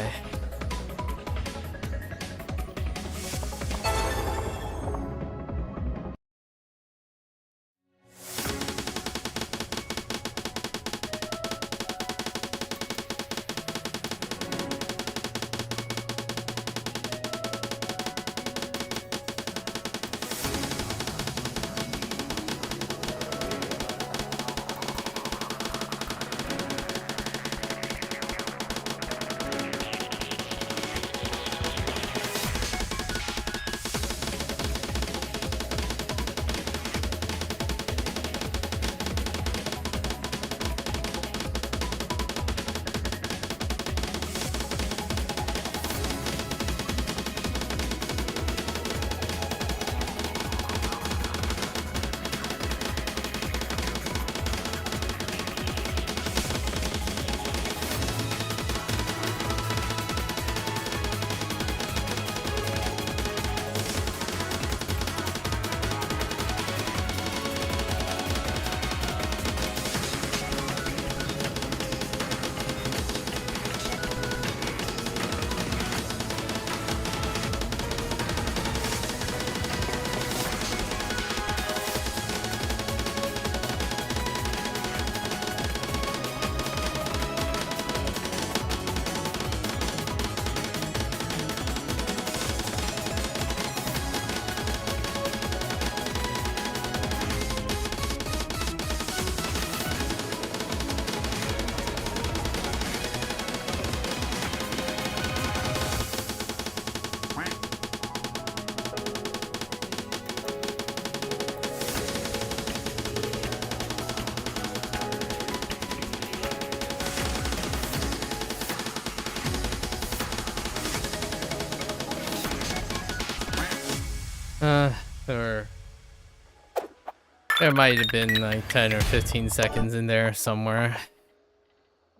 There might have been like 10 or 15 seconds in there somewhere.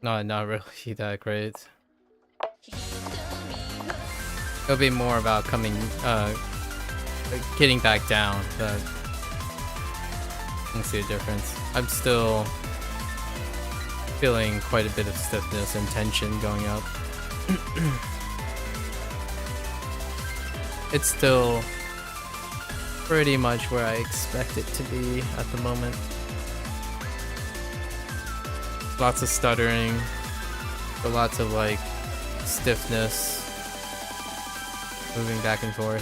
Not really that great. It'll be more about getting back down that I can see a difference. I'm still feeling quite a bit of stiffness and tension going up. It's still pretty much where I expect it to be at the moment. Lots of stuttering, but lots of like stiffness, moving back and forth.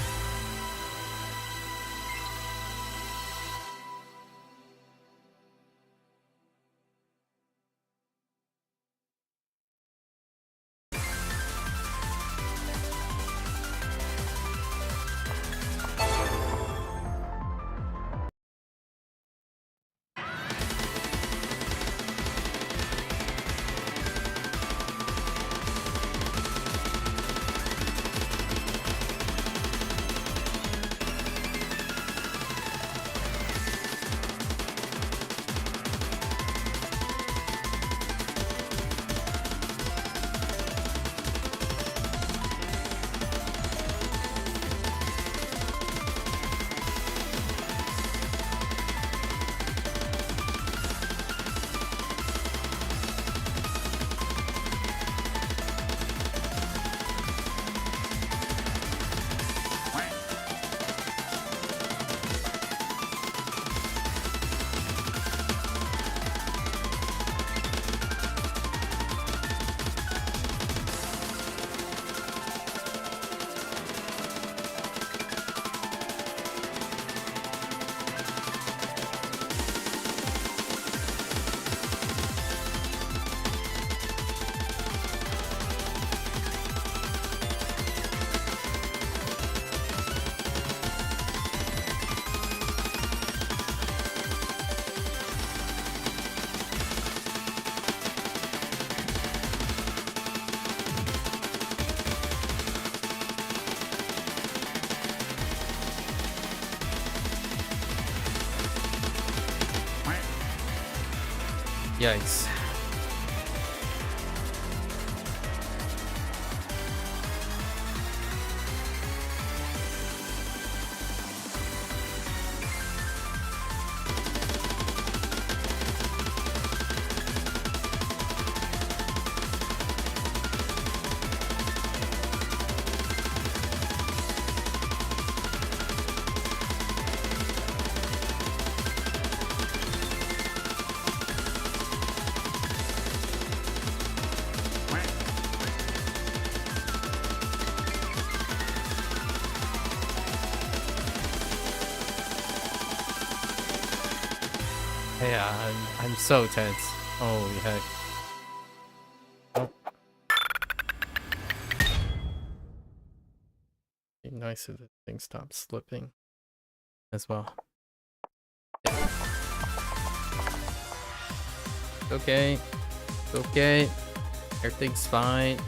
Yikes. Yeah, I'm so tense. Holy heck. Oh. Be nice if the thing stops slipping as well. It's okay. It's okay. Everything's fine.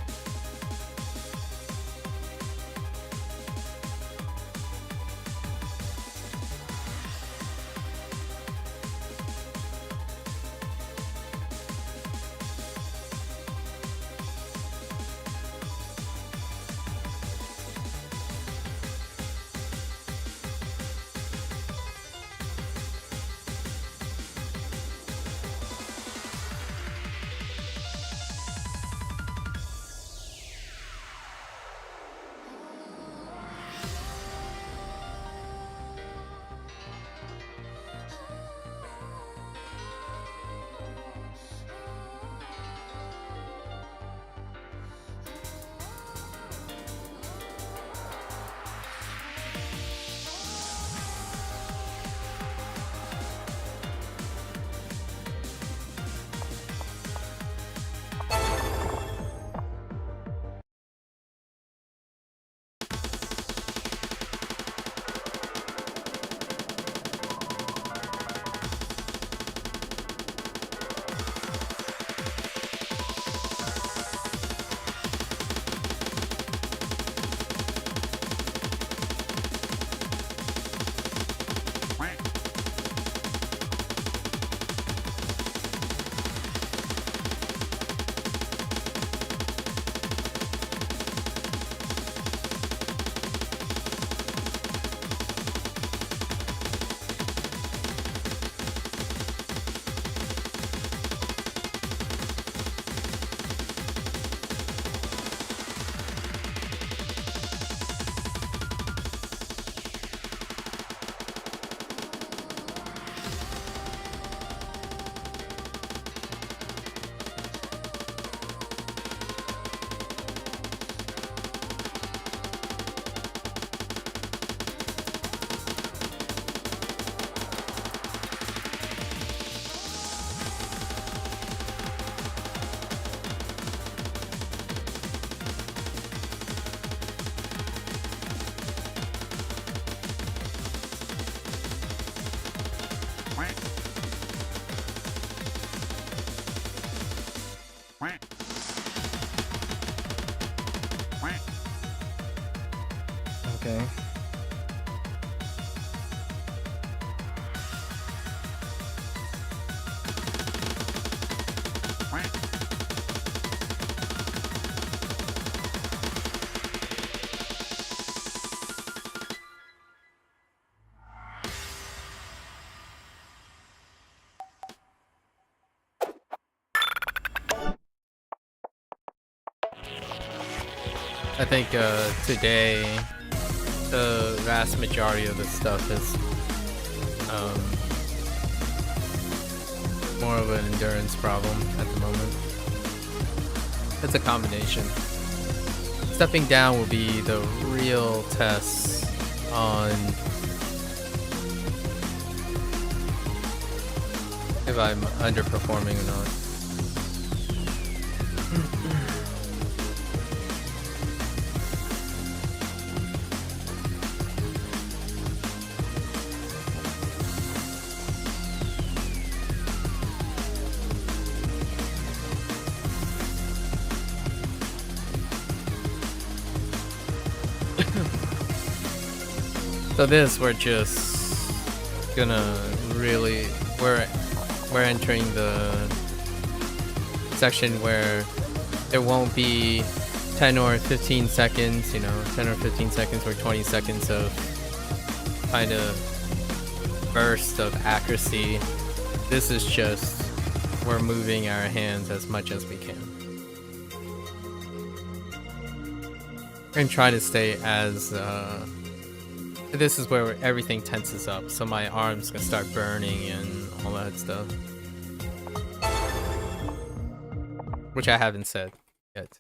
Okay. I think today the vast majority of the stuff is more of an endurance problem at the moment. It's a combination. Stepping down will be the real test on if I'm underperforming or not. So this, we're just gonna really, we're entering the section where there won't be 10 or 15 seconds, 10 or 15 seconds or 20 seconds of kind of burst of accuracy. This is just, we're moving our hands as much as we can. And try to stay as, this is where everything tenses up, so my arms can start burning and all that stuff. Which I haven't said yet.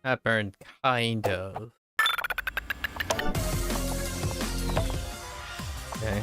That burned kind of. Okay.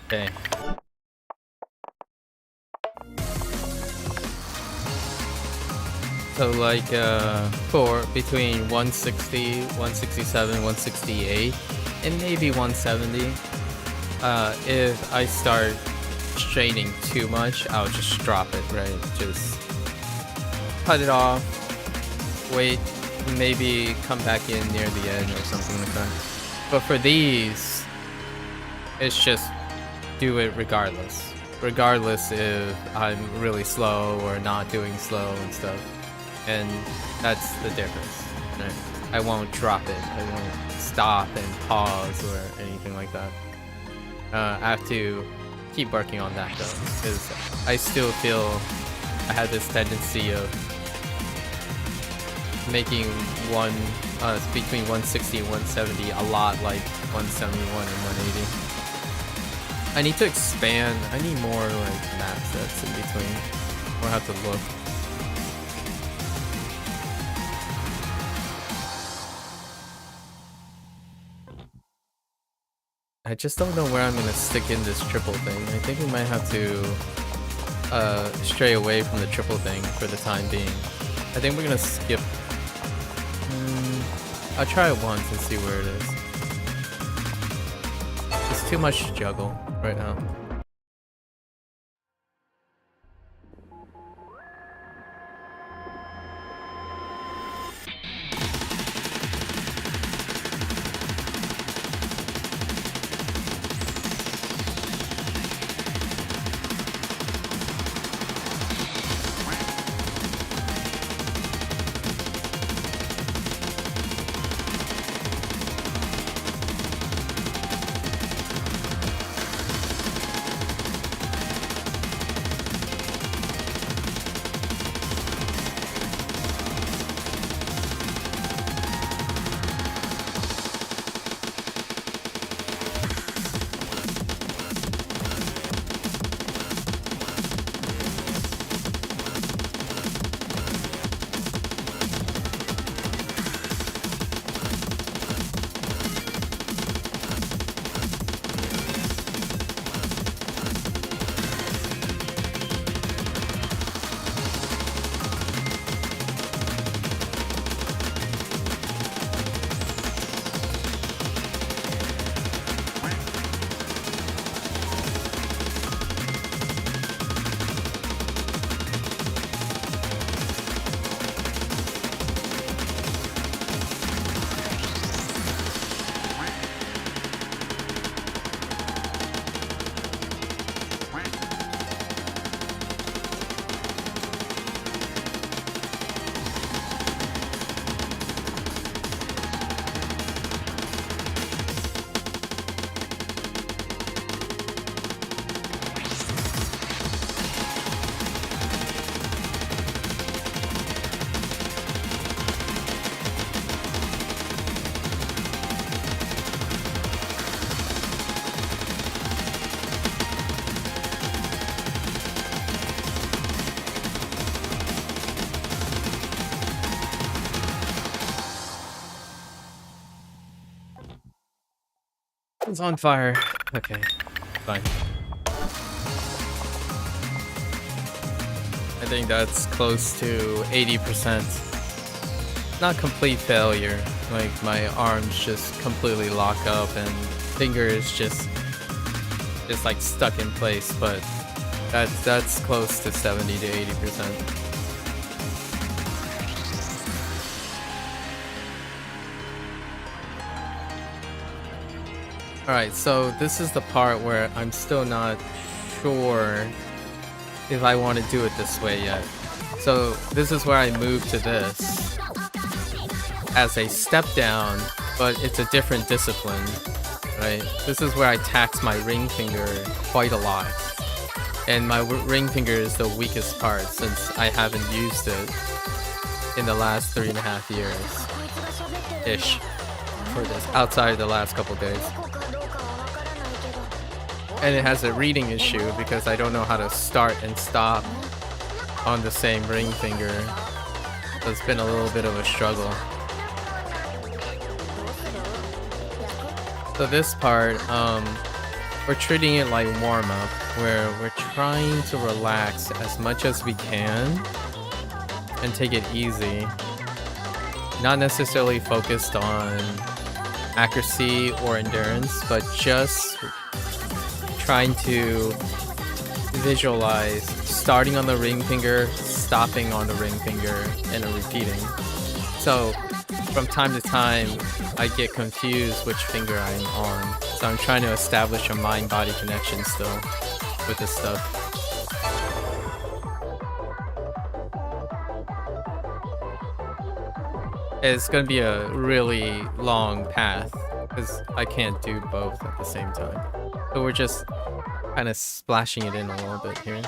Okay. So like for between 160, 167, 168, and maybe 170. If I start straining too much, I'll just drop it, right? Just cut it off, wait, maybe come back in near the end or something like that. But for these, it's just do it regardless. Regardless if I'm really slow or not doing slow and stuff. And that's the difference. Right? I won't drop it. I won't stop and pause or anything like that. I have to keep working on that though, because I still feel I have this tendency of making one between 160 and 170 a lot like 171 and 180. I need to expand. I need more like map sets in between. We'll have to look. I just don't know where I'm gonna stick in this triple thing. I think we might have to stray away from the triple thing for the time being. I think we're gonna skip. I'll try it once and see where it is. It's too much to juggle right now. It's on fire. Okay, fine. I think that's close to 80%. Not complete failure. Like my arms just completely lock up and fingers just like stuck in place, but that's close to 70 to 80%. Alright, so this is the part where I'm still not sure if I want to do it this way yet. So this is where I move to this as a step down, but it's a different discipline, right? This is where I tax my ring finger quite a lot. And my ring finger is the weakest part since I haven't used it in the last 3.5 years-ish for this, outside of the last couple days. And it has a reading issue because I don't know how to start and stop on the same ring finger. So it's been a little bit of a struggle. So this part, we're treating it like warm-up, where we're trying to relax as much as we can and take it easy. Not necessarily focused on accuracy or endurance, but just trying to visualize starting on the ring finger, stopping on the ring finger, and repeating. So from time to time, I get confused which finger I'm on. So I'm trying to establish a mind-body connection still with this stuff. It's gonna be a really long path because I can't do both at the same time. So we're just kind of splashing it in a little bit here.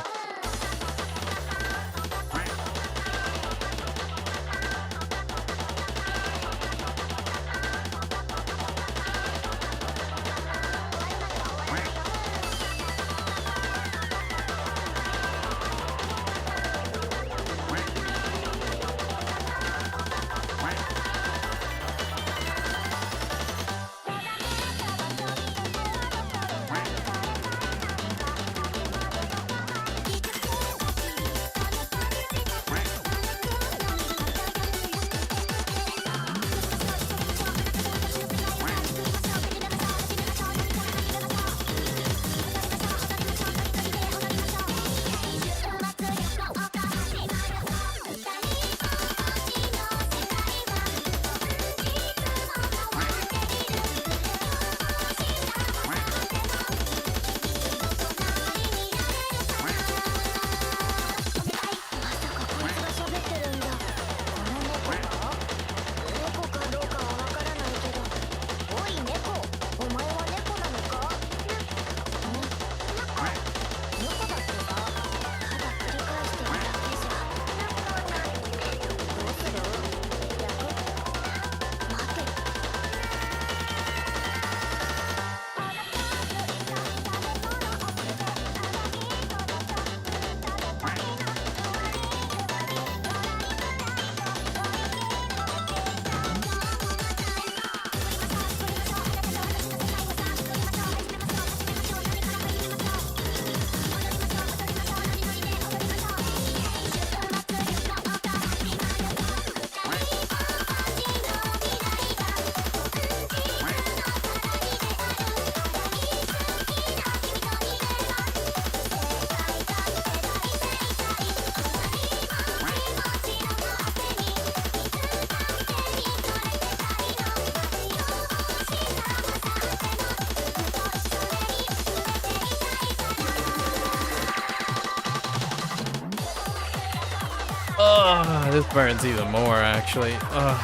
Oh, this burns even more, actually. Oh,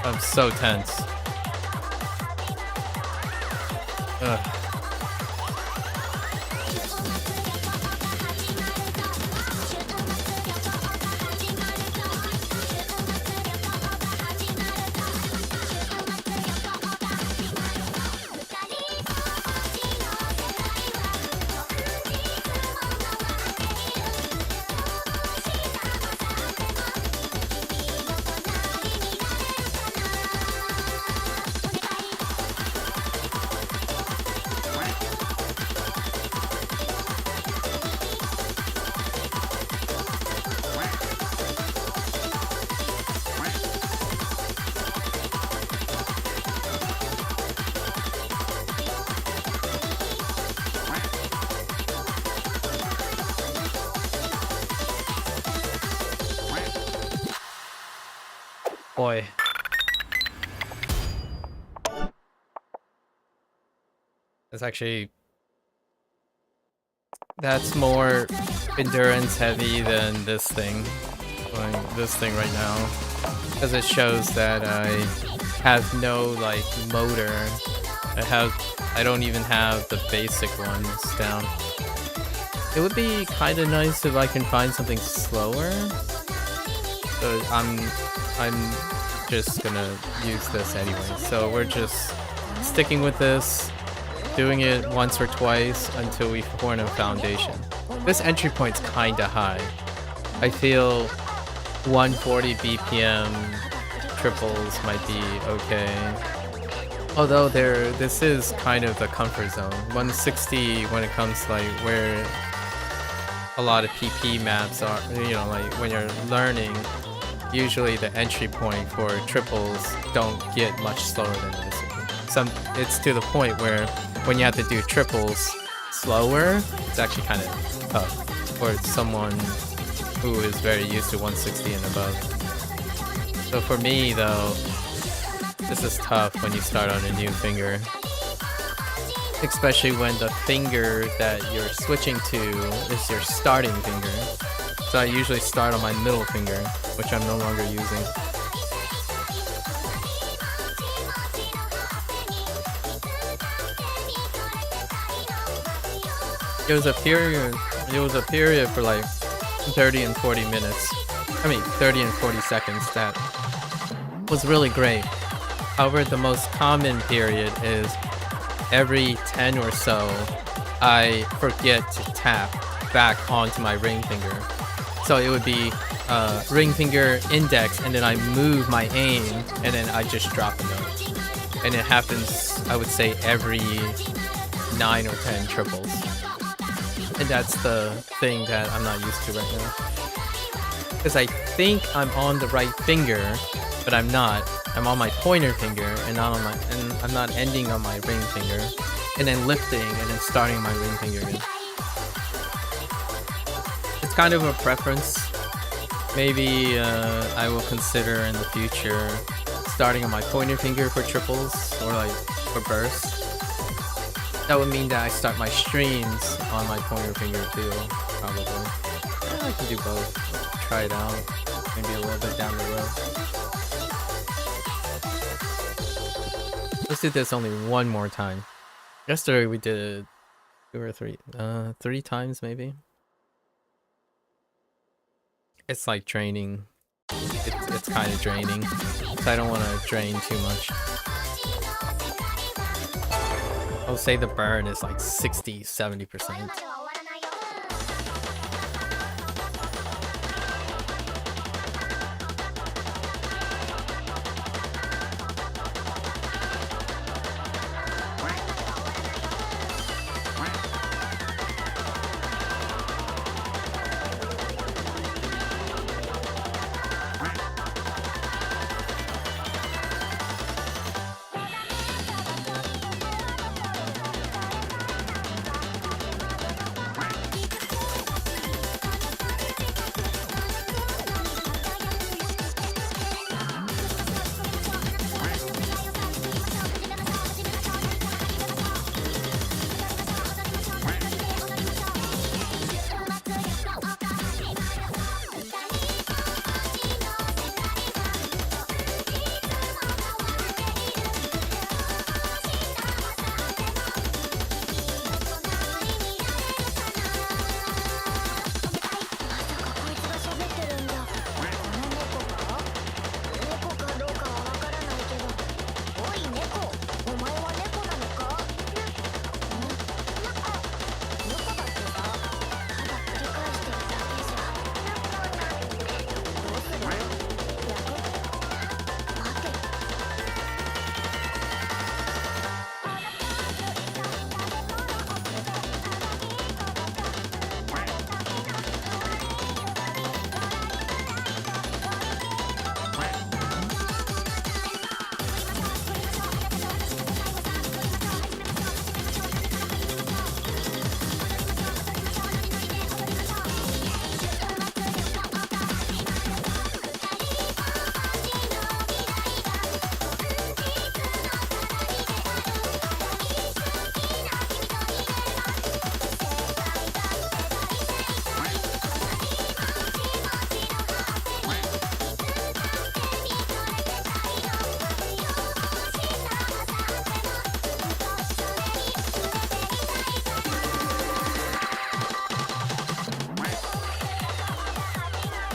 I'm so tense. Ugh. Boy. That's more endurance heavy than this thing. Like this thing right now. Because it shows that I have no like motor. I don't even have the basic ones down. It would be kind of nice if I can find something slower. So I'm just gonna use this anyway. So we're just sticking with this, doing it once or twice until we form a foundation. This entry point's kinda high. I feel 140 BPM triples might be okay. Although this is kind of the comfort zone. 160 when it comes to like where a lot of PP maps are, you know, like when you're learning, usually the entry point for triples don't get much slower than this. It's to the point where when you have to do triples slower, it's actually kind of tough for someone who is very used to 160 and above. So for me though, this is tough when you start on a new finger. Especially when the finger that you're switching to is your starting finger. So I usually start on my middle finger, which I'm no longer using. It was a period for like 30 and 40 minutes. I mean 30 and 40 seconds that was really great. However, the most common period is every 10 or so, I forget to tap back onto my ring finger. So it would be ring finger, index, and then I move my aim, and then I just drop a note. And it happens, I would say, every 9 or 10 triples. And that's the thing that I'm not used to right now. Because I think I'm on the right finger, but I'm not. I'm on my pointer finger and not on and I'm not ending on my ring finger, and then lifting and then starting my ring finger again. It's kind of a preference. Maybe I will consider in the future starting on my pointer finger for triples or like for bursts. That would mean that I start my streams on my pointer finger too, probably. Yeah, I can do both. Try it out. Maybe a little bit down the road. Let's do this only one more time. Yesterday we did 2 or 3, 3 times maybe. It's like draining. It's kind of draining, so I don't want to drain too much. I'll say the burn is like 60-70%.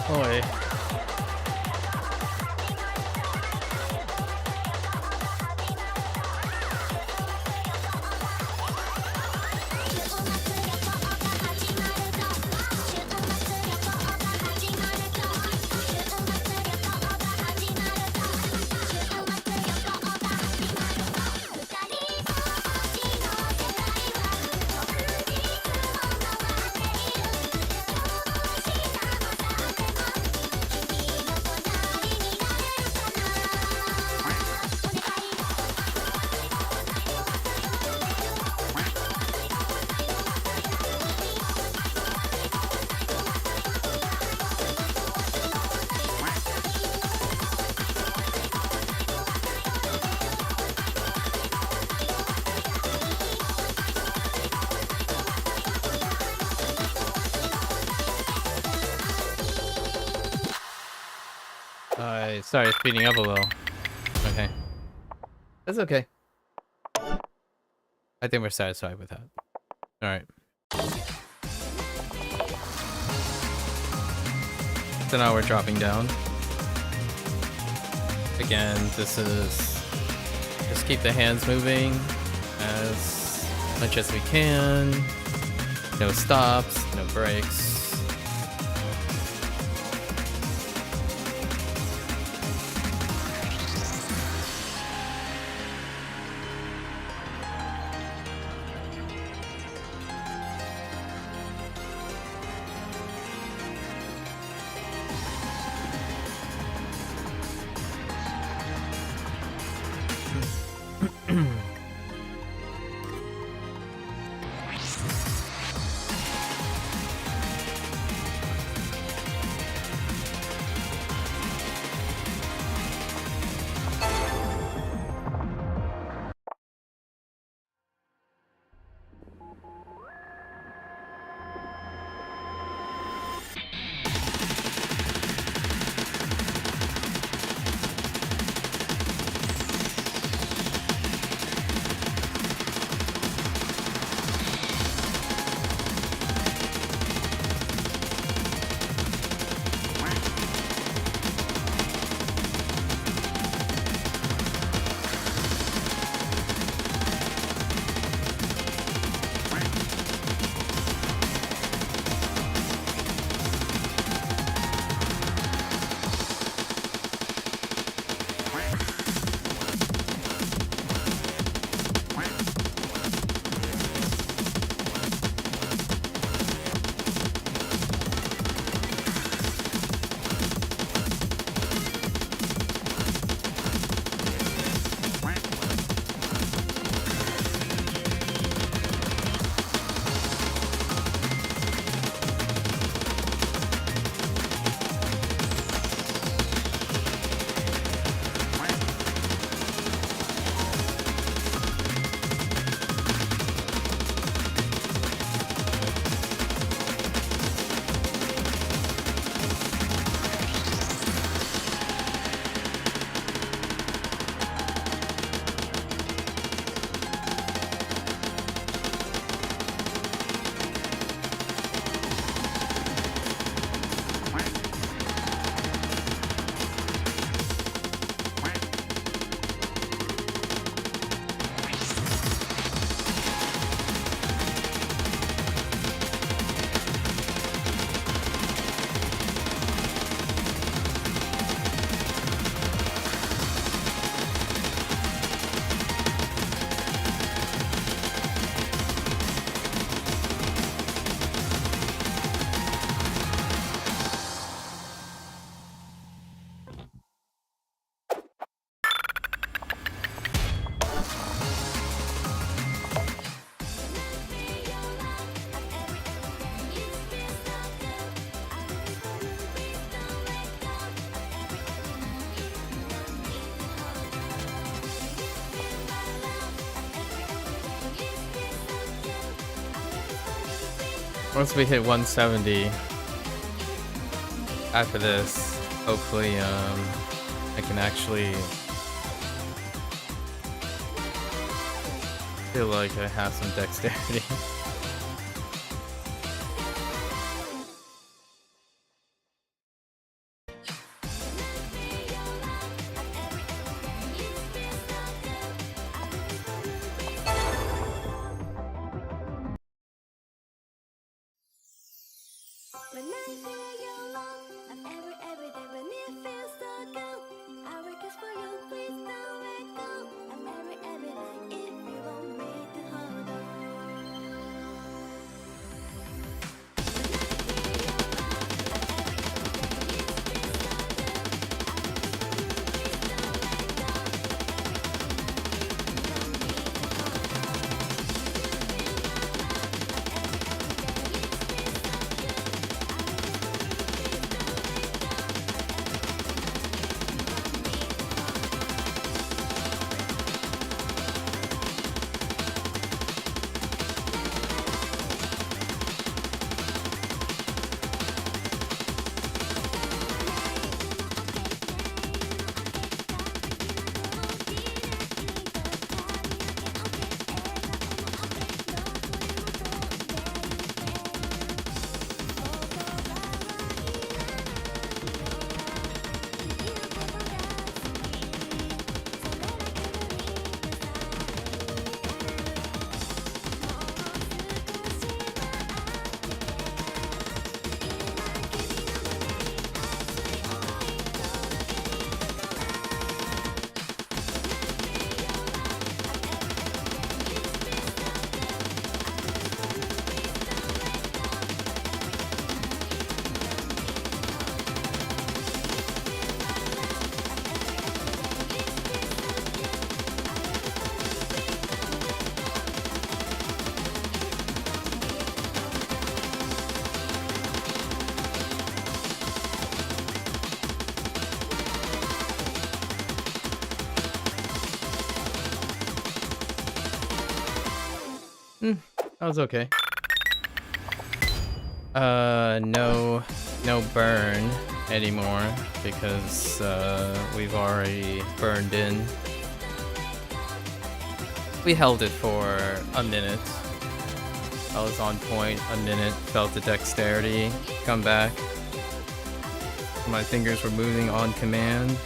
Oi. I started speeding up a little. Okay. That's okay. I think we're satisfied with that. Alright. So now we're dropping down. Again, this is... just keep the hands moving as much as we can. No stops, no breaks. Once we hit 170 after this, hopefully I can actually feel like I have some dexterity. That was okay. No burn anymore because we've already burned in. We held it for a minute. I was on point a minute, felt the dexterity come back. My fingers were moving on command.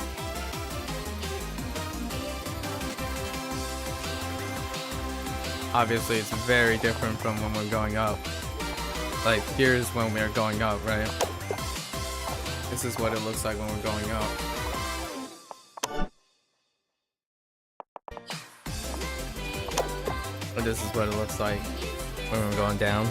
Obviously, it's very different from when we're going up. Like, here's when we're going up, right? This is what it looks like when we're going up. But this is what it looks like when we're going down.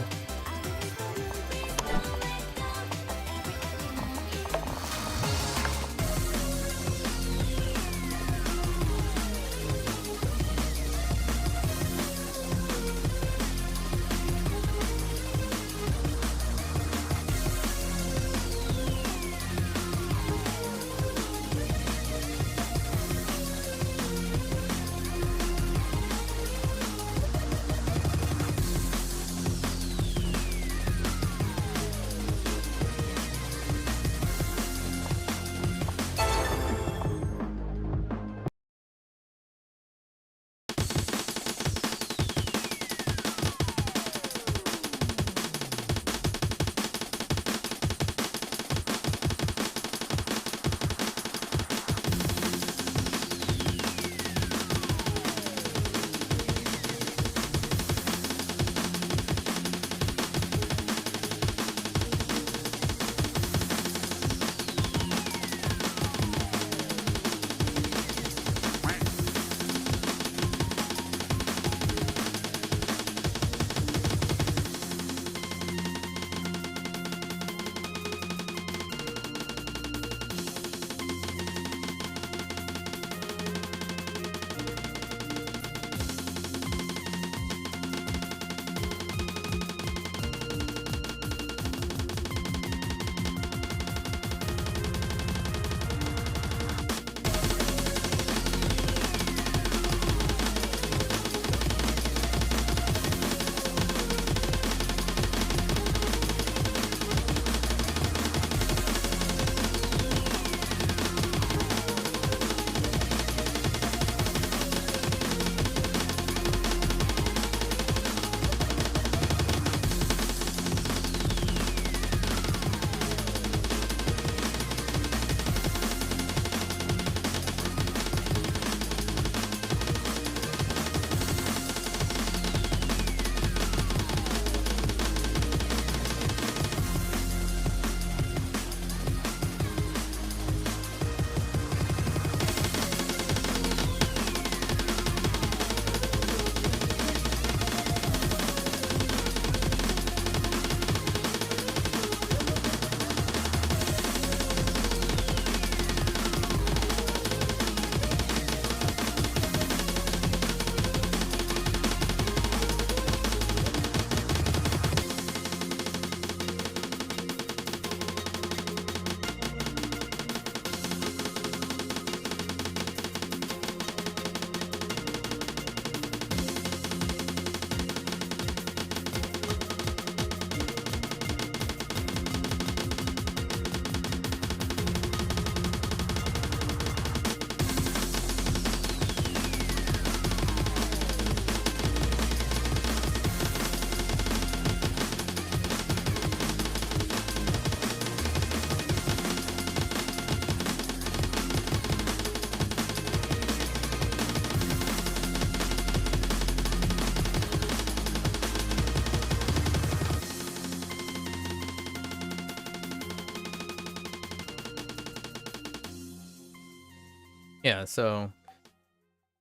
Yeah, so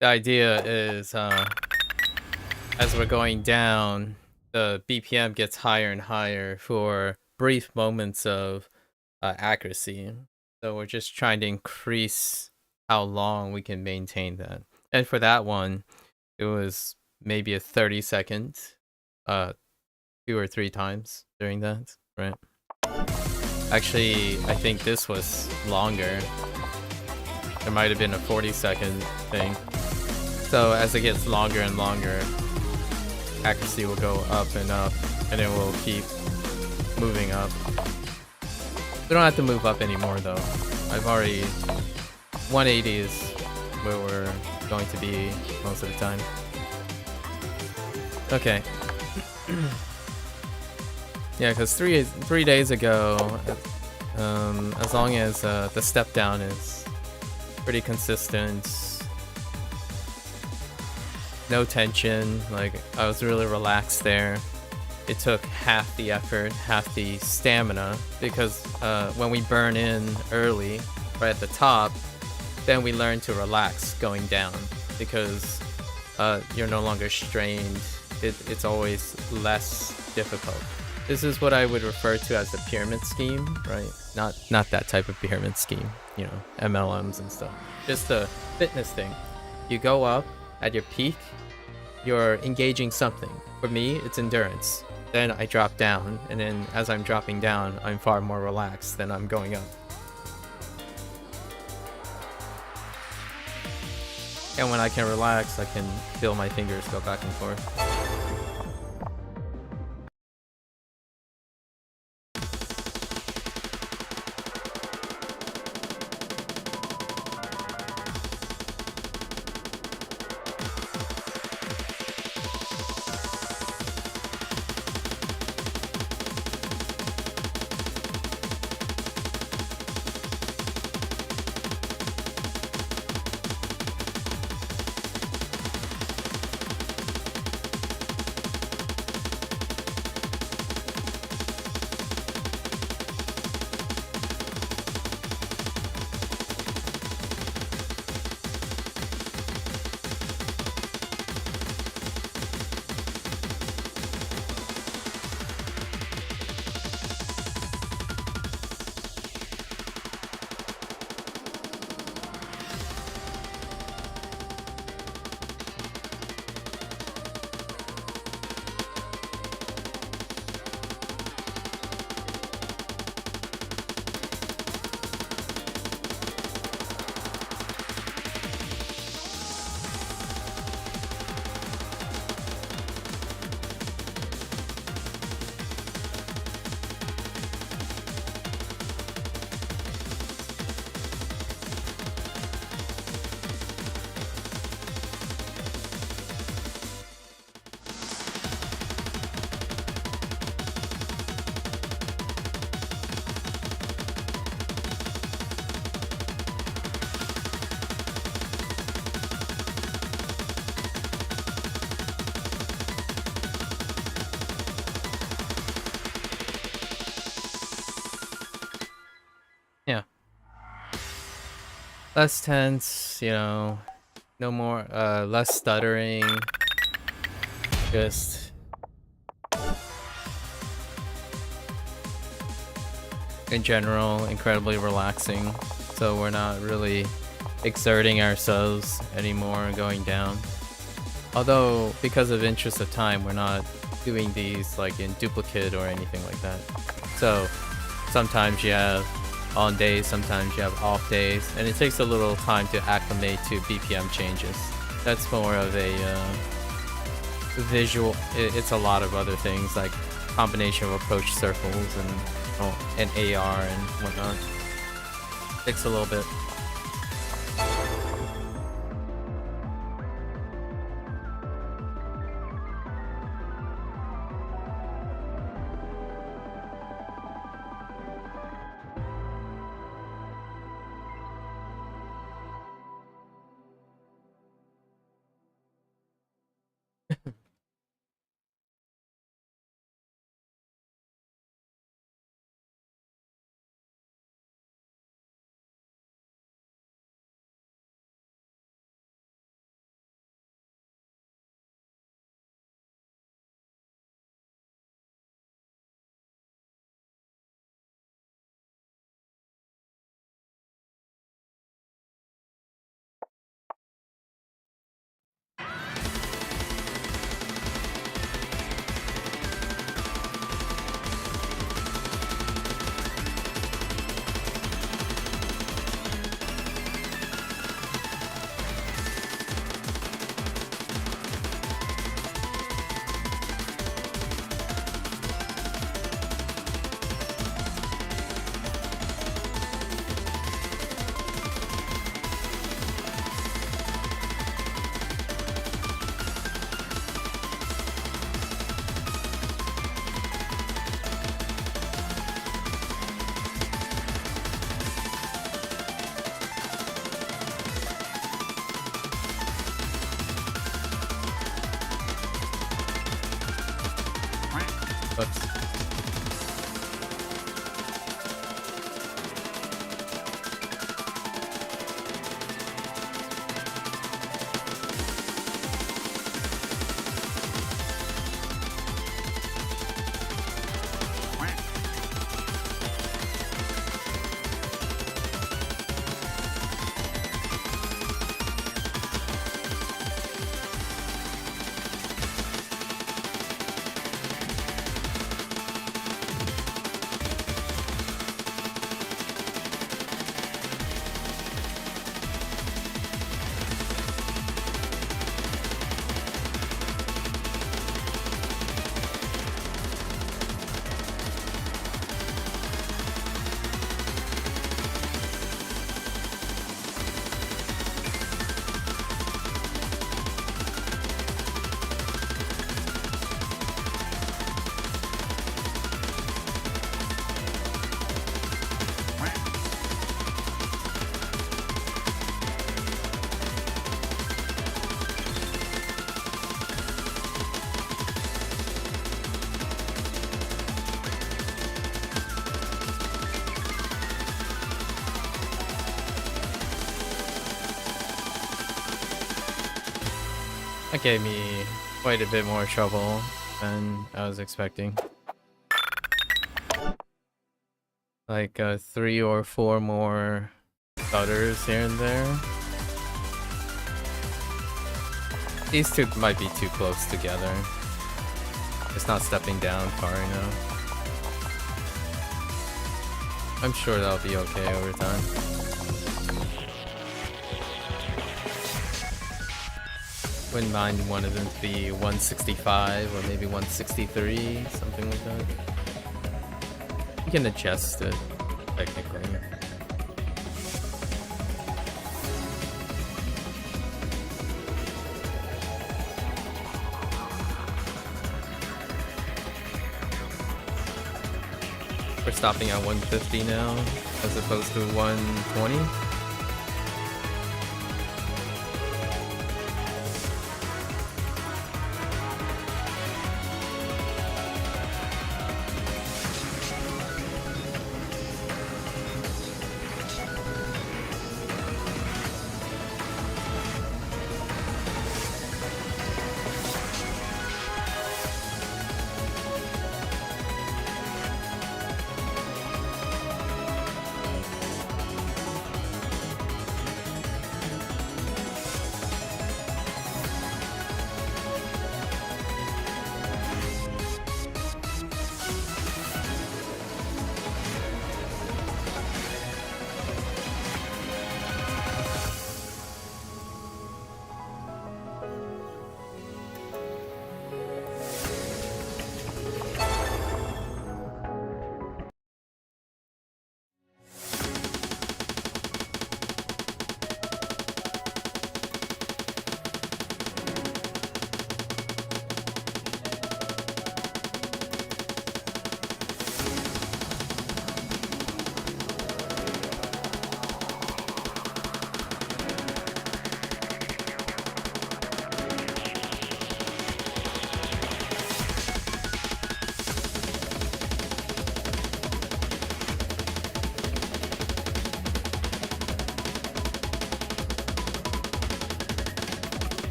the idea is as we're going down, the BPM gets higher and higher for brief moments of accuracy. So we're just trying to increase how long we can maintain that. And for that one, it was maybe a 30-second, 2 or 3 times during that, right? Actually, I think this was longer. There might have been a 40-second thing. So as it gets longer and longer, accuracy will go up, and it will keep moving up. We don't have to move up anymore though. I've already 180 is where we're going to be most of the time. Okay. Yeah, because three days ago, as long as the step down is pretty consistent, no tension, like I was really relaxed there. It took half the effort, half the stamina, because when we burn in early, right at the top, then we learn to relax going down, because you're no longer strained. It's always less difficult. This is what I would refer to as the pyramid scheme, right? Not that type of pyramid scheme, you know, MLMs and stuff. Just the fitness thing. You go up at your peak, you're engaging something. For me, it's endurance. Then I drop down, and then as I'm dropping down, I'm far more relaxed than I'm going up. And when I can relax, I can feel my fingers go back and forth. Yeah. Less tense, you know, no more, less stuttering, just in general, incredibly relaxing. So we're not really exerting ourselves anymore going down. Although, because of interest of time, we're not doing these like in duplicate or anything like that. So sometimes you have on days, sometimes you have off days, and it takes a little time to acclimate to BPM changes. That's more of a visual. It's a lot of other things like combination of approach circles and AR and whatnot. Takes a little bit. Whoops. That gave me quite a bit more trouble than I was expecting. Like 3 or 4 more stutters here and there. These two might be too close together. It's not stepping down far enough. I'm sure that'll be okay over time. Wouldn't mind one of them to be 165 or maybe 163, something like that. You can adjust it, technically. We're stopping at 150 now, as opposed to 120.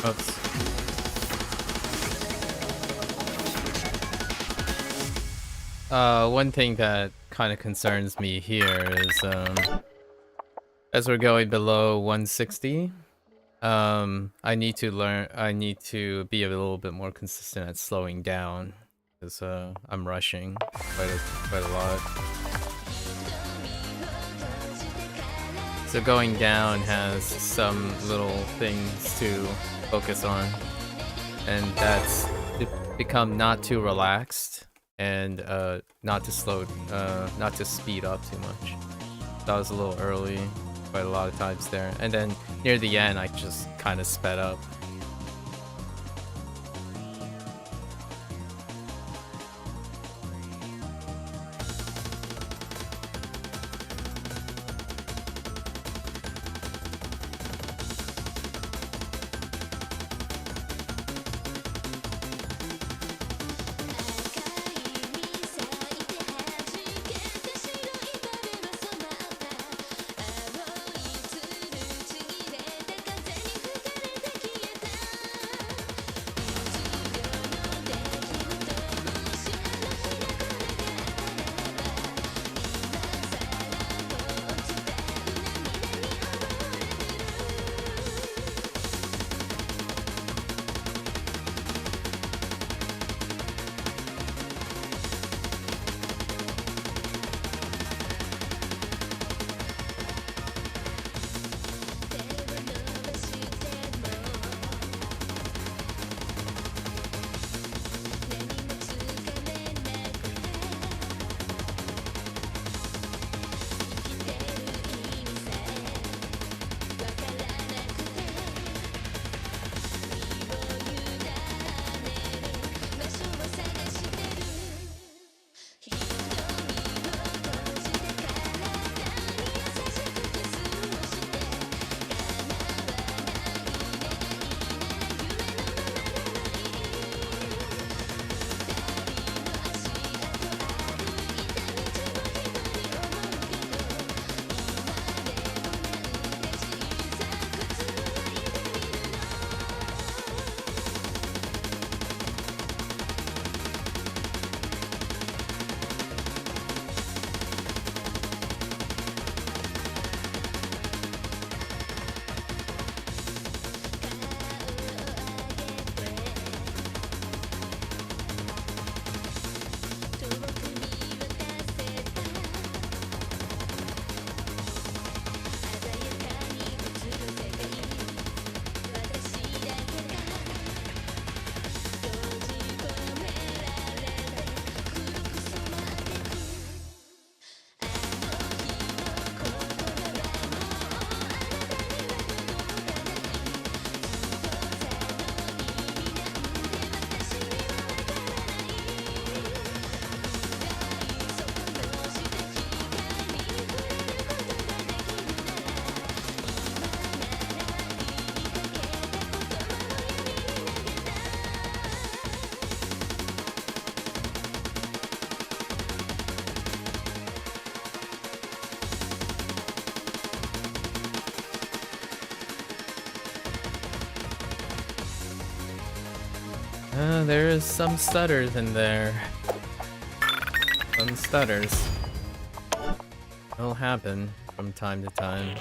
Oops. One thing that kind of concerns me here is, as we're going below 160, I need to be a little bit more consistent at slowing down, because, I'm rushing quite a lot. So going down has some little things to focus on, and that's to become not too relaxed and not to speed up too much. That was a little early, quite a lot of times there, and then near the end I just kind of sped up. There is some stutters in there. Some stutters. It'll happen from time to time.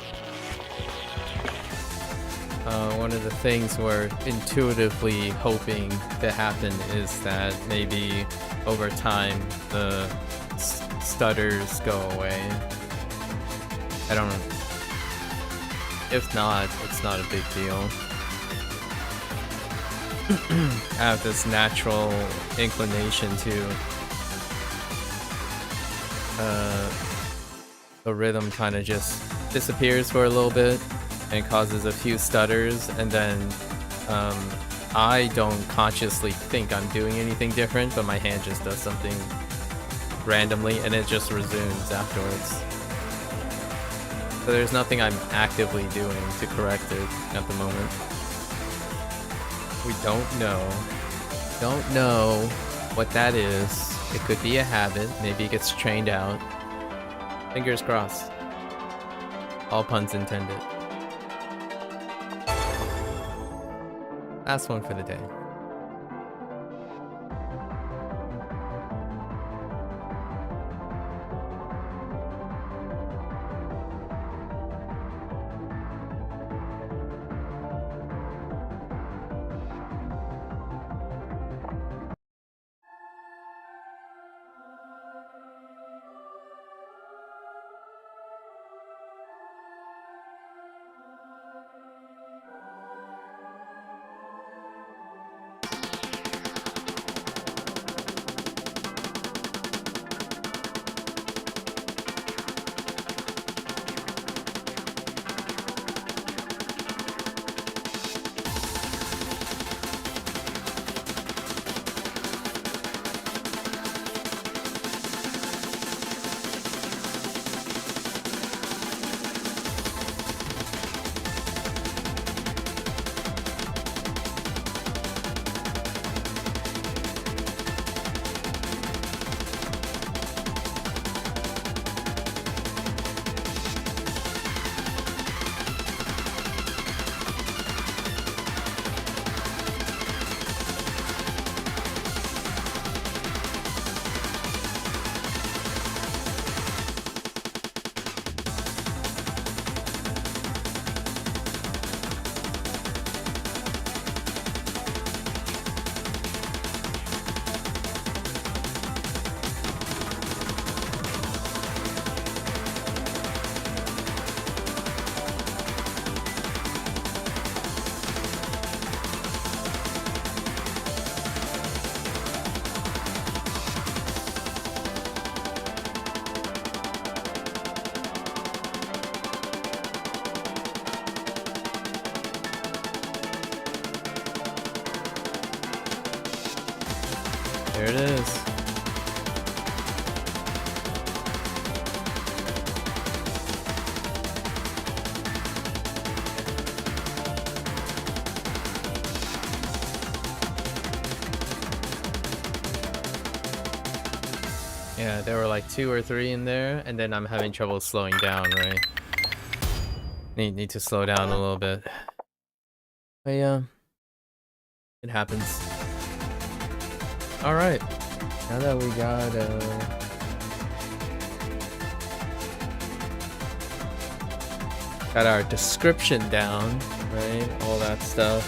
One of the things we're intuitively hoping to happen is that maybe over time the stutters go away. I don't know. If not, it's not a big deal. I have this natural inclination to the rhythm kind of just disappears for a little bit and causes a few stutters, and then I don't consciously think I'm doing anything different, but my hand just does something randomly and it just resumes afterwards. So there's nothing I'm actively doing to correct it at the moment. We don't know what that is. It could be a habit. Maybe it gets trained out. Fingers crossed. All puns intended. Last one for the day. There it is. Yeah, there were like 2 or 3 in there, and then I'm having trouble slowing down, right? Need to slow down a little bit. But yeah, it happens. Alright, now that we got our description down, right? All that stuff,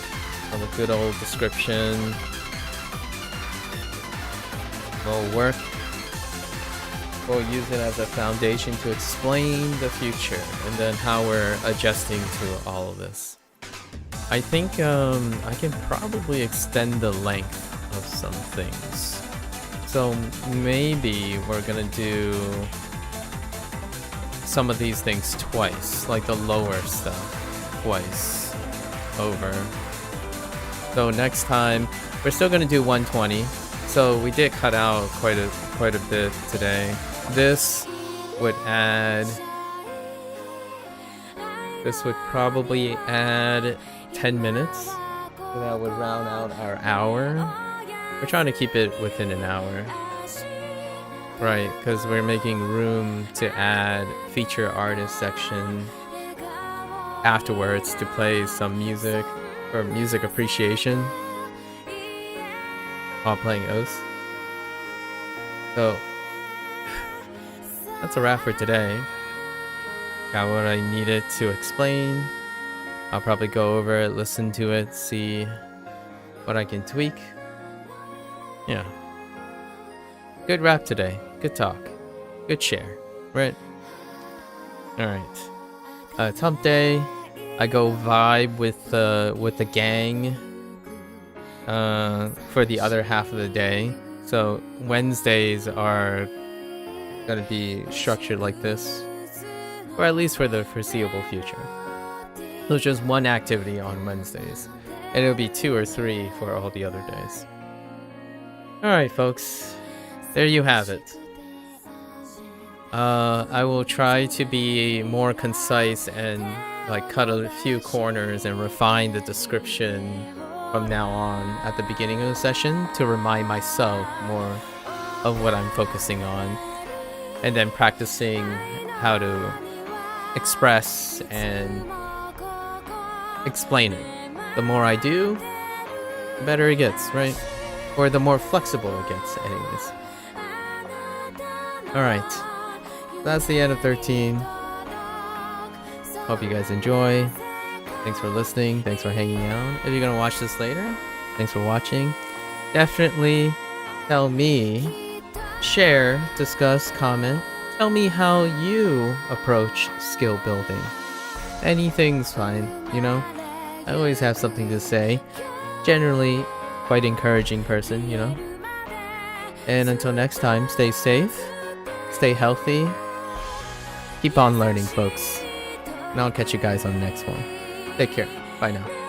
all the good old description. We'll work. We'll use it as a foundation to explain the future and then how we're adjusting to all of this. I think I can probably extend the length of some things. So maybe we're gonna do some of these things twice, like the lower stuff twice over. So next time we're still gonna do 120. So we did cut out quite a bit today. This would probably add 10 minutes. So that would round out our hour. We're trying to keep it within an hour. Right, because we're making room to add feature artist section afterwards to play some music or music appreciation while playing Oath. So that's a wrap for today. Got what I needed to explain. I'll probably go over it, listen to it, see what I can tweak. Yeah. Good wrap today. Good talk. Good share. Right? Alright. It's hump day. I go vibe with the gang for the other half of the day. So Wednesdays are gonna be structured like this, or at least for the foreseeable future. So it's just one activity on Wednesdays, and it'll be 2 or 3 for all the other days. Alright folks, there you have it. I will try to be more concise and like cut a few corners and refine the description from now on at the beginning of the session to remind myself more of what I'm focusing on, and then practicing how to express and explain it. The more I do, the better it gets, right? Or the more flexible it gets, anyways. Alright. That's the end of 13. Hope you guys enjoy. Thanks for listening. Thanks for hanging out. If you're gonna watch this later, thanks for watching. Definitely tell me, share, discuss, comment. Tell me how you approach skill building. Anything's fine, you know? I always have something to say. Generally, quite encouraging person, you know? And until next time, stay safe, stay healthy, keep on learning, folks. And I'll catch you guys on the next one. Take care. Bye now.